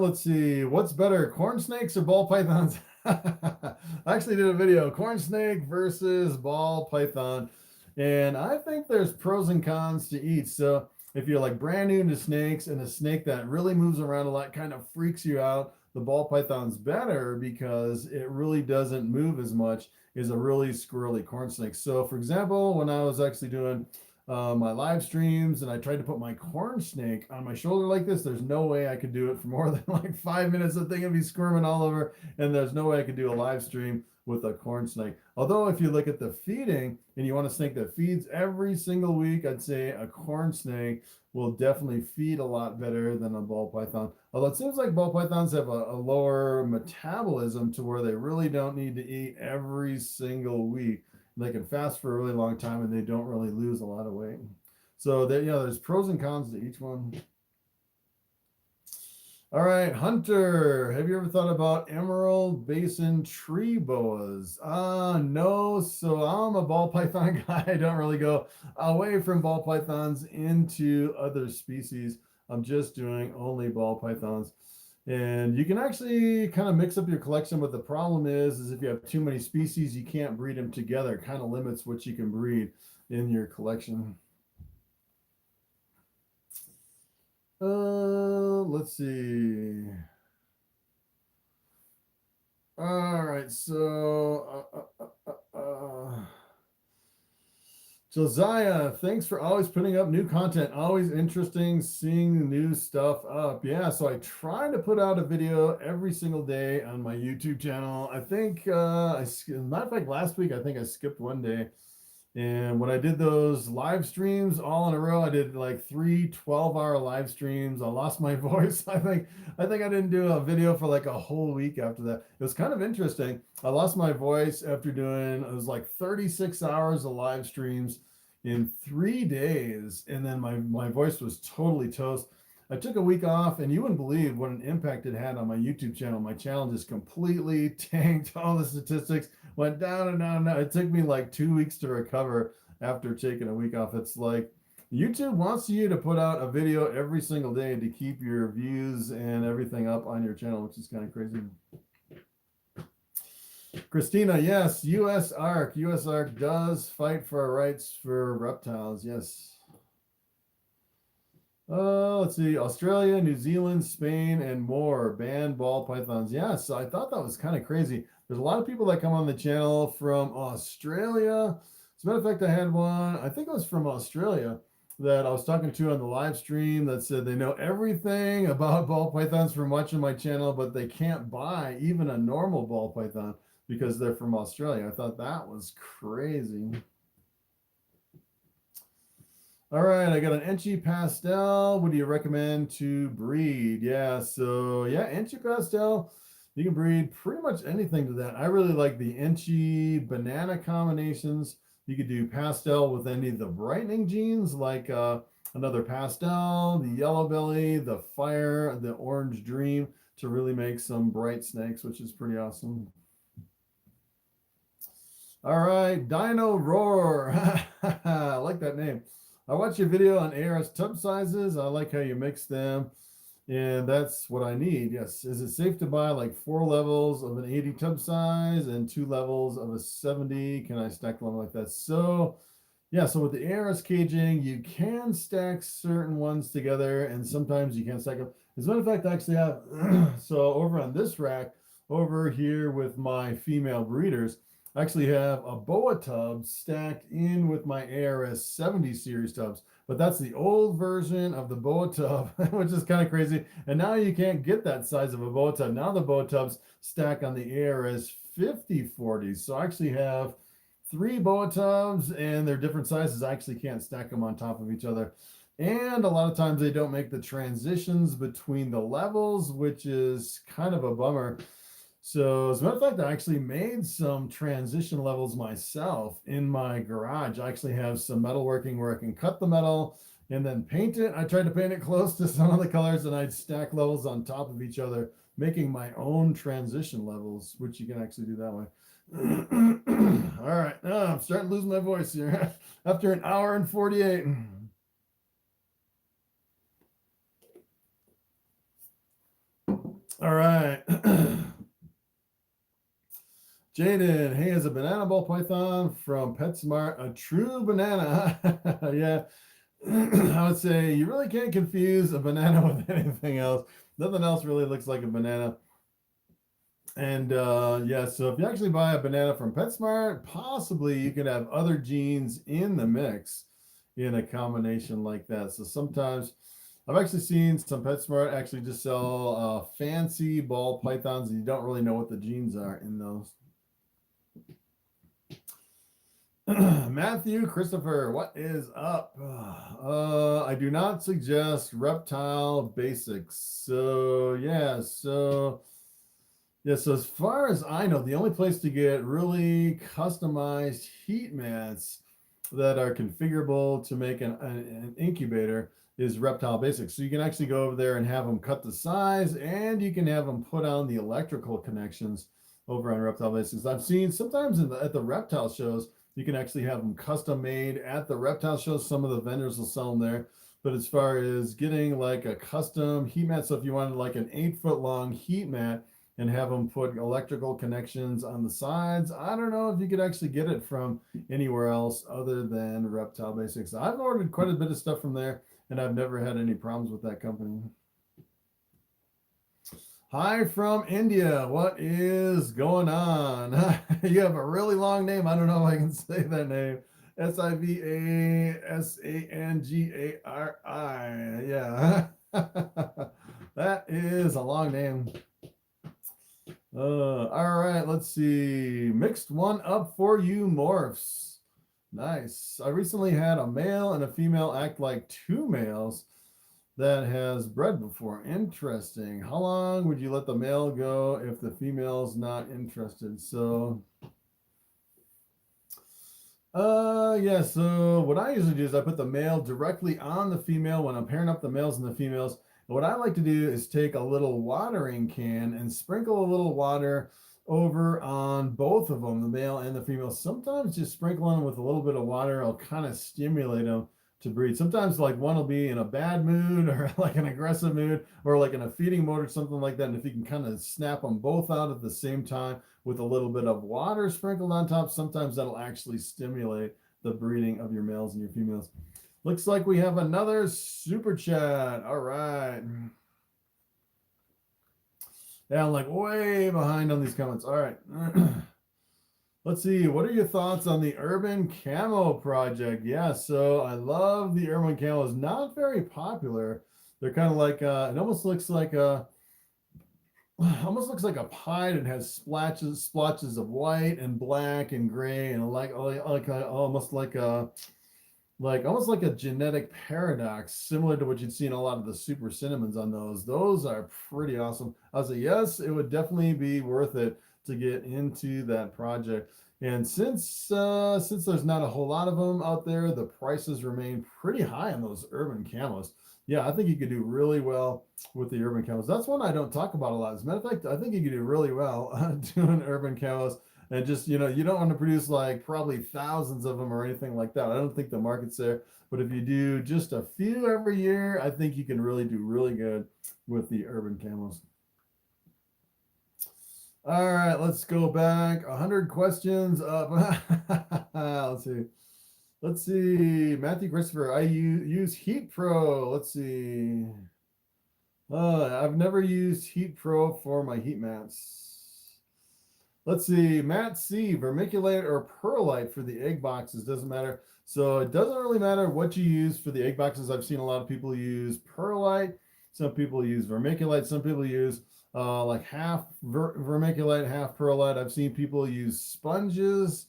Let's see, what's better, corn snakes or ball pythons? I actually did a video, corn snake versus ball python, and I think there's pros and cons to each. So if you're like brand new to snakes and a snake that really moves around a lot kind of freaks you out, the ball python's better because it really doesn't move as much as a really squirrely corn snake. So for example, when I was actually doing my live streams and I tried to put my corn snake on my shoulder like this, there's no way I could do it for more than like 5 minutes. The thing would be squirming all over, and there's no way I could do a live stream with a corn snake. Although if you look at the feeding and you want a snake that feeds every single week, I'd say a corn snake will definitely feed a lot better than a ball python. Although it seems like ball pythons have a lower metabolism to where they really don't need to eat every single week. They can fast for a really long time and they don't really lose a lot of weight. So there, there's pros and cons to each one. All right, Hunter, have you ever thought about Emerald Basin tree boas? No, so I'm a ball python guy. I don't really go away from ball pythons into other species. I'm just doing only ball pythons. And you can actually kind of mix up your collection, but the problem is if you have too many species, you can't breed them together. It kind of limits what you can breed in your collection. Let's see. All right, so Josiah, thanks for always putting up new content. Always interesting seeing new stuff up. Yeah, so I try to put out a video every single day on my YouTube channel. I think, as a matter of fact, last week I think I skipped one day. And when I did those live streams all in a row, I did like 3 12-hour live streams. I lost my voice. I think I didn't do a video for like a whole week after that. It was kind of interesting. I lost my voice after doing, it was like 36 hours of live streams in 3 days. And then my voice was totally toast. I took a week off, and you wouldn't believe what an impact it had on my YouTube channel. My channel just completely tanked. All the statistics went down and down and down. It took me like 2 weeks to recover after taking a week off. It's like YouTube wants you to put out a video every single day to keep your views and everything up on your channel, which is kind of crazy. Christina, yes, US ARC does fight for our rights for reptiles. Yes. Let's see, Australia, New Zealand, Spain, and more ban ball pythons. Yeah, so I thought that was kind of crazy. There's a lot of people that come on the channel from Australia. As a matter of fact, I had one, I think it was from Australia, that I was talking to on the live stream that said they know everything about ball pythons from watching my channel, but they can't buy even a normal ball python because they're from Australia. I thought that was crazy. All right, I got an Enchi Pastel. What do you recommend to breed? Yeah, so yeah, Enchi Pastel, you can breed pretty much anything to that. I really like the Enchi banana combinations. You could do pastel with any of the brightening genes, like another pastel, the yellow belly, the fire, the orange dream, to really make some bright snakes, which is pretty awesome. All right, Dino Roar. I like that name. I watched your video on ARS tub sizes. I like how you mix them, and that's what I need. Yes. Is it safe to buy like 4 levels of an 80 tub size and 2 levels of a 70? Can I stack them like that? So yeah, so with the ARS caging, you can stack certain ones together, and sometimes you can't stack them. As a matter of fact, I actually have, so over on this rack, over here with my female breeders, I actually have a boa tub stacked in with my ARS 70 series tubs, but that's the old version of the boa tub, which is kind of crazy. And now you can't get that size of a boa tub. Now the boa tubs stack on the ARS 50 40s. So I actually have 3 boa tubs, and they're different sizes. I actually can't stack them on top of each other. And a lot of times they don't make the transitions between the levels, which is kind of a bummer. So as a matter of fact, I actually made some transition levels myself in my garage. I actually have some metalworking where I can cut the metal and then paint it. I tried to paint it close to some of the colors, and I'd stack levels on top of each other, making my own transition levels, which you can actually do that way. All right, I'm starting to lose my voice here after an hour and 48. All right. Jaden, hey, is a banana ball python from PetSmart a true banana? Yeah, I would say you really can't confuse a banana with anything else. Nothing else really looks like a banana. And yeah, so if you actually buy a banana from PetSmart, possibly you could have other genes in the mix in a combination like that. So sometimes I've actually seen some PetSmart actually just sell fancy ball pythons, and you don't really know what the genes are in those. Matthew Christopher, what is up? I do not suggest reptile basics. So so as far as I know, the only place to get really customized heat mats that are configurable to make an incubator is Reptile Basics. So you can actually go over there and have them cut the size, and you can have them put on the electrical connections over on Reptile Basics. I've seen sometimes at the reptile shows, you can actually have them custom made at the reptile shows. Some of the vendors will sell them there. But as far as getting like a custom heat mat, so if you wanted like an 8-foot long heat mat and have them put electrical connections on the sides, I don't know if you could actually get it from anywhere else other than Reptile Basics. I've ordered quite a bit of stuff from there, and I've never had any problems with that company. Hi from India. What is going on? You have a really long name. I don't know if I can say that name. Sivasangari. Yeah. That is a long name. All right, let's see. Mixed one up for you, Morphs. Nice. I recently had a male and a female act like two males that has bred before. Interesting. How long would you let the male go if the female's not interested? So so what I usually do is I put the male directly on the female when I'm pairing up the males and the females. What I like to do is take a little watering can and sprinkle a little water over on both of them, the male and the female. Sometimes just sprinkling them with a little bit of water will kind of stimulate them to breed. Sometimes like one will be in a bad mood or like an aggressive mood or like in a feeding mode or something like that. And if you can kind of snap them both out at the same time with a little bit of water sprinkled on top, sometimes that'll actually stimulate the breeding of your males and your females. Looks like we have another super chat. All right. Yeah, I'm like way behind on these comments. All right. Let's see. What are your thoughts on the urban camo project? Yeah, so I love the urban camos. Not very popular. They're kind of like it almost looks like a pie that has splotches of white and black and gray and almost like a genetic paradox, similar to what you'd see in a lot of the super cinnamons on those. Those are pretty awesome. I was like, yes, it would definitely be worth it to get into that project. And since there's not a whole lot of them out there, the prices remain pretty high on those urban camos. Yeah, I think you could do really well with the urban camos. That's one I don't talk about a lot. As a matter of fact, I think you could do really well doing urban camos. And just, you don't want to produce like probably thousands of them or anything like that. I don't think the market's there. But if you do just a few every year, I think you can really do really good with the urban camos. All right, let's go back 100 questions up. Let's see. Matthew Christopher, I use Heat Pro. Let's see. I've never used Heat Pro for my heat mats. Let's see. Matt C, vermiculite or perlite for the egg boxes. Doesn't matter. So it doesn't really matter what you use for the egg boxes. I've seen a lot of people use perlite. Some people use vermiculite. Some people use like half vermiculite, half perlite. I've seen people use sponges.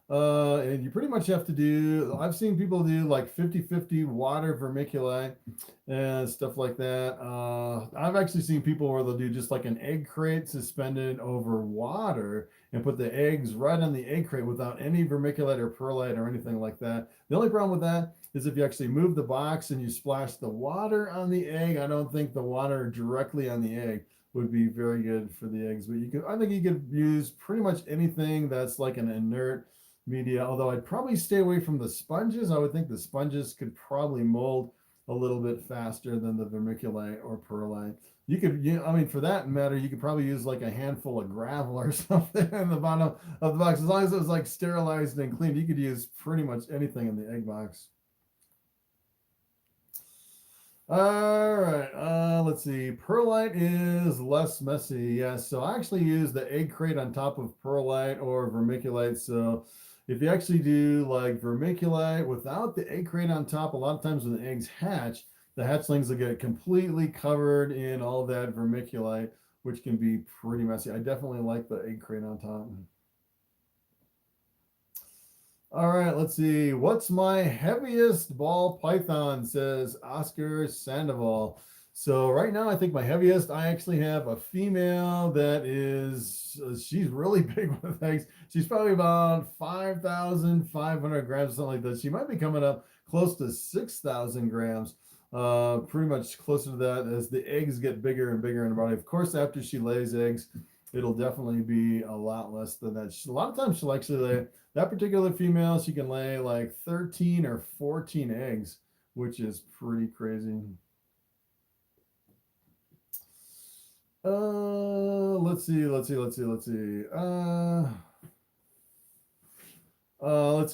And you pretty much have to do, I've seen people do like 50-50 water vermiculite and stuff like that. I've actually seen people where they'll do just like an egg crate suspended over water and put the eggs right on the egg crate without any vermiculite or perlite or anything like that. The only problem with that is if you actually move the box and you splash the water on the egg, I don't think the water directly on the egg would be very good for the eggs. But I think you could use pretty much anything that's like an inert media, although I'd probably stay away from the sponges. I would think the sponges could probably mold a little bit faster than the vermiculite or perlite. You could, I mean, for that matter, you could probably use like a handful of gravel or something in the bottom of the box. As long as it was like sterilized and cleaned, you could use pretty much anything in the egg box. All right, let's see. Perlite is less messy. Yes, so I actually use the egg crate on top of perlite or vermiculite. So if you actually do like vermiculite without the egg crate on top, a lot of times when the eggs hatch, the hatchlings will get completely covered in all that vermiculite, which can be pretty messy. I definitely like the egg crate on top. All right, let's see. What's my heaviest ball python, says Oscar Sandoval. So right now, I think my heaviest, I actually have a female that is, she's really big with eggs. She's probably about 5,500 grams or something like that. She might be coming up close to 6,000 grams, pretty much closer to that as the eggs get bigger and bigger in her body. Of course, after she lays eggs, it'll definitely be a lot less than that. A lot of times she'll actually lay, that particular female, she can lay like 13 or 14 eggs, which is pretty crazy. Let's see. Let's see.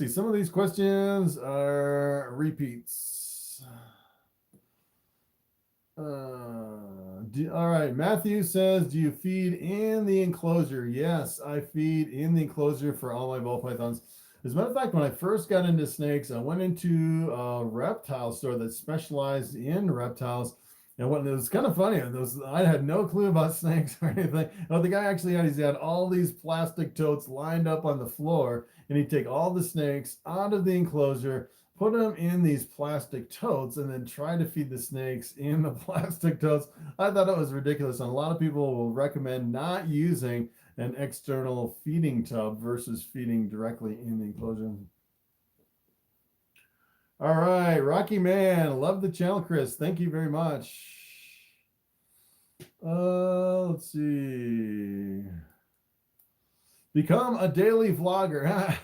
Some of these questions are repeats. All right. Matthew says, do you feed in the enclosure? Yes, I feed in the enclosure for all my ball pythons. As a matter of fact, when I first got into snakes, I went into a reptile store that specialized in reptiles. And what it was kind of funny, I had no clue about snakes or anything. The guy actually had all these plastic totes lined up on the floor, and he'd take all the snakes out of the enclosure, put them in these plastic totes, and then try to feed the snakes in the plastic totes. I thought it was ridiculous, and a lot of people will recommend not using an external feeding tub versus feeding directly in the enclosure. All right, Rocky Man, love the channel, Chris. Thank you very much. Let's see. Become a daily vlogger.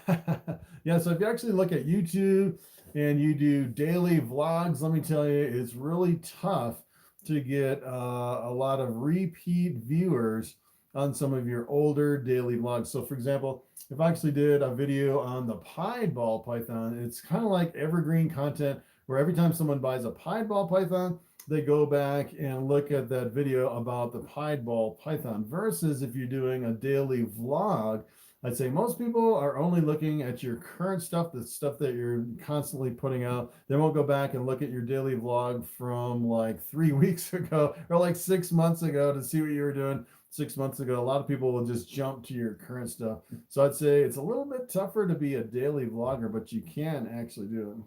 Yeah, so if you actually look at YouTube and you do daily vlogs, let me tell you, it's really tough to get a lot of repeat viewers on some of your older daily vlogs. So for example, if I actually did a video on the pied ball python, it's kind of like evergreen content where every time someone buys a pied ball python, they go back and look at that video about the pied ball python. Versus if you're doing a daily vlog, I'd say most people are only looking at your current stuff, the stuff that you're constantly putting out. They won't go back and look at your daily vlog from like 3 weeks ago or like 6 months ago to see what you were doing 6 months ago. A lot of people will just jump to your current stuff. So I'd say it's a little bit tougher to be a daily vlogger, but you can actually do it.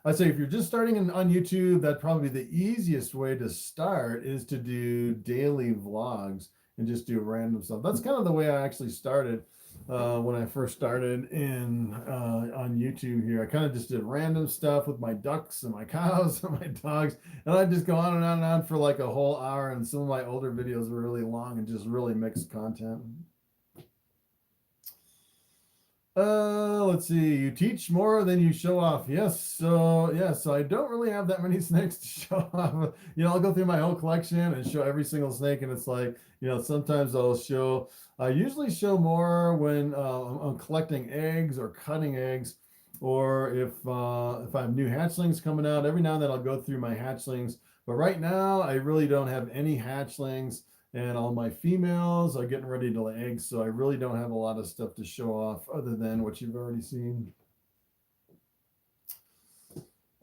I'd say if you're just starting on YouTube, that'd probably be the easiest way to start is to do daily vlogs and just do random stuff. That's kind of the way I actually started when I first started on YouTube here. I kind of just did random stuff with my ducks and my cows and my dogs, and I'd just go on and on and on for like a whole hour, and some of my older videos were really long and just really mixed content. Let's see. You teach more than you show off. Yes. So I don't really have that many snakes to show off. I'll go through my whole collection and show every single snake, and it's like, sometimes I usually show more when I'm collecting eggs or cutting eggs, or if I have new hatchlings coming out. Every now and then I'll go through my hatchlings, but right now I really don't have any hatchlings. And all my females are getting ready to lay eggs, so I really don't have a lot of stuff to show off other than what you've already seen.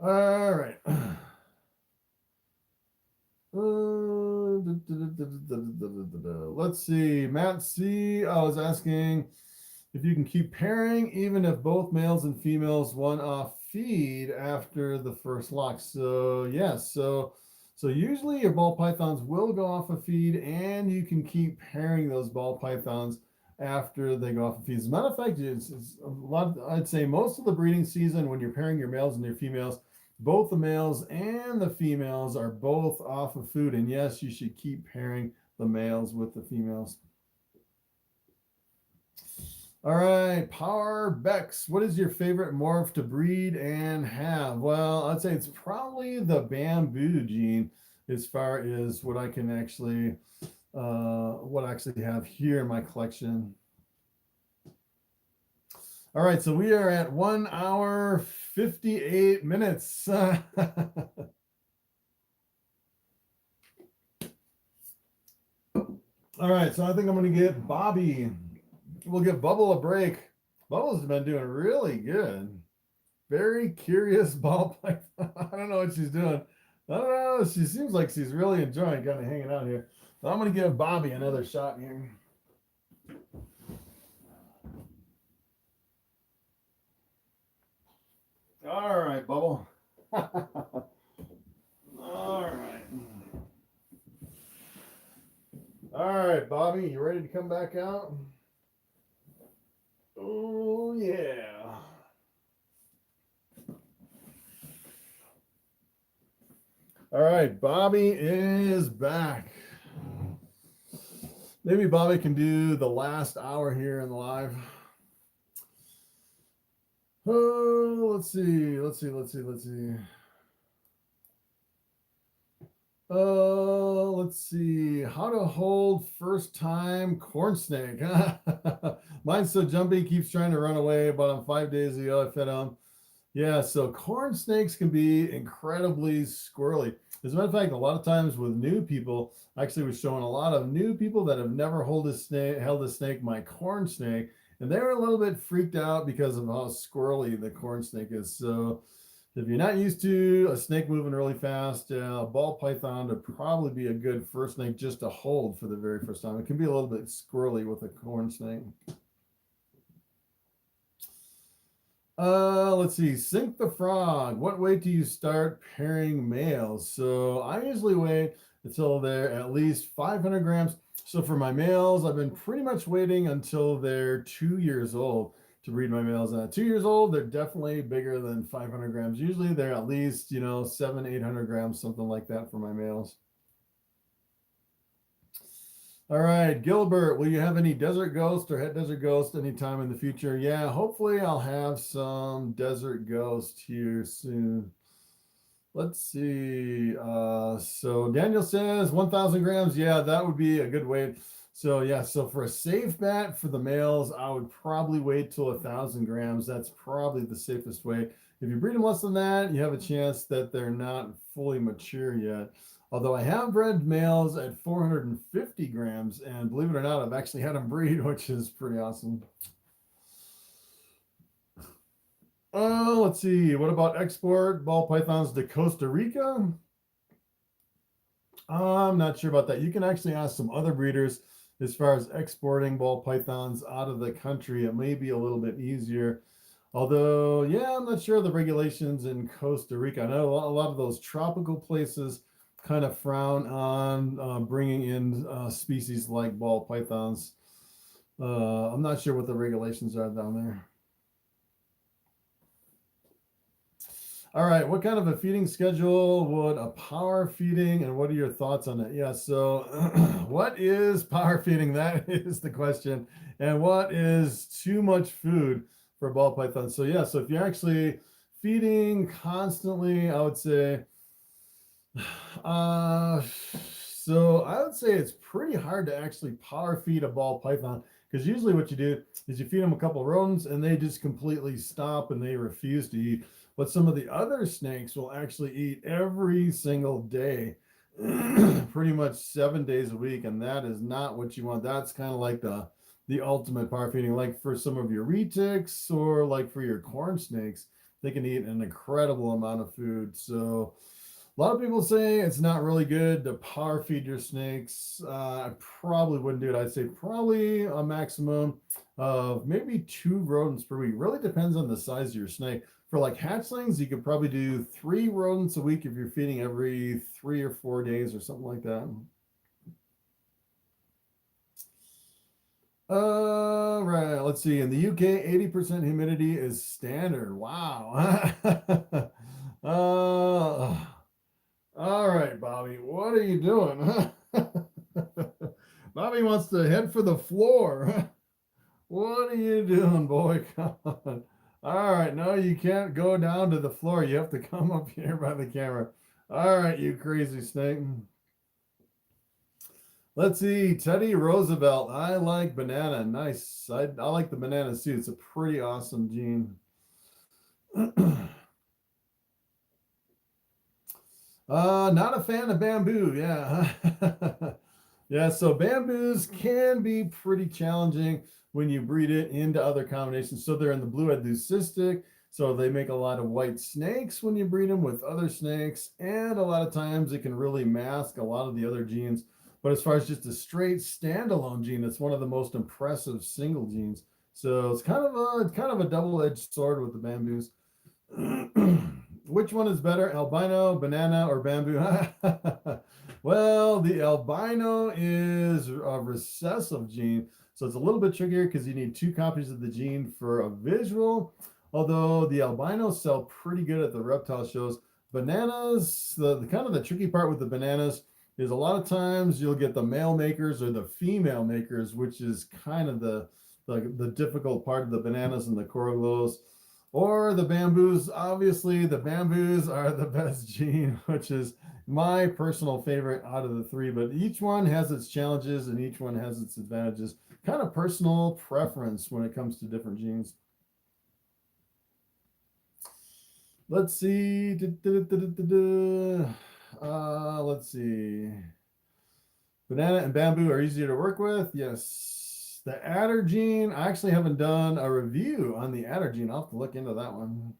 All right. Let's see. Matt C. I was asking if you can keep pairing even if both males and females one off feed after the first lock. So yes. So usually your ball pythons will go off a feed, and you can keep pairing those ball pythons after they go off a feed. As a matter of fact, it's a lot. I'd say most of the breeding season, when you're pairing your males and your females, both the males and the females are both off of food. And yes, you should keep pairing the males with the females. All right, Power Bex, what is your favorite morph to breed and have? Well, I'd say it's probably the bamboo gene as far as what I can actually, have here in my collection. All right, so we are at 1 hour, 58 minutes. All right, so I think I'm going to get Bobby. We'll give Bubble a break. Bubble's been doing really good. Very curious ball python. I don't know what she's doing. I don't know. She seems like she's really enjoying kind of hanging out here. So I'm going to give Bobby another shot here. All right, Bubble. All right. All right, Bobby, you ready to come back out? Oh, yeah. All right, Bobby is back. Maybe Bobby can do the last hour here in the live. Oh, let's see. Let's see. How to hold first time corn snake. Mine's so jumpy, keeps trying to run away. About him 5 days ago, I fed him. Yeah, so corn snakes can be incredibly squirrely. As a matter of fact, a lot of times with new people, actually was showing a lot of new people that have never held a snake, my corn snake, and they were a little bit freaked out because of how squirrely the corn snake is. So if you're not used to a snake moving really fast, Ball Python would probably be a good first snake just to hold for the very first time. It can be a little bit squirrely with a corn snake. Let's see. Sink the frog. What weight do you start pairing males? So I usually wait until they're at least 500 grams. So for my males, I've been pretty much waiting until they're 2 years old to breed my males. And at 2 years old, they're definitely bigger than 500 grams. Usually they're at least, 700-800 grams, something like that for my males. All right, Gilbert, will you have any desert ghost or het desert ghost anytime in the future? Yeah, hopefully I'll have some desert ghost here soon. Let's see. So Daniel says 1,000 grams. Yeah, that would be a good weight. So yeah, so for a safe bet for the males, I would probably wait till 1,000 grams. That's probably the safest weight. If you breed them less than that, you have a chance that they're not fully mature yet. Although I have bred males at 450 grams, and believe it or not, I've actually had them breed, which is pretty awesome. Let's see. What about export ball pythons to Costa Rica? I'm not sure about that. You can actually ask some other breeders as far as exporting ball pythons out of the country. It may be a little bit easier. Although, yeah, I'm not sure of the regulations in Costa Rica. I know a lot of those tropical places kind of frown on bringing in species like ball pythons. I'm not sure what the regulations are down there. All right, what kind of a feeding schedule would a power feeding, and what are your thoughts on it? Yeah, so what is power feeding? That is the question. And what is too much food for ball python? So yeah, so if you're actually feeding constantly, I would say, so I would say it's pretty hard to actually power feed a ball python, because usually what you do is you feed them a couple rodents and they just completely stop and they refuse to eat. But some of the other snakes will actually eat every single day, pretty much 7 days a week, and that is not what you want. That's kind of like the ultimate power feeding. Like for some of your retics or like for your corn snakes, they can eat an incredible amount of food. So a lot of people say it's not really good to power feed your snakes. I probably wouldn't do it. I'd say probably a maximum of maybe 2 rodents per week. Really depends on the size of your snake. For like hatchlings, you could probably do 3 rodents a week if you're feeding every 3 or 4 days or something like that. Right, let's see. In the UK, 80% humidity is standard. Wow. All right, Bobby, what are you doing? Bobby wants to head for the floor. What are you doing, boy? Come on. All right, no, you can't go down to the floor. You have to come up here by the camera. All right, you crazy snake. Let's see, Teddy Roosevelt. I like banana. Nice. I like the banana too. It's a pretty awesome gene. Not a fan of bamboo. Yeah. Yeah, so bamboos can be pretty challenging when you breed it into other combinations. So they're in the blue-head leucistic, so they make a lot of white snakes when you breed them with other snakes, and a lot of times it can really mask a lot of the other genes. But as far as just a straight standalone gene, it's one of the most impressive single genes. So it's kind of a double-edged sword with the bamboos. Which one is better, albino, banana, or bamboo? Well, the albino is a recessive gene, so it's a little bit trickier because you need 2 copies of the gene for a visual. Although the albinos sell pretty good at the reptile shows. Bananas, the kind of the tricky part with the bananas is a lot of times you'll get the male makers or the female makers, which is kind of the difficult part of the bananas and the coroglos. Or the bamboos. Obviously, the bamboos are the best gene, which is my personal favorite out of the 3. But each one has its challenges and each one has its advantages. Kind of personal preference when it comes to different genes. Let's see. Let's see. Banana and bamboo are easier to work with. Yes. The adder gene, I actually haven't done a review on the adder gene. I'll have to look into that one.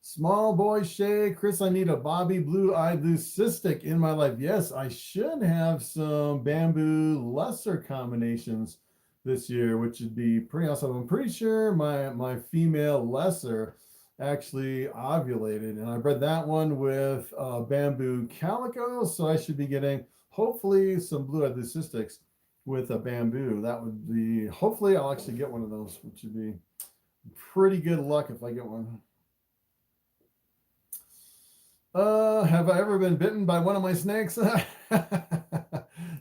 Small boy Shay, Chris, I need a Bobby blue-eyed leucistic in my life. Yes, I should have some bamboo lesser combinations this year, which would be pretty awesome. I'm pretty sure my female lesser actually ovulated, and I bred that one with bamboo calico, so I should be getting hopefully some blue-eyed leucistics with a bamboo. That would be, hopefully I'll actually get one of those, which would be pretty good luck if I get one. Have I ever been bitten by one of my snakes?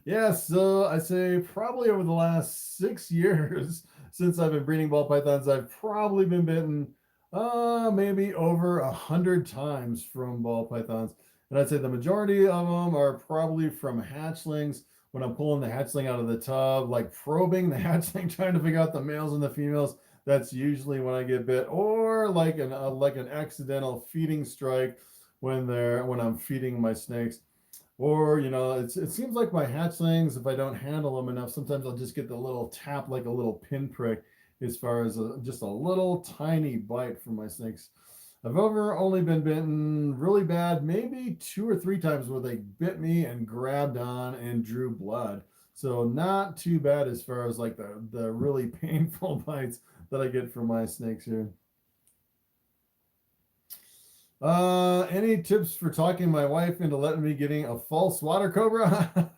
Yes, so I say probably over the last 6 years since I've been breeding ball pythons, I've probably been bitten maybe over 100 times from ball pythons. And I'd say the majority of them are probably from hatchlings. When I'm pulling the hatchling out of the tub, like probing the hatchling, trying to figure out the males and the females, that's usually when I get bit. Or like an accidental feeding strike when I'm feeding my snakes. Or, you know, it seems like my hatchlings, if I don't handle them enough, sometimes I'll just get the little tap, like a little pinprick, as far as just a little tiny bite from my snakes. I've only been bitten really bad, maybe 2 or 3 times where they bit me and grabbed on and drew blood. So not too bad as far as like the really painful bites that I get from my snakes here. Any tips for talking my wife into letting me getting a false water cobra?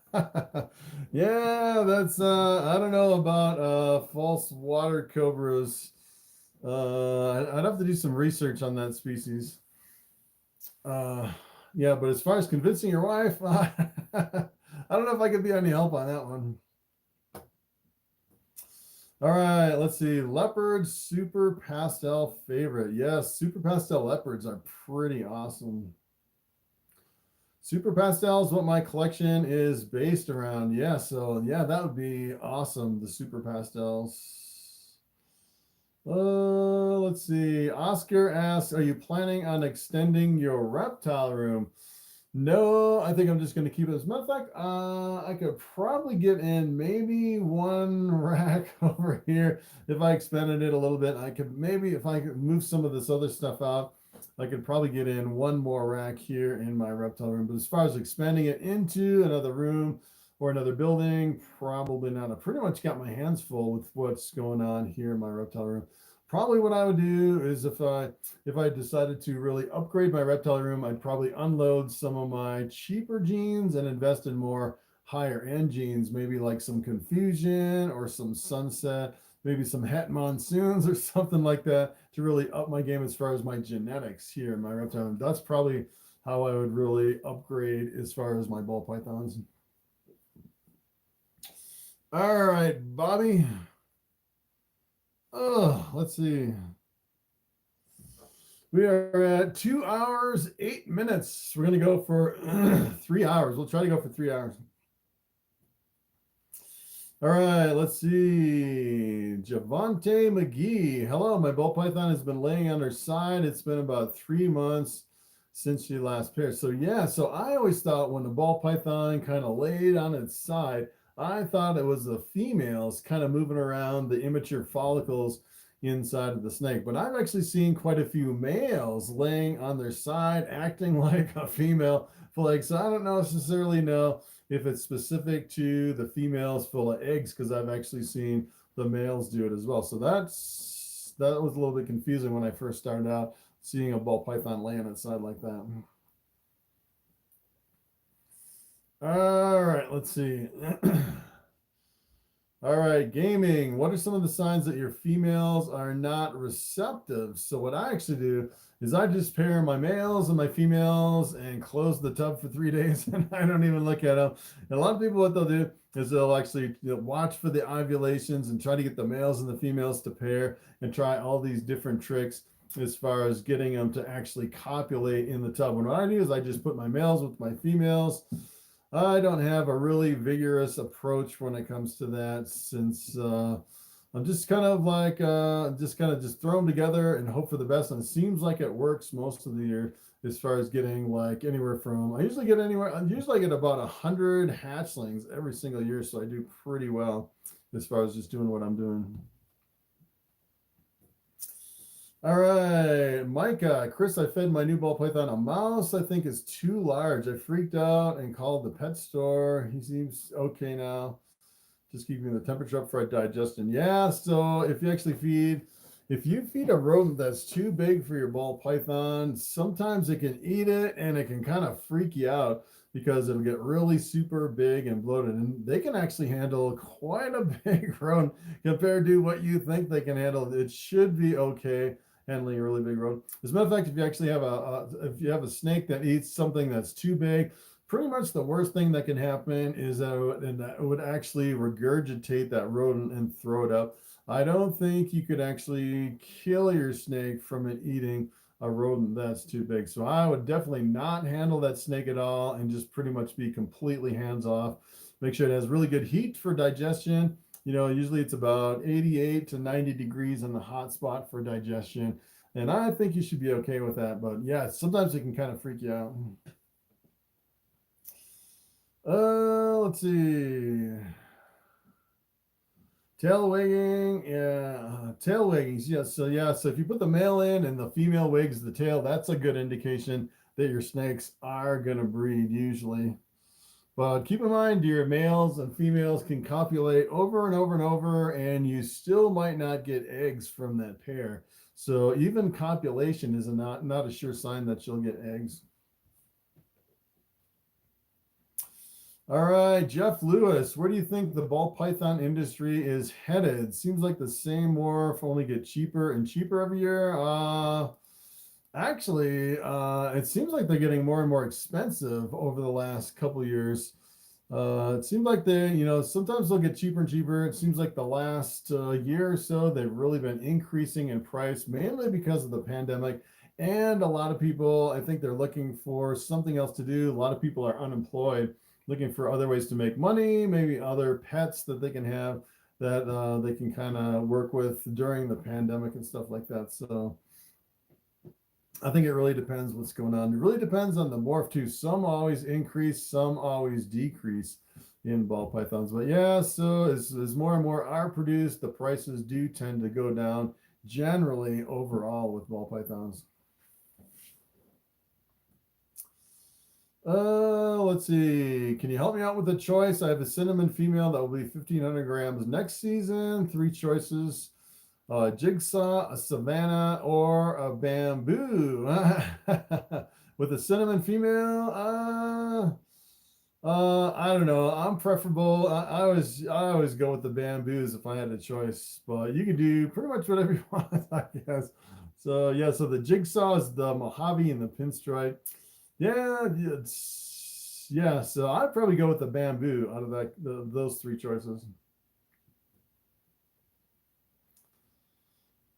Yeah, that's I don't know about false water cobras. I'd have to do some research on that species. Yeah, but as far as convincing your wife, I don't know if I could be any help on that one. All right, let's see. Leopard super pastel favorite. Yes, super pastel leopards are pretty awesome. Super pastel is what my collection is based around. Yeah, so yeah, that would be awesome, the super pastels. Let's see. Oscar asks, are you planning on extending your reptile room? No, I think I'm just going to keep it. As a matter of fact, I could probably get in maybe 1 rack over here if I expanded it a little bit. I could maybe, if I could move some of this other stuff out, I could probably get in 1 more rack here in my reptile room. But as far as expanding it into another room or another building, probably not. I pretty much got my hands full with what's going on here in my reptile room. Probably what I would do is if I decided to really upgrade my reptile room, I'd probably unload some of my cheaper genes and invest in more higher end genes, maybe like some Confusion or some Sunset, maybe some Het Monsoons or something like that to really up my game as far as my genetics here in my reptile room. That's probably how I would really upgrade as far as my ball pythons. All right, Bobby. Oh, let's see. We are at 2 hours, 8 minutes. We're going to go for 3 hours. We'll try to go for 3 hours. All right, let's see. Javante McGee. Hello, my ball python has been laying on her side. It's been about 3 months since she last paired. So yeah, so I always thought when the ball python kind of laid on its side, I thought it was the females kind of moving around the immature follicles inside of the snake. But I've actually seen quite a few males laying on their side, acting like a female flag. So I don't necessarily know if it's specific to the females full of eggs, because I've actually seen the males do it as well. So that's that was a little bit confusing when I first started out seeing a ball python lay on its side like that. All right, let's see. All right, gaming. What are some of the signs that your females are not receptive? So what I actually do is I just pair my males and my females and close the tub for 3 days, and I don't even look at them. And a lot of people, what they'll do is they'll actually watch for the ovulations and try to get the males and the females to pair and try all these different tricks as far as getting them to actually copulate in the tub. When what I do is I just put my males with my females. I don't have a really vigorous approach when it comes to that, since I'm just kind of like just throw them together and hope for the best. And it seems like it works most of the year as far as getting like anywhere from, I usually get about 100 hatchlings every single year. So I do pretty well as far as just doing what I'm doing. All right, Micah, Chris, I fed my new ball python a mouse I think is too large. I freaked out and called the pet store. He seems okay now. Just keeping the temperature up for a digestion. Yeah, so if you feed a rodent that's too big for your ball python, sometimes it can eat it and it can kind of freak you out because it'll get really super big and bloated. And they can actually handle quite a big rodent compared to what you think they can handle. It should be okay handling a really big rodent. As a matter of fact, if you actually have a snake that eats something that's too big, pretty much the worst thing that can happen is that it would actually regurgitate that rodent and throw it up. I don't think you could actually kill your snake from it eating a rodent that's too big. So I would definitely not handle that snake at all and just pretty much be completely hands off. Make sure it has really good heat for digestion. Usually it's about 88 to 90 degrees in the hot spot for digestion. And I think you should be okay with that. But yeah, sometimes it can kind of freak you out. Let's see. Tail wagging, yeah, tail waggings, yes. So if you put the male in and the female wags the tail, that's a good indication that your snakes are gonna breed usually. But keep in mind, your males and females can copulate over and over and over, and you still might not get eggs from that pair. So even copulation is not a sure sign that you'll get eggs. All right, Jeff Lewis, where do you think the ball python industry is headed? Seems like the same wharf only get cheaper and cheaper every year. Actually, it seems like they're getting more and more expensive over the last couple of years. It seems like sometimes they'll get cheaper and cheaper. It seems like the last year or so, they've really been increasing in price, mainly because of the pandemic. And a lot of people, I think they're looking for something else to do. A lot of people are unemployed, looking for other ways to make money, maybe other pets that they can have that they can kind of work with during the pandemic and stuff like that. So I think it really depends what's going on. It really depends on the morph too. Some always increase, some always decrease in ball pythons. But yeah, so as more and more are produced, the prices do tend to go down generally overall with ball pythons. Let's see. Can you help me out with the choice? I have a cinnamon female that will be 1,500 grams next season. 3 choices. A jigsaw, a savannah, or a bamboo. With a cinnamon female, I don't know. I'm preferable. I always go with the bamboos if I had a choice, but you can do pretty much whatever you want, I guess. So yeah, so the jigsaw is the Mojave and the pinstripe. Yeah, so I'd probably go with the bamboo out of those 3 choices.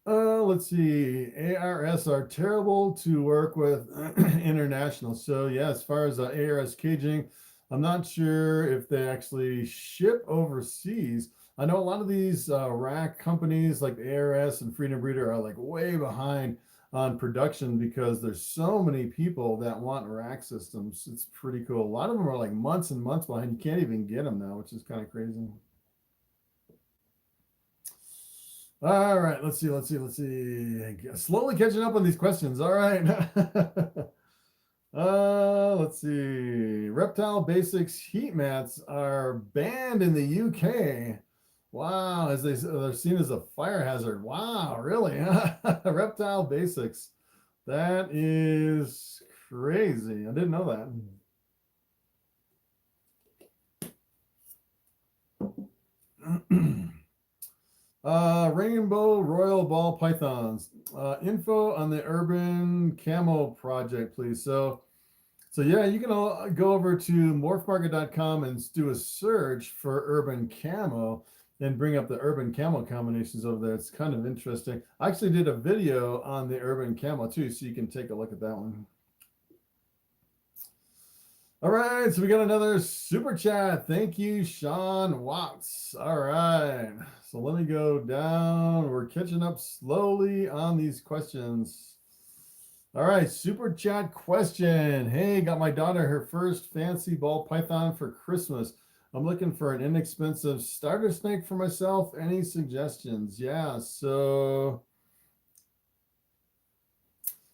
Let's see. ARS are terrible to work with international. So yeah, as far as ARS caging, I'm not sure if they actually ship overseas. I know a lot of these rack companies like ARS and Freedom Breeder are like way behind on production because there's so many people that want rack systems. It's pretty cool. A lot of them are like months and months behind. You can't even get them now, which is kind of crazy. All right, let's see. Slowly catching up on these questions. All right. Let's see. Reptile Basics heat mats are banned in the UK. Wow, as they're seen as a fire hazard. Wow, really? Reptile basics. That is crazy. I didn't know that. Rainbow Royal Ball Pythons. Info on the Urban Camo project, please. So yeah, you can all go over to morphmarket.com and do a search for Urban Camo and bring up the Urban Camo combinations over there. It's kind of interesting. I actually did a video on the Urban Camo too, so you can take a look at that one. All right, so we got another super chat. Thank you, Sean Watts. All right, so let me go down. We're catching up slowly on these questions. All right, super chat question. Hey, got my daughter her first fancy ball python for Christmas. I'm looking for an inexpensive starter snake for myself. Any suggestions? Yeah, so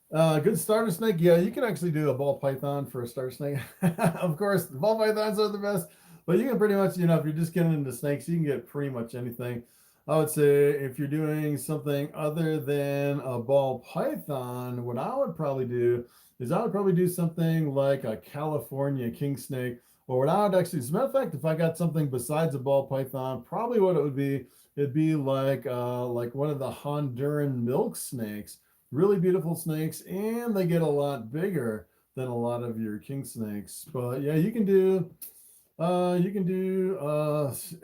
good starter snake. Yeah, you can actually do a ball python for a starter snake. Of course, the ball pythons are the best, but you can pretty much, if you're just getting into snakes, you can get pretty much anything. I would say if you're doing something other than a ball python, what I would probably do is I would probably do something like a California king snake, or what I would actually, as a matter of fact, if I got something besides a ball python, probably what it would be, it'd be like one of the Honduran milk snakes. Really beautiful snakes, and they get a lot bigger than a lot of your king snakes. But yeah, you can do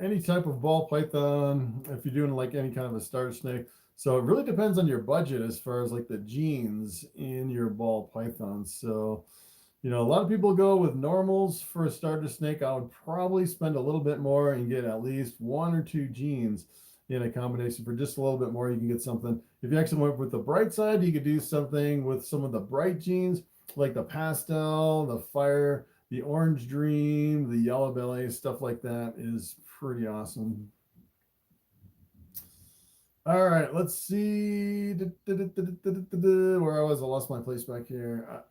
any type of ball python if you're doing like any kind of a starter snake. So it really depends on your budget as far as like the genes in your ball python. So a lot of people go with normals for a starter snake. I would probably spend a little bit more and get at least 1 or 2 genes in a combination. For just a little bit more, you can get something. If you actually went with the bright side, you could do something with some of the bright genes, like the pastel, the fire, the orange dream, the yellow belly, stuff like that is pretty awesome. All right, let's see where I was. I lost my place back here.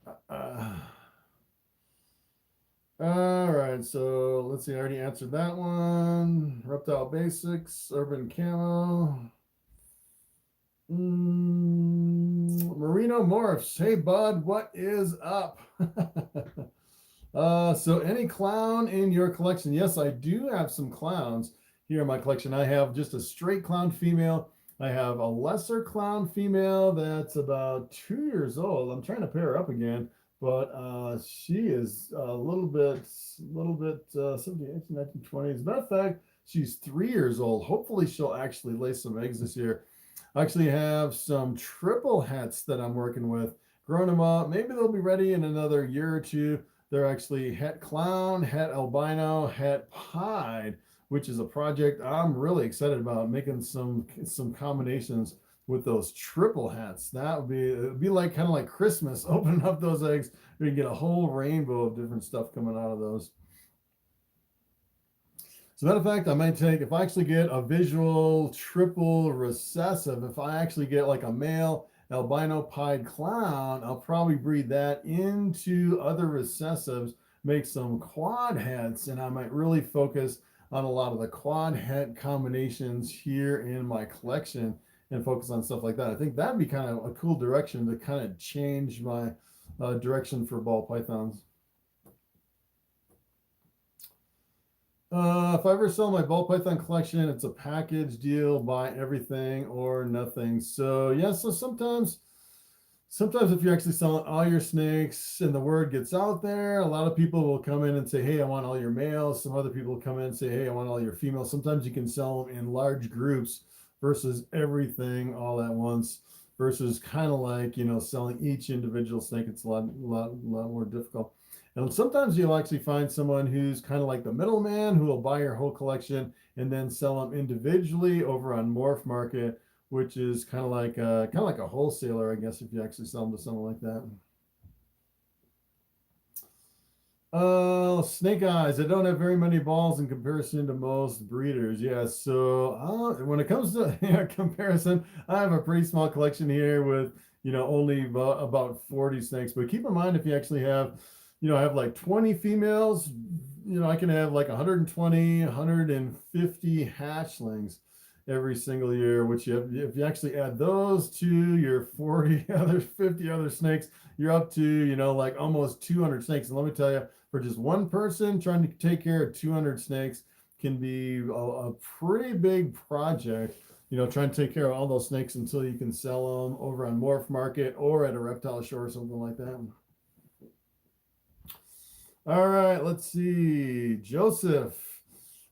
All right, so let's see. I already answered that one. Reptile basics, urban camo. Merino morphs. Hey, bud, what is up? So any clown in your collection? Yes, I do have some clowns here in my collection. I have just a straight clown female. I have a lesser clown female that's about 2 years old. I'm trying to pair her up again, but she is a little bit 17, 18, 19, 20. As a matter of fact, she's 3 years old. Hopefully she'll actually lay some eggs this year. I actually have some triple hets that I'm working with, growing them up. Maybe they'll be ready in another year or two. They're actually het clown, het albino, het pied, which is a project I'm really excited about, making some combinations with those triple hats. That would be, it'd be like kind of like Christmas, opening up those eggs. We can get a whole rainbow of different stuff coming out of those. As a matter of fact, I might take, if I actually get a visual triple recessive, if I actually get like a male albino pied clown, I'll probably breed that into other recessives, make some quad hets, and I might really focus on a lot of the quad het combinations here in my collection and focus on stuff like that. I think that'd be kind of a cool direction to kind of change my direction for ball pythons. If I ever sell my ball python collection, it's a package deal, buy everything or nothing. So yeah, so sometimes if you're actually selling all your snakes and the word gets out there, a lot of people will come in and say, hey, I want all your males. Some other people will come in and say, hey, I want all your females. Sometimes you can sell them in large groups versus everything all at once, versus kind of like, selling each individual snake. It's a lot more difficult. And sometimes you'll actually find someone who's kind of like the middleman who will buy your whole collection and then sell them individually over on Morph Market, which is kind of like a wholesaler, I guess, if you actually sell them to someone like that. Snake eyes. I don't have very many balls in comparison to most breeders. Yeah, so when it comes to comparison, I have a pretty small collection here with only about 40 snakes. But keep in mind, if you actually have have like 20 females, I can have like 120, 150 hatchlings every single year, which if you actually add those to your 40 other 50 other snakes, you're up to, like almost 200 snakes. And let me tell you, for just one person trying to take care of 200 snakes can be a pretty big project, trying to take care of all those snakes until you can sell them over on Morph Market or at a reptile show or something like that. All right, let's see. Joseph.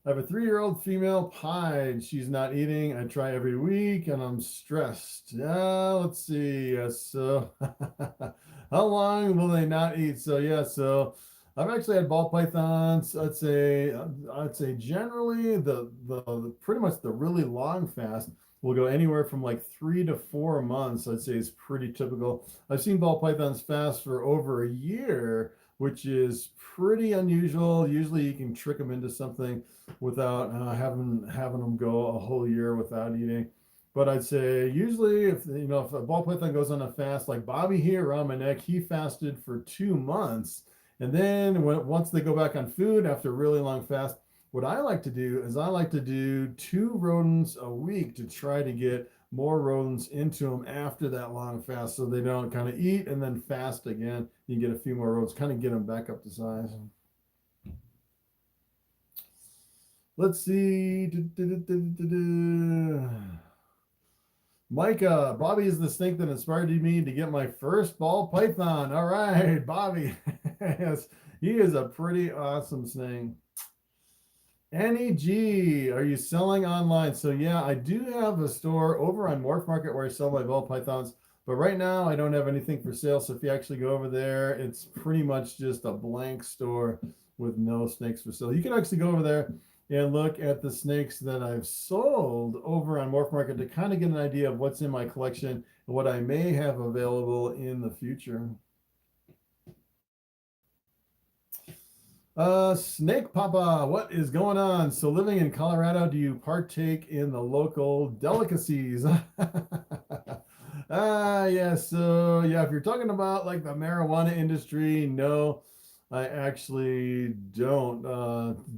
I have a 3-year-old female pied. She's not eating. I try every week and I'm stressed. Let's see. So how long will they not eat? So I've actually had ball pythons. I'd say generally the pretty much the really long fast will go anywhere from like 3 to 4 months. I'd say is pretty typical. I've seen ball pythons fast for over a year, which is pretty unusual. Usually you can trick them into something without having them go a whole year without eating. But I'd say usually if a ball python goes on a fast, like Bobby here around my neck, he fasted for 2 months. And then once they go back on food after a really long fast, what I like to do is I like to do 2 rodents a week to try to get more rodents into them after that long fast, so they don't kind of eat and then fast again. You get a few more rodents, kind of get them back up to size. Let's see. Micah, Bobby is the snake that inspired me to get my first ball python. All right, Bobby. Yes, he is a pretty awesome snake. Annie G, are you selling online? So yeah, I do have a store over on Morph Market where I sell my ball pythons, but right now I don't have anything for sale. So if you actually go over there, it's pretty much just a blank store with no snakes for sale. You can actually go over there and look at the snakes that I've sold over on Morph Market to kind of get an idea of what's in my collection and what I may have available in the future. Snake Papa, what is going on? So living in Colorado, do you partake in the local delicacies? Yeah, so yeah, if you're talking about like the marijuana industry, no, I actually don't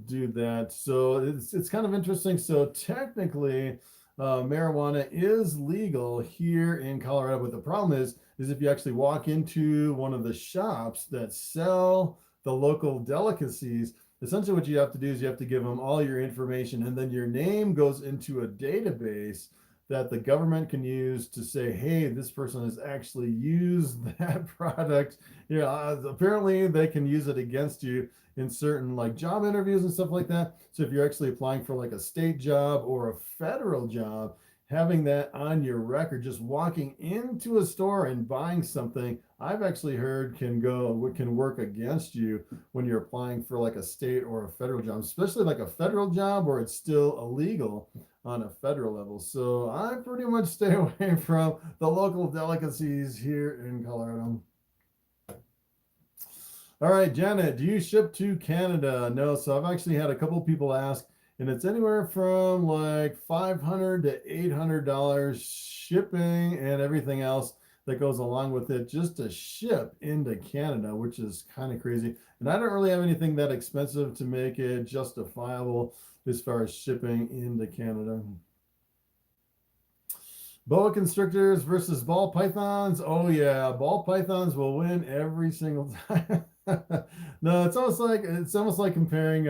do that. So it's kind of interesting. So technically, marijuana is legal here in Colorado, but the problem is if you actually walk into one of the shops that sell the local delicacies, essentially what you have to do is you have to give them all your information, and then your name goes into a database that the government can use to say, hey, this person has actually used that product. Apparently they can use it against you in certain like job interviews and stuff like that. So if you're actually applying for like a state job or a federal job, having that on your record, just walking into a store and buying something, I've actually heard can work against you when you're applying for like a state or a federal job, especially like a federal job where it's still illegal on a federal level. So I pretty much stay away from the local delicacies here in Colorado. All right, Janet, do you ship to Canada? No, so I've actually had a couple people ask, and it's anywhere from like $500 to $800 shipping and everything else that goes along with it just to ship into Canada, which is kind of crazy. And I don't really have anything that expensive to make it justifiable as far as shipping into Canada. Boa constrictors versus ball pythons. Oh yeah, ball pythons will win every single time. No, it's almost like comparing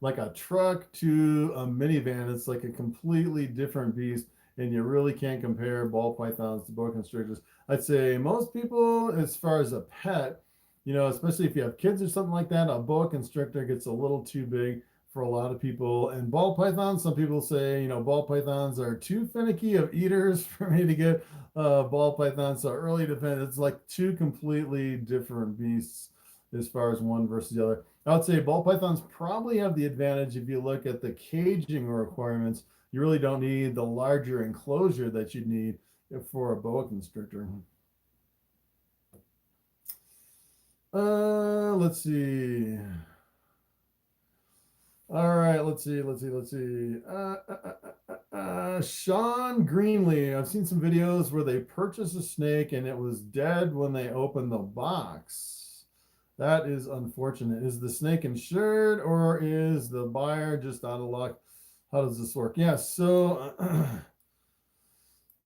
like a truck to a minivan. It's like a completely different beast, and you really can't compare ball pythons to boa constrictors. I'd say most people, as far as a pet, especially if you have kids or something like that, a boa constrictor gets a little too big for a lot of people. And ball pythons, some people say, ball pythons are too finicky of eaters for me to get ball pythons. So it really depends. It's like two completely different beasts as far as one versus the other. I would say ball pythons probably have the advantage if you look at the caging requirements. You really don't need the larger enclosure that you'd need for a boa constrictor. Let's see. All right, let's see. Sean Greenlee. I've seen some videos where they purchased a snake and it was dead when they opened the box. That is unfortunate. Is the snake insured or is the buyer just out of luck? How does this work? Yeah, so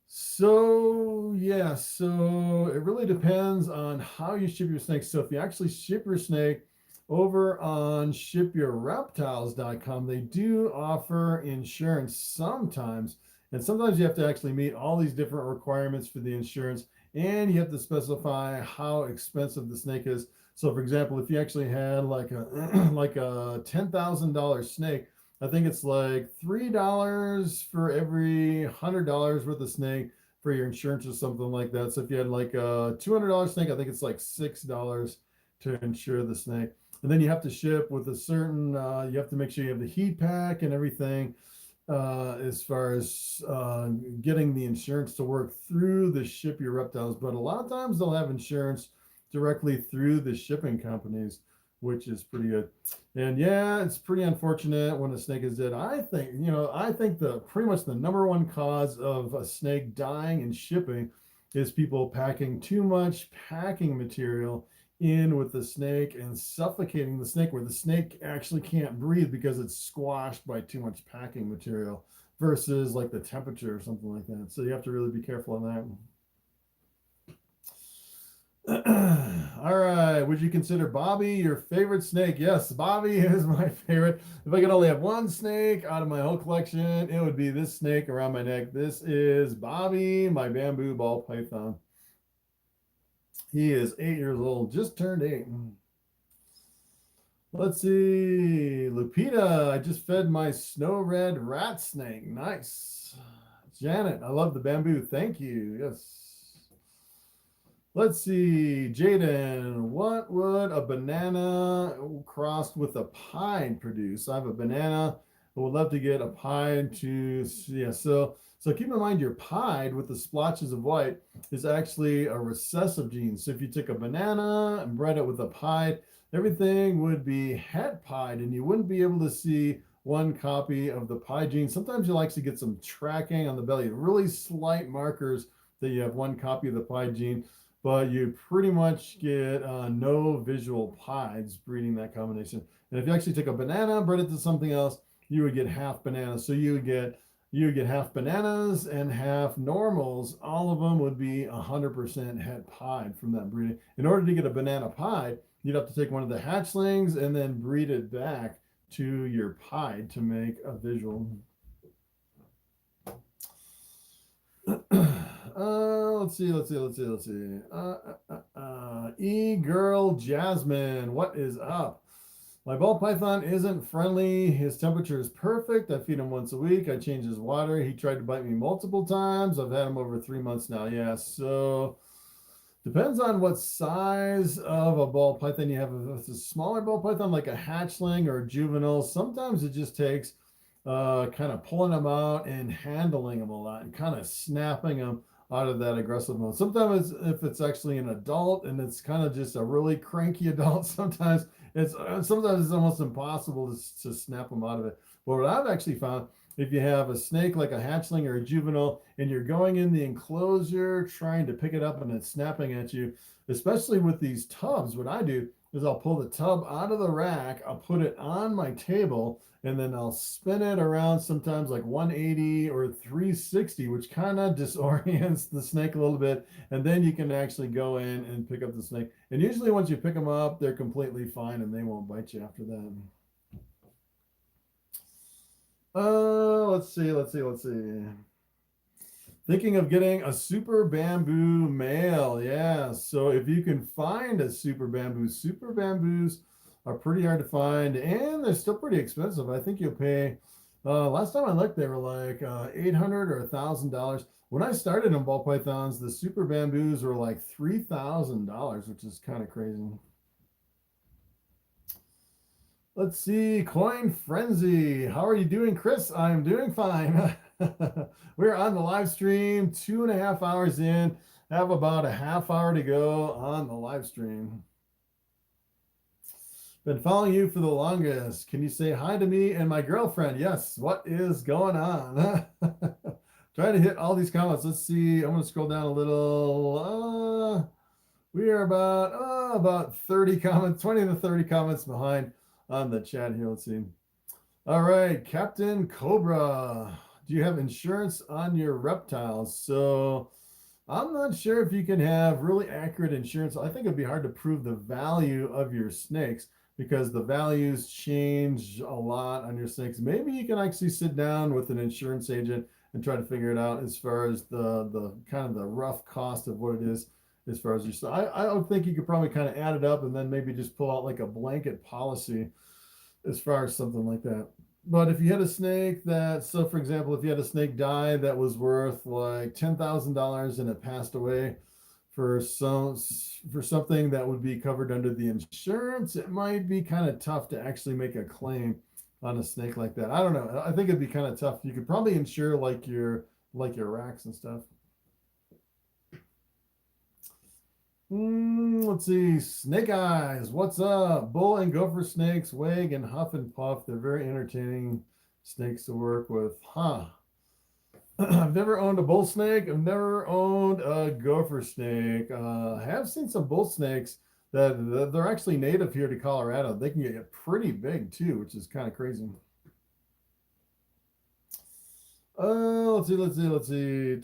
so it really depends on how you ship your snake. So if you actually ship your snake over on shipyourreptiles.com, they do offer insurance sometimes. And sometimes you have to actually meet all these different requirements for the insurance, and you have to specify how expensive the snake is. So for example, if you actually had like a like a $10,000 snake, I think it's like $3 for every $100 worth of snake for your insurance or something like that. So if you had like a $200 snake, I think it's like $6 to insure the snake. And then you have to ship with a certain, you have to make sure you have the heat pack and everything as far as getting the insurance to work through the Ship Your Reptiles. But a lot of times they'll have insurance directly through the shipping companies, which is pretty good. And yeah, it's pretty unfortunate when a snake is dead. I think, I think the pretty much the number one cause of a snake dying in shipping is people packing too much packing material in with the snake and suffocating the snake, where the snake actually can't breathe because it's squashed by too much packing material, versus like the temperature or something like that. So you have to really be careful on that. All right, would you consider Bobby your favorite snake? Yes, Bobby is my favorite. If I could only have one snake out of my whole collection, it would be this snake around my neck. This is Bobby, my bamboo ball python. He is 8 years old, just turned 8. Let's see. Lupita, I just fed my snow red rat snake. Nice. Janet, I love the bamboo. Thank you. Yes. Let's see. Jaden, what would a banana crossed with a pine produce? I have a banana. I would love to get a pine to, yeah, so keep in mind your pied with the splotches of white is actually a recessive gene. So if you took a banana and bred it with a pied, everything would be het pied, and you wouldn't be able to see one copy of the pied gene. Sometimes you'll actually get some tracking on the belly, really slight markers that you have one copy of the pied gene, but you pretty much get no visual pieds breeding that combination. And if you actually took a banana, bred it to something else, you would get half banana. So you would get half bananas and half normals. All of them would be 100% het pied from that breeding. In order to get a banana pied, you'd have to take one of the hatchlings and then breed it back to your pied to make a visual. Let's see. E-Girl Jasmine, what is up? My ball python isn't friendly. His temperature is perfect. I feed him once a week. I change his water. He tried to bite me multiple times. I've had him over 3 months now. Yeah, so depends on what size of a ball python you have. If it's a smaller ball python, like a hatchling or a juvenile, sometimes it just takes kind of pulling them out and handling them a lot and kind of snapping them out of that aggressive mode. Sometimes if it's actually an adult and it's kind of just a really cranky adult, sometimes it's almost impossible to snap them out of it. But what I've actually found, if you have a snake like a hatchling or a juvenile and you're going in the enclosure trying to pick it up and it's snapping at you, especially with these tubs, what I do is I'll pull the tub out of the rack, I'll put it on my table, and then I'll spin it around sometimes like 180 or 360, which kind of disorients the snake a little bit. And then you can actually go in and pick up the snake. And usually once you pick them up, they're completely fine and they won't bite you after that. Let's see. Thinking of getting a super bamboo male. Yeah, so if you can find a super bamboos are pretty hard to find, and they're still pretty expensive. I think you'll pay, last time I looked, they were like $800 or $1,000. When I started in ball pythons, the super bamboos were like $3,000, which is kind of crazy. Let's see, Coin Frenzy. How are you doing, Chris? I'm doing fine. We're on the live stream, 2.5 hours in. Have about a half hour to go on the live stream. Been following you for the longest. Can you say hi to me and my girlfriend? Yes. What is going on? Trying to hit all these comments. Let's see. I'm going to scroll down a little. We are about about 30 comments, 20 to 30 comments behind on the chat here. Let's see. All right, Captain Cobra, do you have insurance on your reptiles? So I'm not sure if you can have really accurate insurance. I think it'd be hard to prove the value of your snakes because the values change a lot on your snakes. Maybe you can actually sit down with an insurance agent and try to figure it out as far as the kind of the rough cost of what it is as far as your stuff. I would think you could probably kind of add it up and then maybe just pull out like a blanket policy as far as something like that. But if you had a snake that, so for example, if you had a snake die that was worth like $10,000 and it passed away for something that would be covered under the insurance, it might be kind of tough to actually make a claim on a snake like that. I don't know. I think it'd be kind of tough. You could probably insure like your racks and stuff. Let's see. Snake Eyes, what's up? Bull and gopher snakes wag and huff and puff. They're very entertaining snakes to work with. Huh. I've never owned a bull snake. I've never owned a gopher snake. I have seen some bull snakes that they're actually native here to Colorado. They can get pretty big too, which is kind of crazy. Let's see.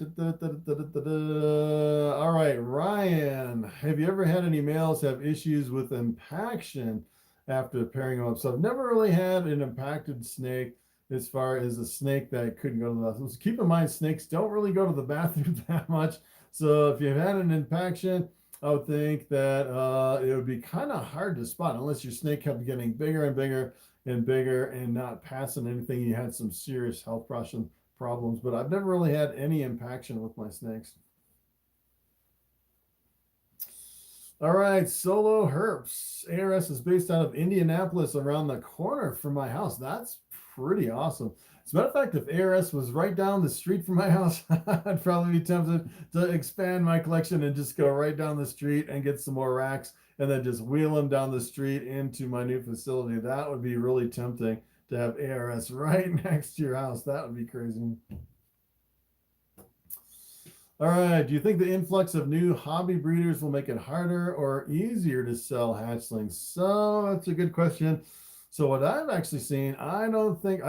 All right, Ryan, have you ever had any males have issues with impaction after pairing them up? So I've never really had an impacted snake as far as a snake that couldn't go to the bathroom. So keep in mind, snakes don't really go to the bathroom that much. So if you've had an impaction, I would think that it would be kind of hard to spot unless your snake kept getting bigger and bigger and bigger and not passing anything. You had some serious health problems, but I've never really had any impaction with my snakes. All right, Solo Herps. ARS is based out of Indianapolis around the corner from my house. That's pretty awesome. As a matter of fact, if ARS was right down the street from my house, I'd probably be tempted to expand my collection and just go right down the street and get some more racks and then just wheel them down the street into my new facility. That would be really tempting to have ARS right next to your house. That would be crazy. All right, do you think the influx of new hobby breeders will make it harder or easier to sell hatchlings? So that's a good question. So what I've actually seen, I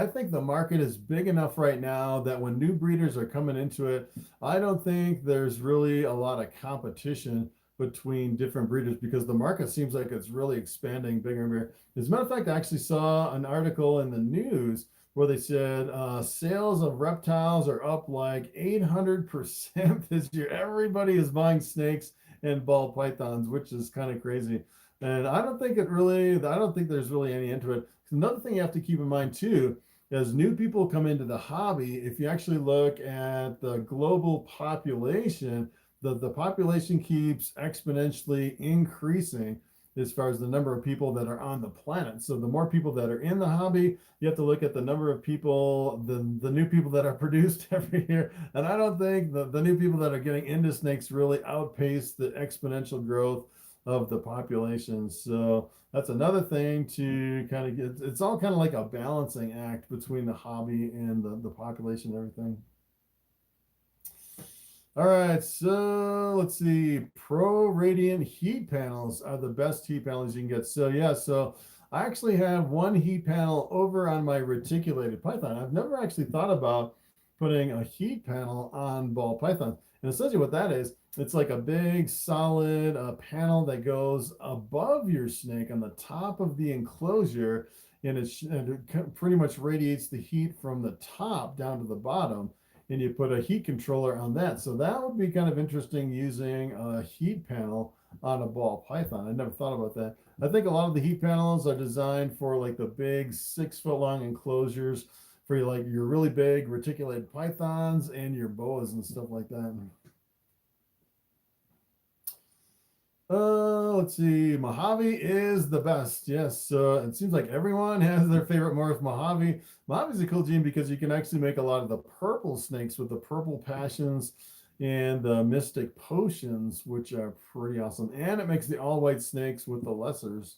think the market is big enough right now that when new breeders are coming into it, I don't think there's really a lot of competition between different breeders because the market seems like it's really expanding bigger and bigger. As a matter of fact, I actually saw an article in the news where they said sales of reptiles are up like 800% this year. Everybody is buying snakes and ball pythons, which is kind of crazy. And I don't think there's really any into it. Another thing you have to keep in mind too, as new people come into the hobby, if you actually look at the global population, the population keeps exponentially increasing as far as the number of people that are on the planet. So the more people that are in the hobby, you have to look at the number of people, the new people that are produced every year. And I don't think the new people that are getting into snakes really outpace the exponential growth of the population. So that's another thing to kind of get. It's all kind of like a balancing act between the hobby and the population and everything. All right, so let's see. Pro Radiant heat panels are the best heat panels you can get. So yeah, so I actually have one heat panel over on my reticulated python. I've never actually thought about putting a heat panel on Ball Python. And essentially what that is, it's like a big solid panel that goes above your snake on the top of the enclosure, and it pretty much radiates the heat from the top down to the bottom, and you put a heat controller on that. So that would be kind of interesting using a heat panel on a ball python. I never thought about that. I think a lot of the heat panels are designed for like the big 6-foot long enclosures for like your really big reticulated pythons and your boas and stuff like that. Let's see. Mojave is the best. Yes. It seems like everyone has their favorite morph, Mojave. Mojave is a cool gene because you can actually make a lot of the purple snakes with the purple passions and the mystic potions, which are pretty awesome. And it makes the all white snakes with the lessers.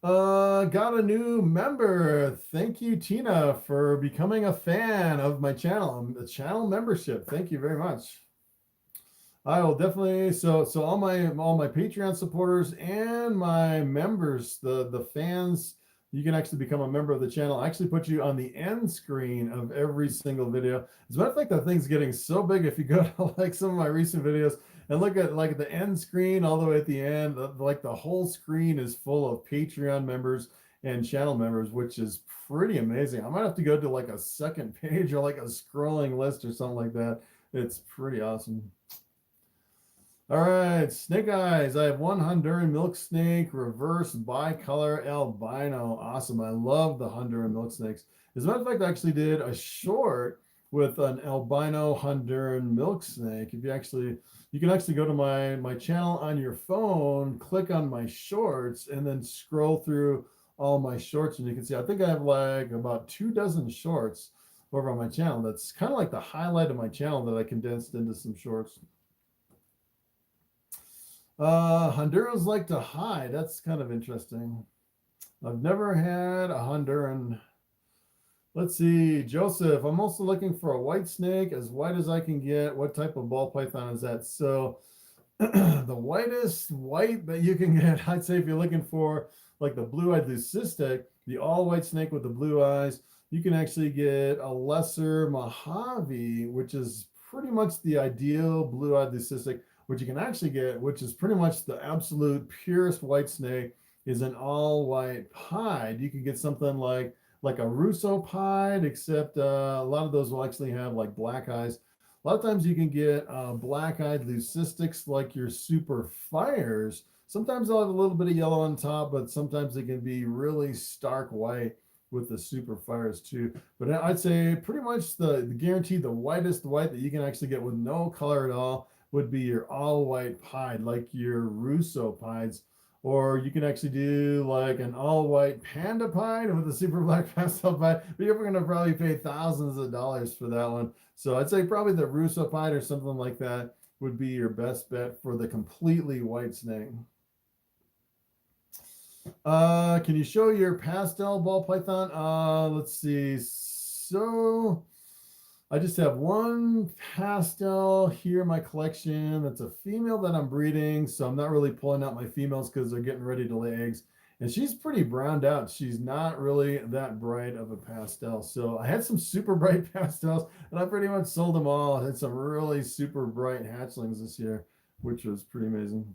Got a new member. Thank you, Tina, for becoming a fan of my channel. A channel membership. Thank you very much. I will definitely. So all my Patreon supporters and my members, the fans, you can actually become a member of the channel. I actually put you on the end screen of every single video. As a matter of fact, that thing's getting so big. If you go to like some of my recent videos and look at like the end screen all the way at the end, like the whole screen is full of Patreon members and channel members, which is pretty amazing. I might have to go to like a second page or like a scrolling list or something like that. It's pretty awesome. All right, snake eyes. I have one Honduran milk snake, reverse bicolor albino. Awesome. I love the Honduran milk snakes. As a matter of fact, I actually did a short with an albino Honduran milk snake. If you can actually go to my channel on your phone, click on my shorts, and then scroll through all my shorts, and you can see I think I have like about 24 shorts over on my channel. That's kind of like the highlight of my channel that I condensed into some shorts. Hondurans like to hide. That's kind of interesting. I've never had a Honduran. Let's see, Joseph. I'm also looking for a white snake, as white as I can get. What type of ball python is that? So the whitest white that you can get, I'd say if you're looking for like the blue-eyed leucistic, the all-white snake with the blue eyes, you can actually get a lesser Mojave, which is pretty much the ideal blue-eyed leucistic. What you can actually get, which is pretty much the absolute purest white snake, is an all-white pied. You can get something like a Russo pied, except a lot of those will actually have like black eyes. A lot of times you can get black-eyed leucistics like your super fires. Sometimes they'll have a little bit of yellow on top, but sometimes they can be really stark white with the super fires too. But I'd say pretty much the guaranteed the whitest white that you can actually get with no color at all would be your all-white pied, like your Russo pieds. Or you can actually do like an all-white panda pied with a super black pastel pied, but you're going to probably pay thousands of dollars for that one. So I'd say probably the Russo pied or something like that would be your best bet for the completely white snake. Can you show your pastel ball python? Let's see. So I just have one pastel here in my collection. That's a female that I'm breeding, so I'm not really pulling out my females because they're getting ready to lay eggs. And she's pretty browned out. She's not really that bright of a pastel. So I had some super bright pastels, and I pretty much sold them all. I had some really super bright hatchlings this year, which was pretty amazing.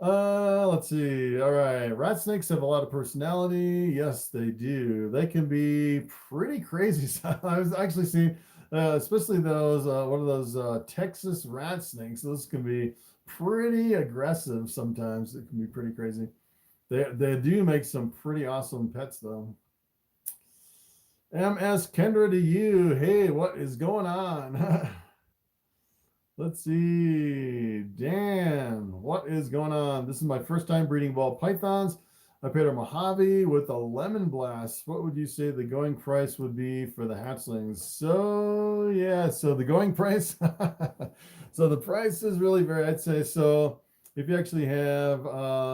Let's see. All right. Rat snakes have a lot of personality. Yes, they do. They can be pretty crazy. I was actually seeing, especially those, one of those Texas rat snakes. Those can be pretty aggressive sometimes. It can be pretty crazy. They do make some pretty awesome pets though. MS Kendra to you. Hey, what is going on? Let's see. Dan, what is going on? This is my first time breeding ball pythons. I paid a Mojave with a lemon blast. What would you say the going price would be for the hatchlings? So yeah, so the going price. So the price is really very, I'd say, so if you actually have,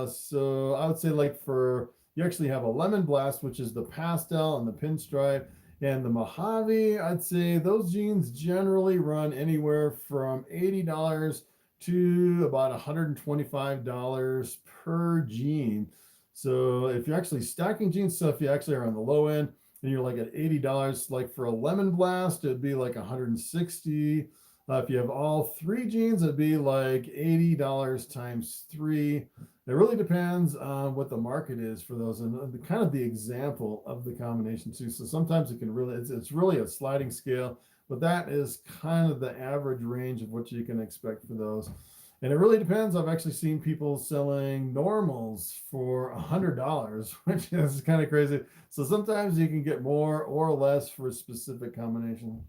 so I would say like you actually have a lemon blast, which is the pastel and the pinstripe. And the Mojave, I'd say those jeans generally run anywhere from $80 to about $125 per jean. So if you're actually stacking jeans, so if you actually are on the low end and you're like at $80, like for a lemon blast, it'd be like $160. If you have all three jeans, it'd be like $80 times 3. It really depends on what the market is for those and kind of the example of the combination too. So sometimes it can really, it's really a sliding scale, but that is kind of the average range of what you can expect for those. And it really depends. I've actually seen people selling normals for $100, which is kind of crazy. So sometimes you can get more or less for a specific combination.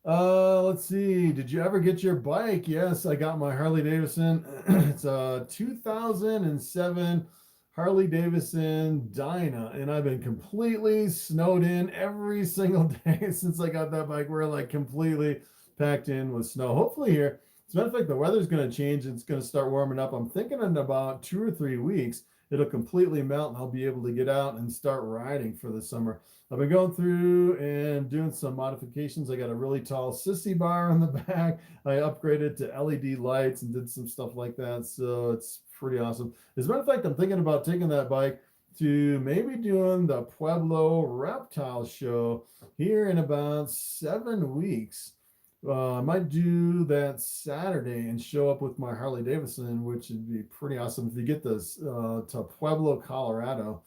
Let's see. Did you ever get your bike? Yes, I got my Harley Davidson. It's a 2007 Harley Davidson Dyna, and I've been completely snowed in every single day since I got that bike. We're like completely packed in with snow. Hopefully here, as a matter of fact, the weather's going to change. It's going to start warming up. I'm thinking in about 2 or 3 weeks, it'll completely melt and I'll be able to get out and start riding for the summer. I've been going through and doing some modifications. I got a really tall sissy bar on the back. I upgraded to LED lights and did some stuff like that. So it's pretty awesome. As a matter of fact, I'm thinking about taking that bike to maybe doing the Pueblo Reptile Show here in about 7 weeks. I might do that Saturday and show up with my Harley Davidson, which would be pretty awesome if you get this to Pueblo, Colorado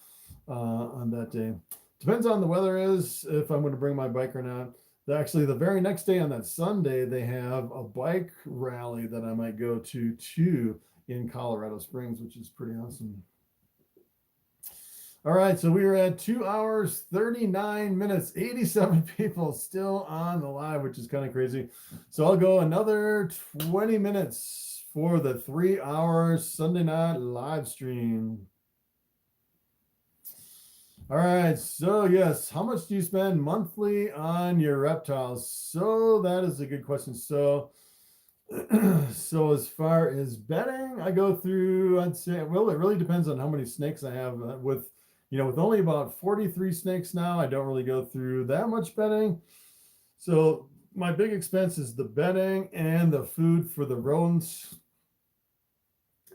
on that day. Depends on the weather is, if I'm going to bring my bike or not. Actually, the very next day on that Sunday, they have a bike rally that I might go to in Colorado Springs, which is pretty awesome. All right, so we are at 2 hours, 39 minutes, 87 people still on the live, which is kind of crazy. So I'll go another 20 minutes for the 3 hours Sunday night live stream. All right, so yes, how much do you spend monthly on your reptiles? So that is a good question. So as far as bedding, I go through, I'd say, well, it really depends on how many snakes I have. With only about 43 snakes now, I don't really go through that much bedding. So my big expense is the bedding and the food for the rodents.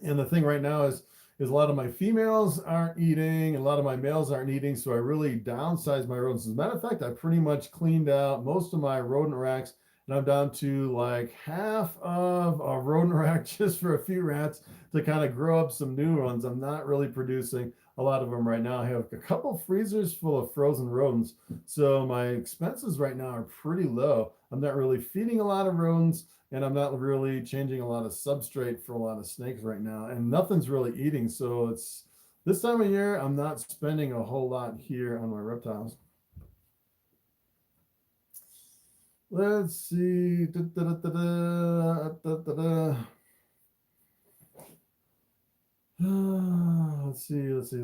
And the thing right now is a lot of my females aren't eating, and a lot of my males aren't eating, so I really downsized my rodents. As a matter of fact, I pretty much cleaned out most of my rodent racks, and I'm down to like half of a rodent rack just for a few rats to kind of grow up some new ones. I'm not really producing a lot of them right now. I have a couple freezers full of frozen rodents, so my expenses right now are pretty low. I'm not really feeding a lot of rodents, and I'm not really changing a lot of substrate for a lot of snakes right now, and nothing's really eating. So it's this time of year, I'm not spending a whole lot here on my reptiles. Let's see.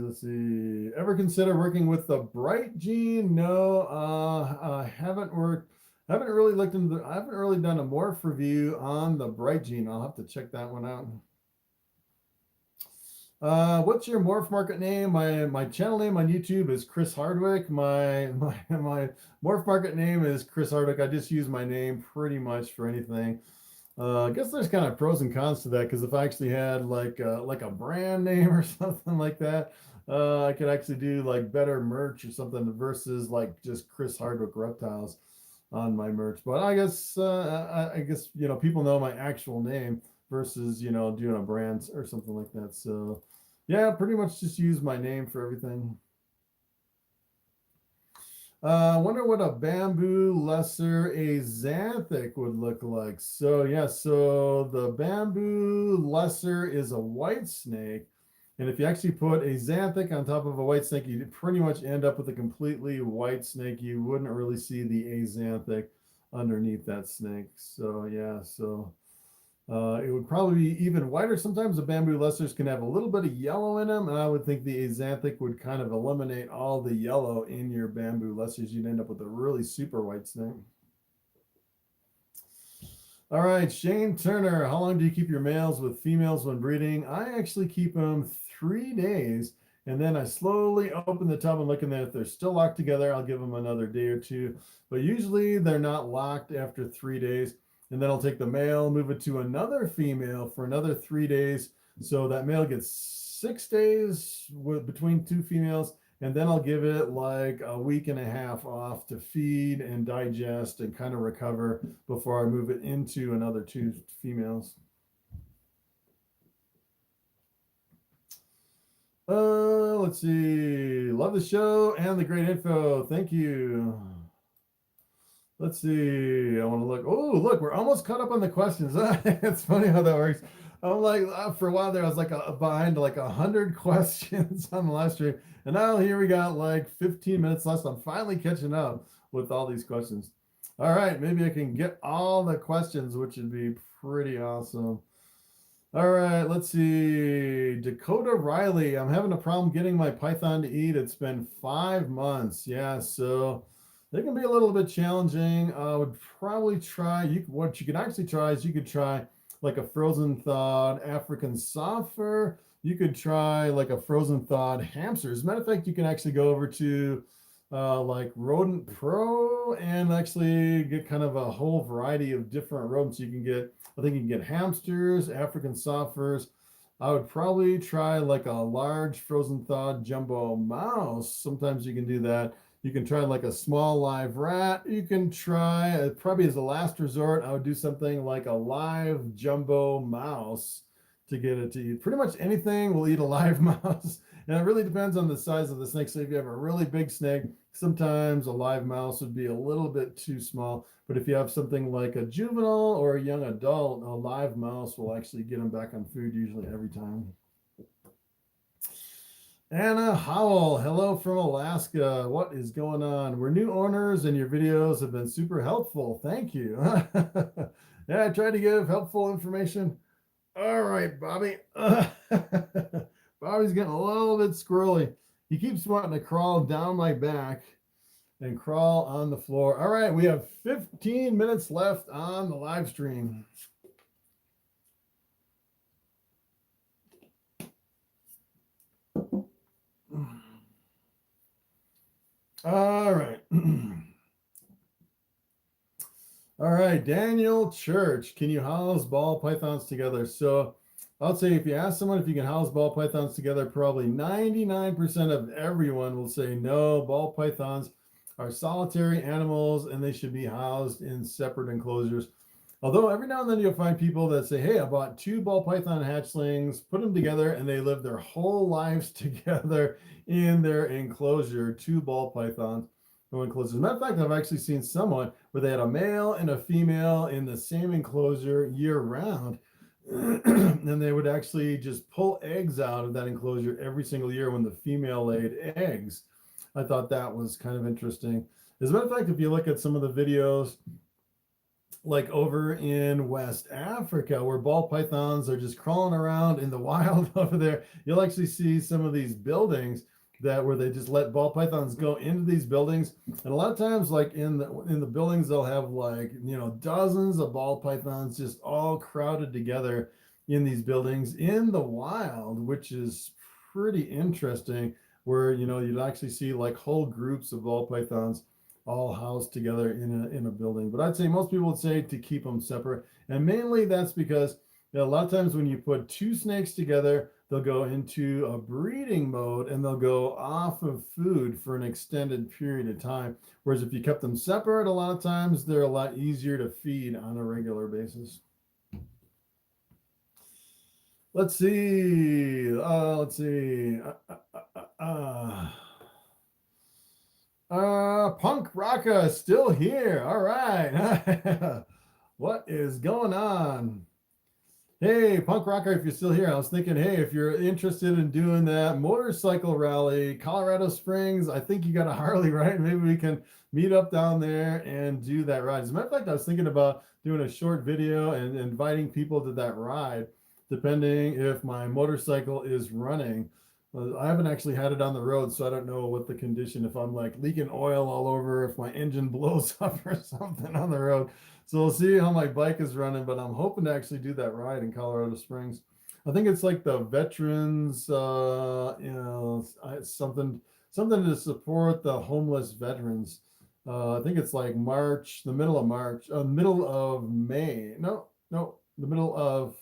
Let's see. Ever consider working with the Bright Gene? No, I haven't I haven't really done a morph review on the Bright Gene. I'll have to check that one out. What's your morph market name? My channel name on YouTube is Chris Hardwick. My morph market name is Chris Hardwick. I just use my name pretty much for anything. I guess there's kind of pros and cons to that, because if I actually had like a brand name or something like that, I could actually do like better merch or something versus like just Chris Hardwick Reptiles on my merch. But I guess people know my actual name versus doing a brand or something like that. So yeah, pretty much just use my name for everything. I wonder what a bamboo lesser axanthic would look like. So yeah, so the bamboo lesser is a white snake. And if you actually put a xanthic on top of a white snake, you'd pretty much end up with a completely white snake. You wouldn't really see the axanthic underneath that snake. So yeah, it would probably be even whiter. Sometimes the bamboo lessers can have a little bit of yellow in them, and I would think the axanthic would kind of eliminate all the yellow in your bamboo lessers. You'd end up with a really super white snake. All right, Shane Turner, how long do you keep your males with females when breeding? I actually keep them 3 days, and then I slowly open the tub and look in there. If they're still locked together, I'll give them another day or two. But usually they're not locked after 3 days. And then I'll take the male, move it to another female for another 3 days. So that male gets 6 days between 2 females. And then I'll give it like a week and a half off to feed and digest and kind of recover before I move it into another 2 females. Let's see. Love the show and the great info. Thank you. Let's see. I want to look. Oh, look, we're almost caught up on the questions. It's funny how that works. I'm like, for a while there, I was like behind like 100 questions on the live stream. And now here we got like 15 minutes left. I'm finally catching up with all these questions. All right, maybe I can get all the questions, which would be pretty awesome. All right, let's see. Dakota Riley, I'm having a problem getting my python to eat. It's been 5 months. Yeah, so they can be a little bit challenging. I would probably try, what you could actually try is you could try like a frozen thawed African soft fur, you could try like a frozen thawed hamster. As a matter of fact, you can actually go over to like Rodent Pro and actually get kind of a whole variety of different rodents. You can get, I think you can get hamsters, African soft furs. I would probably try like a large frozen thawed jumbo mouse. Sometimes you can do that. You can try like a small live rat. You can try, probably as a last resort, I would do something like a live jumbo mouse to get it to eat. Pretty much anything will eat a live mouse. And it really depends on the size of the snake. So if you have a really big snake, sometimes a live mouse would be a little bit too small. But if you have something like a juvenile or a young adult, a live mouse will actually get them back on food usually every time. Anna Howell, hello from Alaska. What is going on? We're new owners and your videos have been super helpful. Thank you. Yeah, I try to give helpful information. All right, Bobby. Bobby's getting a little bit squirrely. He keeps wanting to crawl down my back and crawl on the floor. All right, we have 15 minutes left on the live stream. All right. All right, Daniel Church, can you house ball pythons together? So I'll say if you ask someone if you can house ball pythons together, probably 99% of everyone will say no, ball pythons are solitary animals and they should be housed in separate enclosures. Although every now and then you'll find people that say, hey, I bought 2 ball python hatchlings, put them together, and they live their whole lives together in their enclosure, 2 ball pythons. Enclosures. As a matter of fact, I've actually seen someone where they had a male and a female in the same enclosure year round. And they would actually just pull eggs out of that enclosure every single year when the female laid eggs. I thought that was kind of interesting. As a matter of fact, if you look at some of the videos, like over in West Africa, where ball pythons are just crawling around in the wild over there, you'll actually see some of these buildings where they just let ball pythons go into these buildings. And a lot of times, like in the buildings, they'll have like, dozens of ball pythons just all crowded together in these buildings in the wild, which is pretty interesting, where, you'd actually see like whole groups of ball pythons all housed together in a building. But I'd say most people would say to keep them separate. And mainly that's because a lot of times when you put 2 snakes together, they'll go into a breeding mode and they'll go off of food for an extended period of time. Whereas if you kept them separate, a lot of times they're a lot easier to feed on a regular basis. Let's see. Punk Rocka still here. All right. What is going on? Hey, Punk Rocker, if you're still here, I was thinking, hey, if you're interested in doing that motorcycle rally, Colorado Springs, I think you got a Harley, right? Maybe we can meet up down there and do that ride. As a matter of fact, I was thinking about doing a short video and inviting people to that ride, depending if my motorcycle is running. I haven't actually had it on the road, so I don't know what the condition, if I'm like leaking oil all over, if my engine blows up or something on the road. So we'll see how my bike is running, but I'm hoping to actually do that ride in Colorado Springs. I think it's like the veterans, something to support the homeless veterans. I think it's like March, the middle of March, middle of May. No, the middle of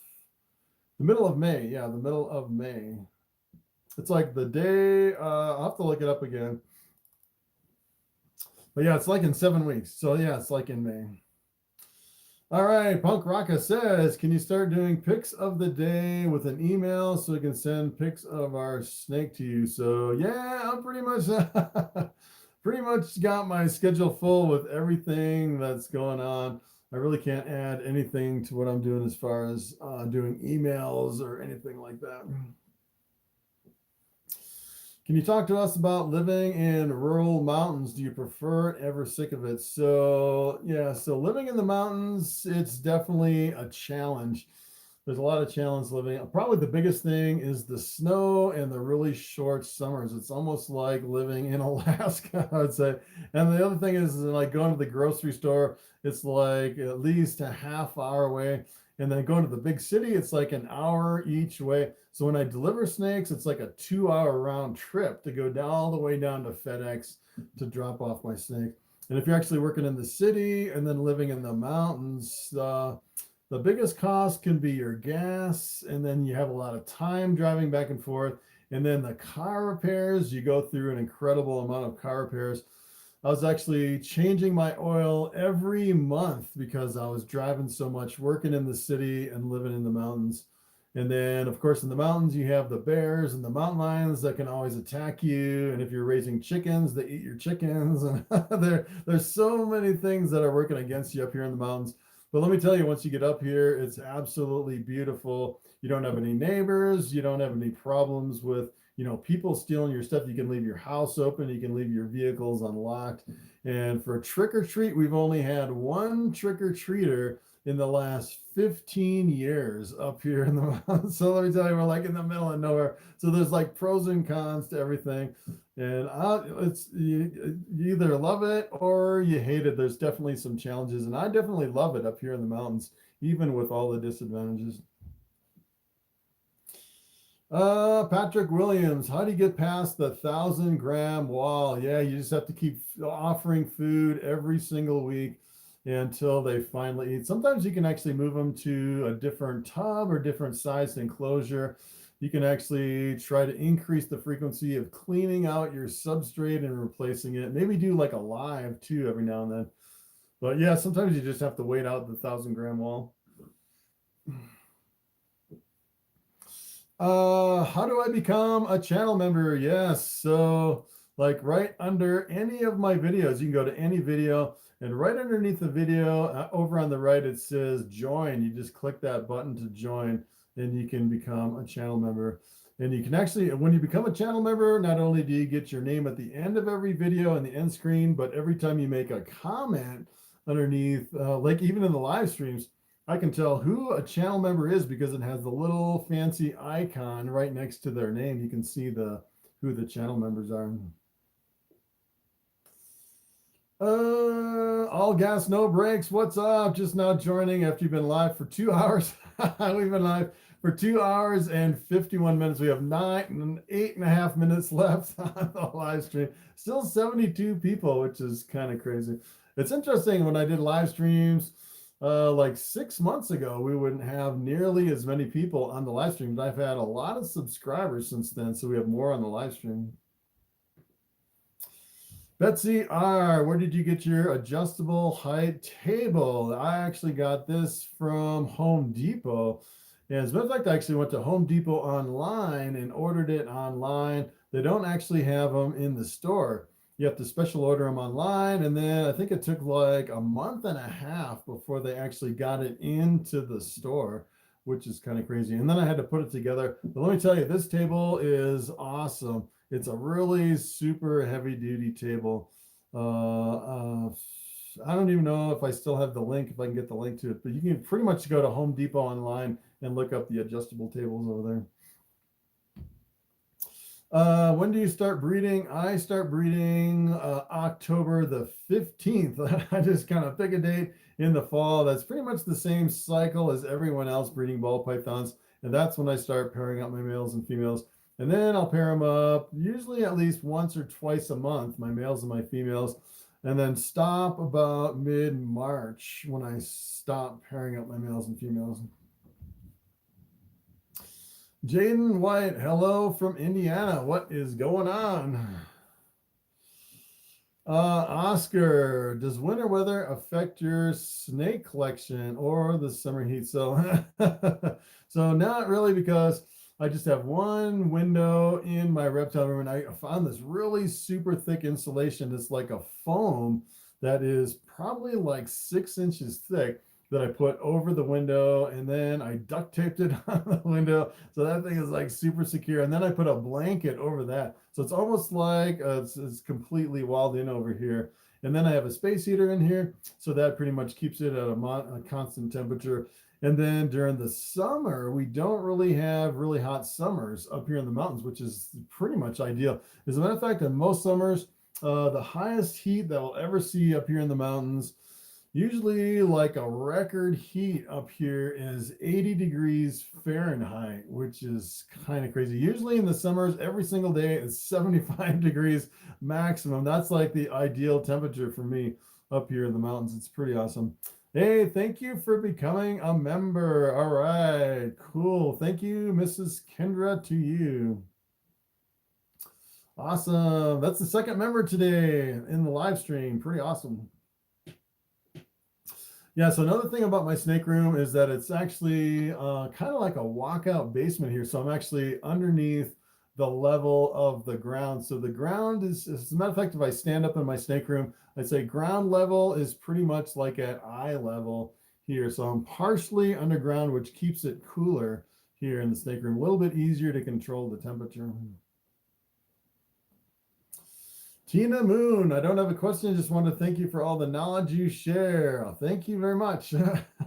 May. Yeah, the middle of May. It's like the day, I'll have to look it up again. But yeah, it's like in 7 weeks. So yeah, it's like in May. All right, Punk Rocka says, can you start doing pics of the day with an email so we can send pics of our snake to you? So yeah, I'm pretty much got my schedule full with everything that's going on. I really can't add anything to what I'm doing as far as doing emails or anything like that. Can you talk to us about living in rural mountains? Do you prefer it? Ever sick of it? So yeah, so living in the mountains, it's definitely a challenge. There's a lot of challenge living. Probably the biggest thing is the snow and the really short summers. It's almost like living in Alaska, I would say. And the other thing is like going to the grocery store, it's like at least a half hour away. And then going to the big city, it's like an hour each way. So when I deliver snakes, it's like a 2-hour round trip to go down all the way down to FedEx to drop off my snake. And if you're actually working in the city and then living in the mountains, the biggest cost can be your gas, and then you have a lot of time driving back and forth. And then the car repairs, you go through an incredible amount of car repairs. I was actually changing my oil every month because I was driving so much, working in the city and living in the mountains. And then, of course, in the mountains, you have the bears and the mountain lions that can always attack you. And if you're raising chickens, they eat your chickens. And there's so many things that are working against you up here in the mountains. But let me tell you, once you get up here, it's absolutely beautiful. You don't have any neighbors. You don't have any problems with, people stealing your stuff. You can leave your house open. You can leave your vehicles unlocked. And for trick or treat, we've only had one trick or treater in the last 15 years up here in the mountains. So let me tell you, we're like in the middle of nowhere. So there's like pros and cons to everything. And you either love it or you hate it. There's definitely some challenges. And I definitely love it up here in the mountains, even with all the disadvantages. Patrick Williams, how do you get past the 1,000-gram wall? Yeah, you just have to keep offering food every single week until they finally eat. Sometimes you can actually move them to a different tub or different sized enclosure. You can actually try to increase the frequency of cleaning out your substrate and replacing it. Maybe do like a live too every now and then. But yeah, sometimes you just have to wait out the 1,000-gram wall. How do I become a channel member? Yes, so like right under any of my videos, you can go to any video, and right underneath the video, over on the right, it says join. You just click that button to join, and you can become a channel member. And you can actually, when you become a channel member, not only do you get your name at the end of every video and the end screen, but every time you make a comment underneath, like even in the live streams, I can tell who a channel member is because it has the little fancy icon right next to their name. You can see who the channel members are. All gas, no breaks. What's up? Just now joining after you've been live for 2 hours. We've been live for 2 hours and 51 minutes. We have 8.5 minutes left on the live stream. Still 72 people, which is kind of crazy. It's interesting, when I did live streams like 6 months ago, we wouldn't have nearly as many people on the live stream. I've had a lot of subscribers since then, so we have more on the live stream. Betsy R, where did you get your adjustable height table? I actually got this from Home Depot. And as a matter of fact, I actually went to Home Depot online and ordered it online. They don't actually have them in the store. You have to special order them online. And then I think it took like a month and a half before they actually got it into the store, which is kind of crazy. And then I had to put it together. But let me tell you, this table is awesome. It's a really super heavy duty table. I don't even know if I still have the link, if I can get the link to it, but you can pretty much go to Home Depot online and look up the adjustable tables over there. When do you start breeding? I start breeding October the 15th. I just kind of pick a date in the fall. That's pretty much the same cycle as everyone else breeding ball pythons. And that's when I start pairing up my males and females. And then I'll pair them up usually at least once or twice a month, my males and my females, and then stop about mid-March when I stop pairing up my males and females. Jaden White, hello from Indiana. What is going on? Oscar, does winter weather affect your snake collection or the summer heat? So, so not really, because I just have one window in my reptile room, and I found this really super thick insulation. It's like a foam that is probably like 6 inches thick that I put over the window, and then I duct taped it on the window. So that thing is like super secure. And then I put a blanket over that. So it's almost like it's completely walled in over here. And then I have a space heater in here. So that pretty much keeps it at a constant temperature. And then during the summer, we don't really have really hot summers up here in the mountains, which is pretty much ideal. As a matter of fact, in most summers, the highest heat that we'll ever see up here in the mountains Usually like a record heat up here is 80 degrees Fahrenheit, which is kind of crazy. Usually in the summers, every single day is 75 degrees maximum. That's like the ideal temperature for me up here in the mountains. It's pretty awesome. Hey, thank you for becoming a member. All right, cool. Thank you, Mrs. Kendra, to you. Awesome. That's the second member today in the live stream. Pretty awesome. Yeah, so another thing about my snake room is that it's actually kind of like a walkout basement here. So I'm actually underneath the level of the ground. So the ground is, as a matter of fact, if I stand up in my snake room, I'd say ground level is pretty much like at eye level here. So I'm partially underground, which keeps it cooler here in the snake room. A little bit easier to control the temperature. Tina Moon, I don't have a question. I just want to thank you for all the knowledge you share. Thank you very much.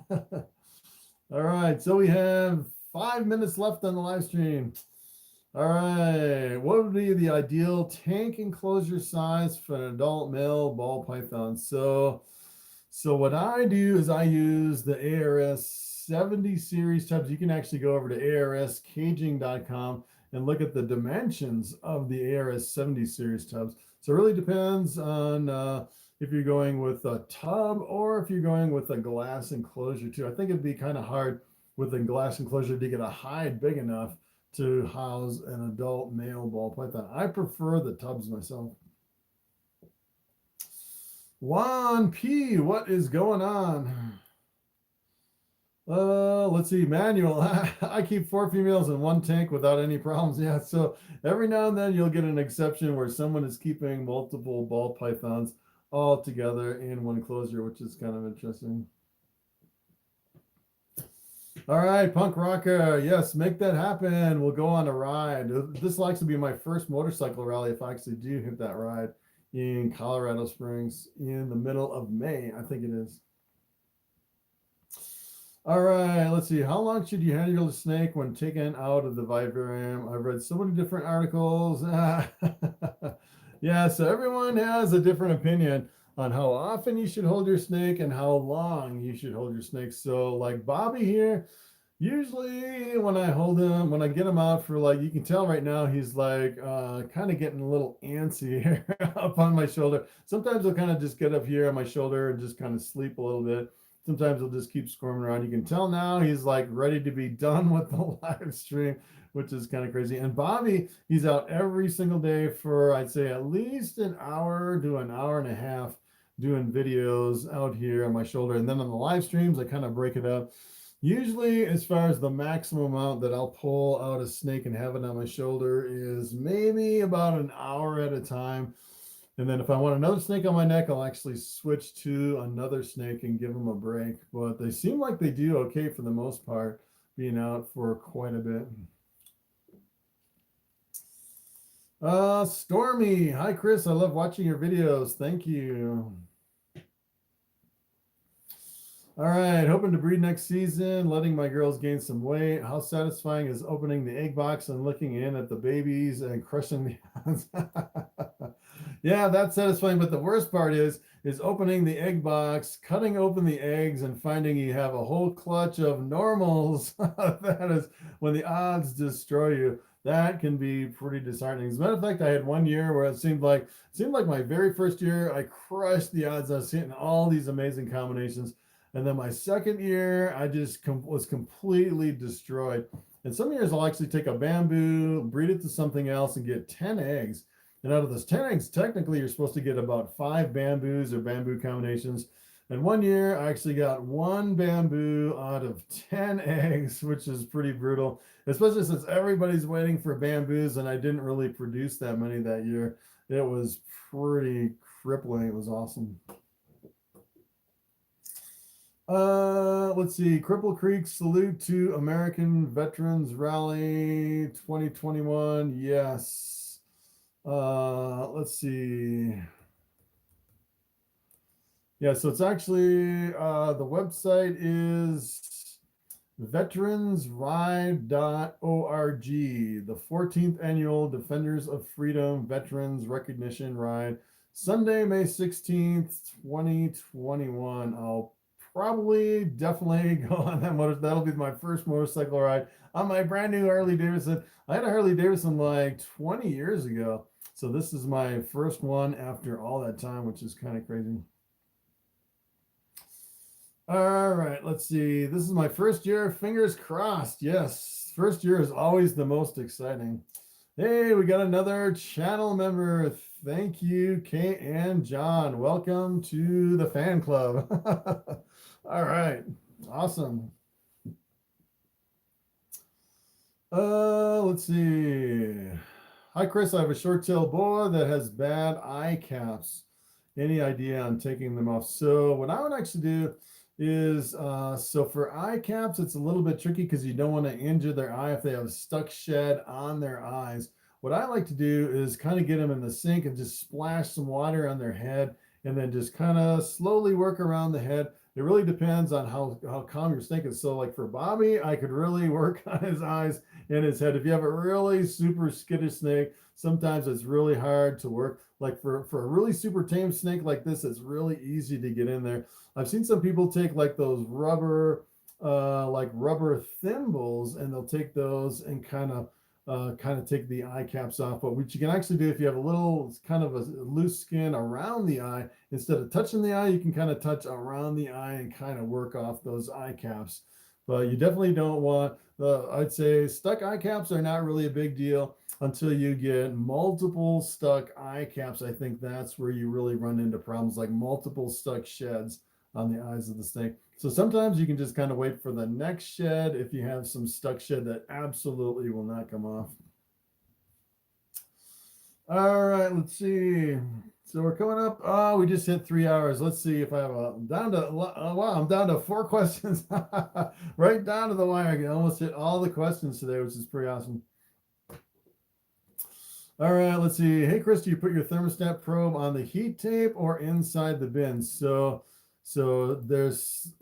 All right, so we have 5 minutes left on the live stream. All right, what would be the ideal tank enclosure size for an adult male ball python? So what I do is I use the ARS 70 series tubs. You can actually go over to arscaging.com and look at the dimensions of the ARS 70 series tubs. So it really depends on if you're going with a tub or if you're going with a glass enclosure too. I think it'd be kind of hard with a glass enclosure to get a hide big enough to house an adult male ball python. I prefer the tubs myself. Juan P, what is going on? Let's see, Manuel. I keep 4 females in 1 tank without any problems. Yeah, so every now and then you'll get an exception where someone is keeping multiple ball pythons all together in 1 enclosure, which is kind of interesting. All right, Punk Rocker. Yes, make that happen. We'll go on a ride. This likes to be my first motorcycle rally if I actually do hit that ride in Colorado Springs in the middle of May, I think it is. All right, let's see. How long should you handle the snake when taken out of the vivarium? I've read so many different articles. Yeah, so everyone has a different opinion on how often you should hold your snake and how long you should hold your snake. So like Bobby here, usually when I hold him, when I get him out for like, you can tell right now, he's like kind of getting a little antsy here up on my shoulder. Sometimes he'll kind of just get up here on my shoulder and just kind of sleep a little bit. Sometimes he'll just keep squirming around. You can tell now he's like ready to be done with the live stream, which is kind of crazy. And Bobby, he's out every single day for, I'd say, at least an hour to an hour and a half doing videos out here on my shoulder. And then on the live streams, I kind of break it up. Usually, as far as the maximum amount that I'll pull out a snake and have it on my shoulder is maybe about an hour at a time. And then if I want another snake on my neck, I'll actually switch to another snake and give them a break. But they seem like they do okay for the most part, being out for quite a bit. Stormy. Hi, Chris. I love watching your videos. Thank you. All right. Hoping to breed next season, letting my girls gain some weight. How satisfying is opening the egg box and looking in at the babies and crushing the odds? Yeah, that's satisfying. But the worst part is opening the egg box, cutting open the eggs, and finding you have a whole clutch of normals. That is when the odds destroy you. That can be pretty disheartening. As a matter of fact, I had 1 year where it seemed like my very first year, I crushed the odds. I was hitting all these amazing combinations. And then my second year, I just was completely destroyed. And some years I'll actually take a bamboo, breed it to something else, and get 10 eggs. And out of those 10 eggs, technically you're supposed to get about 5 bamboos or bamboo combinations. And 1 year I actually got 1 bamboo out of 10 eggs, which is pretty brutal, especially since everybody's waiting for bamboos and I didn't really produce that many that year. It was pretty crippling. It was awesome. Let's see. Cripple Creek, salute to American Veterans Rally 2021. Yes. Let's see. Yeah, so it's actually the website is veteransride.org, the 14th annual Defenders of Freedom Veterans Recognition Ride. Sunday, May 16th, 2021. I'll probably definitely go on that motor. That'll be my first motorcycle ride on my brand new Harley Davidson. I had a Harley Davidson like 20 years ago. So this is my first one after all that time, which is kind of crazy. All right, let's see. This is my first year. Fingers crossed. Yes, first year is always the most exciting. Hey, we got another channel member. Thank you, Kate and John. Welcome to the fan club. All right, awesome. Let's see. Hi, Chris. I have a short-tailed boa that has bad eye caps. Any idea on taking them off? So what I would actually do is, so for eye caps, it's a little bit tricky because you don't want to injure their eye if they have stuck shed on their eyes. What I like to do is kind of get them in the sink and just splash some water on their head and then just kind of slowly work around the head. It really depends on how calm your snake is. So like for Bobby, I could really work on his eyes and his head. If you have a really super skittish snake, sometimes it's really hard to work. Like for a really super tame snake like this, it's really easy to get in there. I've seen some people take like those rubber thimbles, and they'll take those and kind of take the eye caps off. But what you can actually do, if you have a little kind of a loose skin around the eye, instead of touching the eye, you can kind of touch around the eye and kind of work off those eye caps. But you definitely don't want I'd say stuck eye caps are not really a big deal until you get multiple stuck eye caps. I think that's where you really run into problems, like multiple stuck sheds on the eyes of the snake. So sometimes you can just kind of wait for the next shed if you have some stuck shed that absolutely will not come off. All right, let's see. So we're coming up. Oh, we just hit 3 hours. Let's see if I have I'm down to 4 questions. Right down to the wire. I almost hit all the questions today, which is pretty awesome. All right, let's see. Hey, Chris, do you put your thermostat probe on the heat tape or inside the bin? So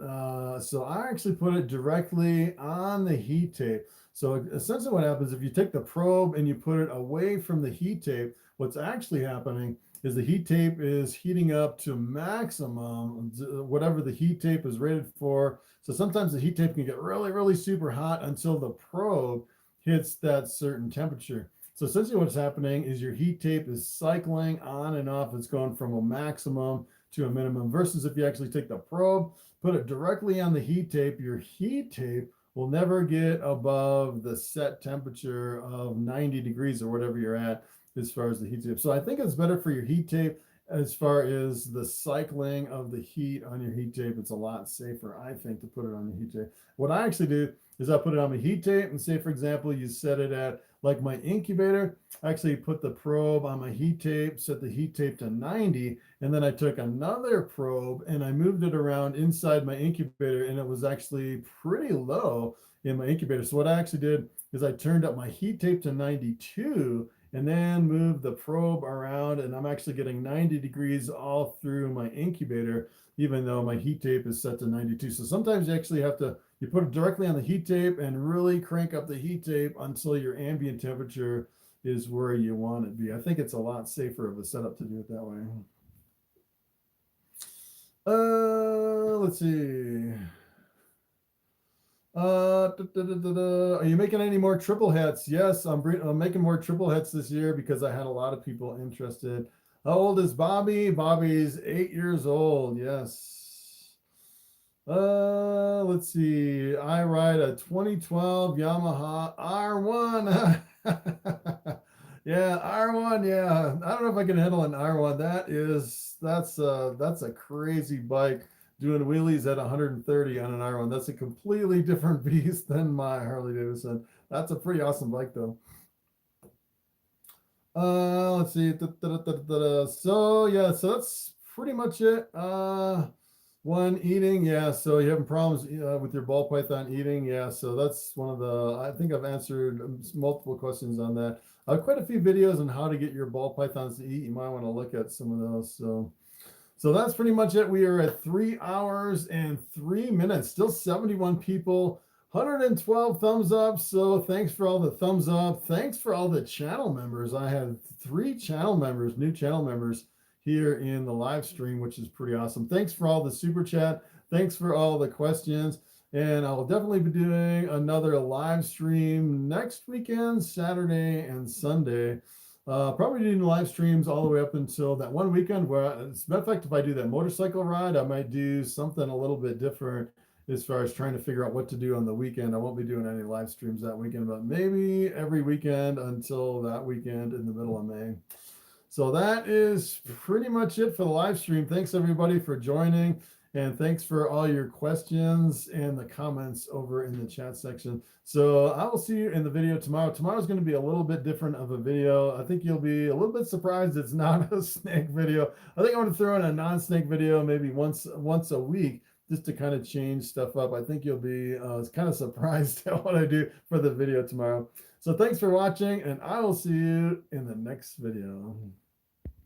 I actually put it directly on the heat tape. So essentially what happens if you take the probe and you put it away from the heat tape, what's actually happening is the heat tape is heating up to maximum, whatever the heat tape is rated for. So sometimes the heat tape can get really, really super hot until the probe hits that certain temperature. So essentially what's happening is your heat tape is cycling on and off. It's going from a maximum to a minimum, versus if you actually take the probe, put it directly on the heat tape, your heat tape will never get above the set temperature of 90 degrees or whatever you're at as far as the heat tape. So I think it's better for your heat tape as far as the cycling of the heat on your heat tape. It's a lot safer, I think, to put it on the heat tape. What I actually do is I put it on my heat tape and say, for example, you set it at like my incubator, I actually put the probe on my heat tape, set the heat tape to 90, and then I took another probe and I moved it around inside my incubator, and it was actually pretty low in my incubator. So what I actually did is I turned up my heat tape to 92 and then moved the probe around, and I'm actually getting 90 degrees all through my incubator, even though my heat tape is set to 92. So sometimes you actually have to, you put it directly on the heat tape and really crank up the heat tape until your ambient temperature is where you want it to be. I think it's a lot safer of a setup to do it that way. Let's see. Are you making any more triple hats? Yes, I'm making more triple hats this year because I had a lot of people interested. How old is Bobby? Bobby's 8 years old. Yes. Let's see. I ride a 2012 Yamaha R1. Yeah, R1. Yeah, I don't know if I can handle an R1. That's a crazy bike. Doing wheelies at 130 on an R1. That's a completely different beast than my Harley Davidson. That's a pretty awesome bike though. Let's see. So yeah, so that's pretty much it. One, eating. Yeah, so you having problems with your ball python eating? Yeah, so that's one of the, I think I've answered multiple questions on that. Quite a few videos on how to get your ball pythons to eat. You might want to look at some of those. So that's pretty much it. We are at 3 hours and 3 minutes, still 71 people, 112 thumbs up. So thanks for all the thumbs up. Thanks for all the channel members. I had 3 channel members, new channel members here in the live stream, which is pretty awesome. Thanks for all the super chat. Thanks for all the questions. And I'll definitely be doing another live stream next weekend, Saturday and Sunday. Probably doing live streams all the way up until that one weekend where, as a matter of fact, if I do that motorcycle ride, I might do something a little bit different as far as trying to figure out what to do on the weekend. I won't be doing any live streams that weekend, but maybe every weekend until that weekend in the middle of May. So that is pretty much it for the live stream. Thanks everybody for joining. And thanks for all your questions and the comments over in the chat section. So I will see you in the video tomorrow. Tomorrow's going to be a little bit different of a video. I think you'll be a little bit surprised it's not a snake video. I think I'm going to throw in a non-snake video maybe once a week just to kind of change stuff up. I think you'll be kind of surprised at what I do for the video tomorrow. So thanks for watching, and I will see you in the next video.